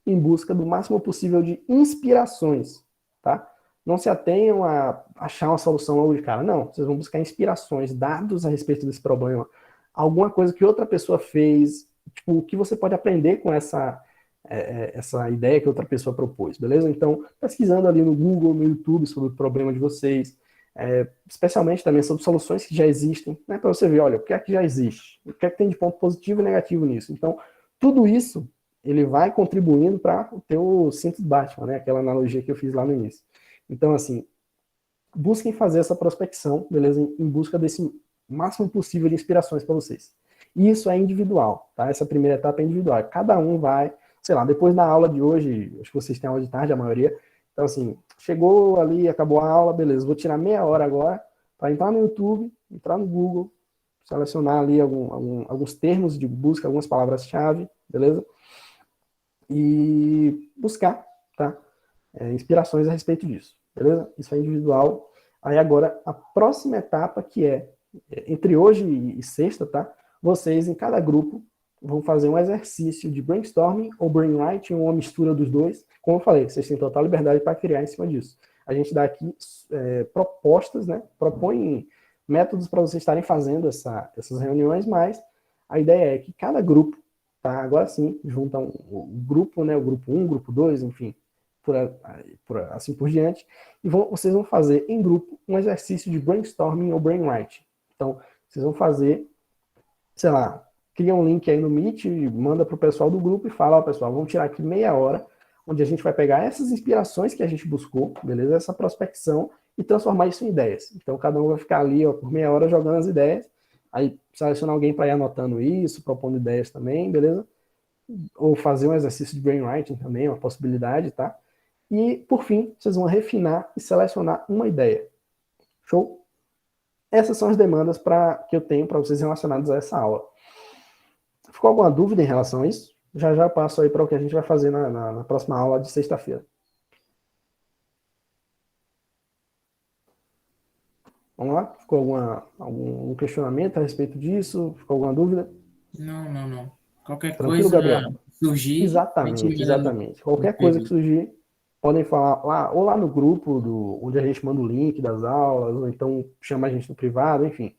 B: em busca do máximo possível de inspirações, tá? Não se atenham a achar uma solução logo de cara, não. Vocês vão buscar inspirações, dados a respeito desse problema, alguma coisa que outra pessoa fez, tipo, o que você pode aprender com essa ideia que outra pessoa propôs, beleza? Então, pesquisando ali no Google, no YouTube sobre o problema de vocês, especialmente também sobre soluções que já existem, né, para você ver, olha, o que é que já existe, o que é que tem de ponto positivo e negativo nisso. Então, tudo isso, ele vai contribuindo para o teu cinto de Batman, né, aquela analogia que eu fiz lá no início. Então, assim, busquem fazer essa prospecção, beleza, em busca desse máximo possível de inspirações para vocês. E isso é individual, tá? Essa primeira etapa é individual. Cada um vai, sei lá, depois da aula de hoje, acho que vocês têm aula de tarde, a maioria. Então, assim, chegou ali, acabou a aula, beleza, vou tirar meia hora agora para entrar no YouTube, entrar no Google, selecionar ali alguns termos de busca, algumas palavras-chave, beleza? E buscar, tá? Inspirações a respeito disso, beleza? Isso é individual. Aí agora, a próxima etapa, que é entre hoje e sexta, tá? Vocês, em cada grupo, vão fazer um exercício de brainstorming ou brainwriting, ou uma mistura dos dois. Como eu falei, vocês têm total liberdade para criar em cima disso. A gente dá aqui propostas, né? Propõe métodos para vocês estarem fazendo essas reuniões, mas a ideia é que cada grupo, tá? Agora sim, junta um grupo, né? O grupo 1, grupo 2, enfim, assim por diante, e vocês vão fazer em grupo um exercício de brainstorming ou brainwriting. Então, vocês vão fazer, sei lá, cria um link aí no Meet, manda para o pessoal do grupo e fala, ó, pessoal, vamos tirar aqui meia hora, onde a gente vai pegar essas inspirações que a gente buscou, beleza? Essa prospecção, e transformar isso em ideias. Então, cada um vai ficar ali, ó, por meia hora jogando as ideias, aí seleciona alguém para ir anotando isso, propondo ideias também, beleza? Ou fazer um exercício de brainwriting também, uma possibilidade, tá? E, por fim, vocês vão refinar e selecionar uma ideia. Show? Essas são as demandas que eu tenho para vocês relacionadas a essa aula. Ficou alguma dúvida em relação a isso? Já eu passo aí para o que a gente vai fazer na próxima aula de sexta-feira. Vamos lá? Ficou algum questionamento a respeito disso? Ficou alguma dúvida?
D: Não. Qualquer
B: Tranquilo,
D: coisa
B: Gabriel?
D: surgir,
B: Exatamente. Qualquer coisa que surgir, podem falar lá no grupo onde a gente manda o link das aulas, ou então chama a gente no privado, enfim.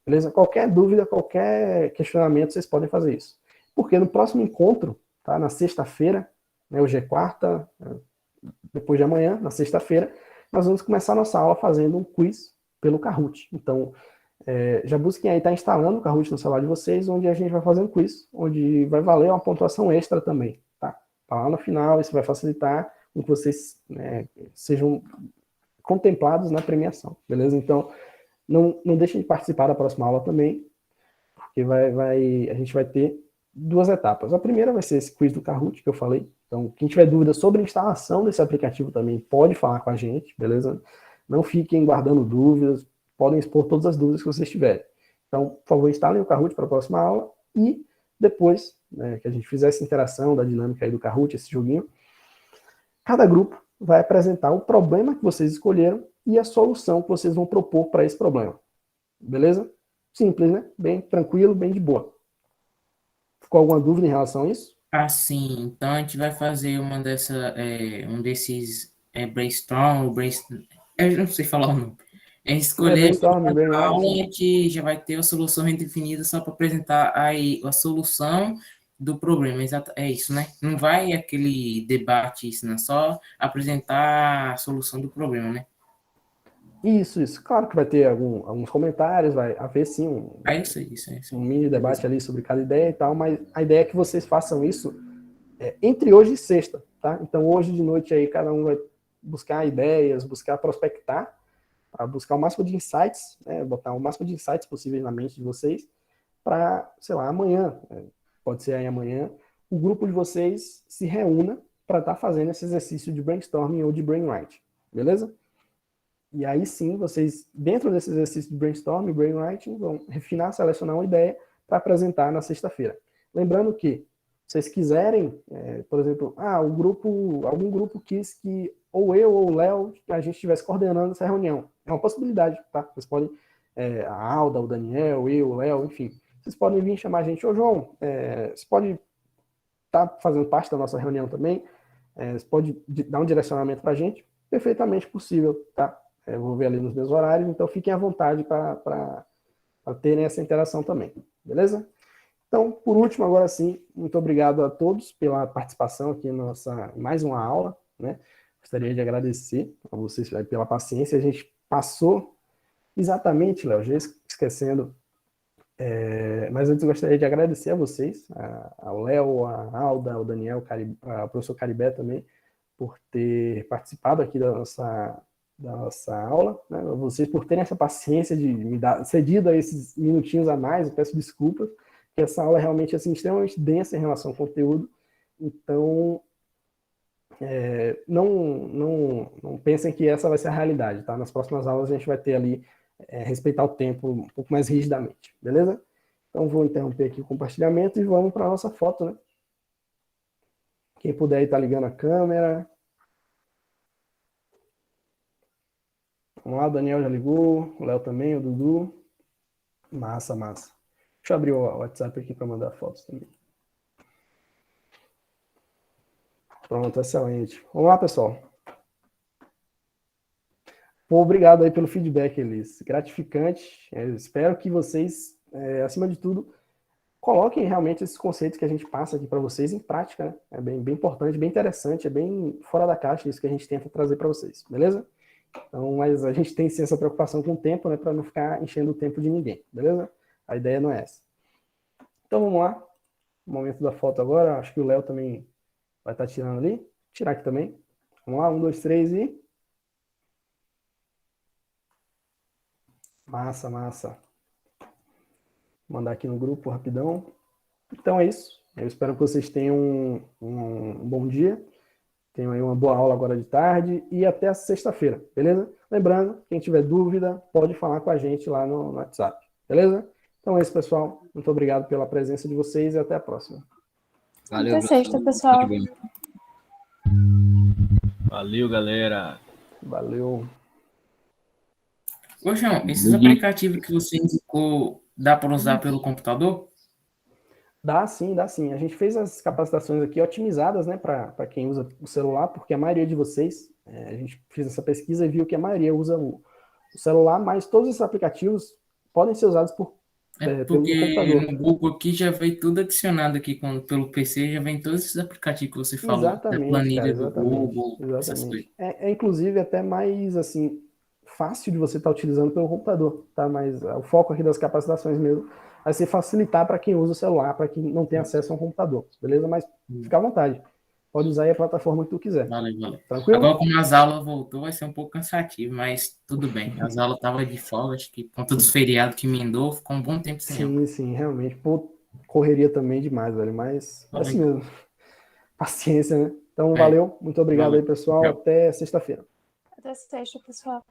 B: Beleza? Qualquer dúvida, qualquer questionamento, vocês podem fazer isso. Porque no próximo encontro, tá? Na sexta-feira, né, hoje é quarta, depois de amanhã, na sexta-feira, nós vamos começar a nossa aula fazendo um quiz pelo Kahoot. Então, já busquem aí, tá instalando o Kahoot no celular de vocês, onde a gente vai fazer um quiz, onde vai valer uma pontuação extra também, tá? Lá no final, isso vai facilitar com que vocês sejam contemplados na premiação, beleza? Então, não deixem de participar da próxima aula também, porque a gente vai ter duas etapas. A primeira vai ser esse quiz do Kahoot que eu falei. Então, quem tiver dúvida sobre a instalação desse aplicativo também pode falar com a gente, beleza? Não fiquem guardando dúvidas, podem expor todas as dúvidas que vocês tiverem. Então, por favor, instalem o Kahoot para a próxima aula e depois, que a gente fizer essa interação da dinâmica aí do Kahoot, esse joguinho, cada grupo vai apresentar o problema que vocês escolheram e a solução que vocês vão propor para esse problema. Beleza? Simples, né? Bem tranquilo, bem de boa. Ficou alguma dúvida em relação a isso?
D: Assim, então a gente vai fazer um desses brainstorm, eu não sei falar o nome. Escolher
B: brainstorming,
D: a aula, a
B: brainwriting.
D: gente já vai ter a solução redefinida só para apresentar aí a solução do problema. É isso, né? Não vai aquele debate, isso, não é só apresentar a solução do problema, né?
B: Isso. Claro que vai ter alguns comentários, vai haver sim
D: Isso.
B: um mini debate ali sobre cada ideia e tal, mas a ideia é que vocês façam isso entre hoje e sexta, tá? Então hoje de noite aí cada um vai buscar ideias, buscar prospectar, para buscar o máximo de insights, botar o máximo de insights possíveis na mente de vocês, para, sei lá, amanhã, pode ser aí amanhã, o grupo de vocês se reúna para estar fazendo esse exercício de brainstorming ou de brainwriting, beleza? E aí sim, vocês, dentro desse exercício de brainstorming, brainwriting, vão refinar, selecionar uma ideia para apresentar na sexta-feira. Lembrando que, se vocês quiserem, por exemplo, algum grupo quis que ou eu ou o Léo, a gente estivesse coordenando essa reunião. É uma possibilidade, tá? Vocês podem, a Alda, o Daniel, eu, o Léo, enfim. Vocês podem vir chamar a gente, ô João, você pode estar fazendo parte da nossa reunião também, você pode dar um direcionamento para a gente, perfeitamente possível, tá? Eu vou ver ali nos meus horários, então fiquem à vontade para terem essa interação também, beleza? Então, por último, agora sim, muito obrigado a todos pela participação aqui na nossa mais uma aula, né? Gostaria de agradecer a vocês pela paciência. A gente passou exatamente, Léo, já esquecendo, mas antes eu gostaria de agradecer a vocês, ao Léo, a Alda, ao Daniel, ao professor Caribé também, por ter participado aqui da nossa aula, né? Vocês por terem essa paciência de me dar cedido a esses minutinhos a mais, eu peço desculpas, que essa aula é realmente assim, extremamente densa em relação ao conteúdo, então não pensem que essa vai ser a realidade, tá? Nas próximas aulas a gente vai ter ali, respeitar o tempo um pouco mais rigidamente, beleza? Então vou interromper aqui o compartilhamento e vamos para a nossa foto, né? Quem puder aí tá ligando a câmera. Vamos lá, o Daniel já ligou, o Léo também, o Dudu. Massa, massa. Deixa eu abrir o WhatsApp aqui para mandar fotos também. Pronto, excelente. Vamos lá, pessoal. Pô, obrigado aí pelo feedback, Elis. Gratificante. Espero que vocês, acima de tudo, coloquem realmente esses conceitos que a gente passa aqui para vocês em prática, né? É bem importante, bem interessante, é bem fora da caixa isso que a gente tenta trazer para vocês, beleza? Então, mas a gente tem sim essa preocupação com o tempo, né, para não ficar enchendo o tempo de ninguém, beleza? A ideia não é essa. Então vamos lá, momento da foto agora, acho que o Léo também vai estar tirando ali, vou tirar aqui também. Vamos lá, 1, 2, 3 e... Massa, massa. Vou mandar aqui no grupo rapidão. Então é isso, eu espero que vocês tenham um bom dia. Tenham aí uma boa aula agora de tarde e até a sexta-feira, beleza? Lembrando, quem tiver dúvida, pode falar com a gente lá no WhatsApp, beleza? Então é isso, pessoal. Muito obrigado pela presença de vocês e até a próxima.
K: Valeu,
C: Até sexta, pessoal.
G: Valeu, galera.
B: Valeu.
D: Ô, João, esses aplicativos que você indicou, dá para usar pelo computador?
B: Dá sim, dá sim. A gente fez as capacitações aqui otimizadas, né, para quem usa o celular, porque a maioria de vocês, a gente fez essa pesquisa e viu que a maioria usa o celular, mas todos esses aplicativos podem ser usados pelo
D: Porque
B: computador.
D: no Google aqui já vem tudo adicionado aqui pelo PC, já vem todos esses aplicativos que você falou, da
B: Exatamente,
D: planilha
B: cara,
D: do
B: exatamente.
D: Google, essas coisas.
B: É inclusive até mais assim fácil de você estar utilizando pelo computador, tá? Mas o foco aqui das capacitações mesmo vai ser facilitar para quem usa o celular, para quem não tem acesso a um computador, beleza? Mas fica à vontade. Pode usar aí a plataforma que tu quiser.
D: Valeu.
B: Tranquilo?
D: Agora, como as aulas voltou, vai ser um pouco cansativo, mas tudo bem. As aulas estavam de folga, acho que com todos os feriados que emendou, ficou um bom tempo sem aula.
B: Sim, realmente. Pô, correria também demais, velho, mas é assim mesmo. Paciência, né? Então, valeu. Muito obrigado aí, pessoal. Até sexta-feira.
C: Até sexta, pessoal.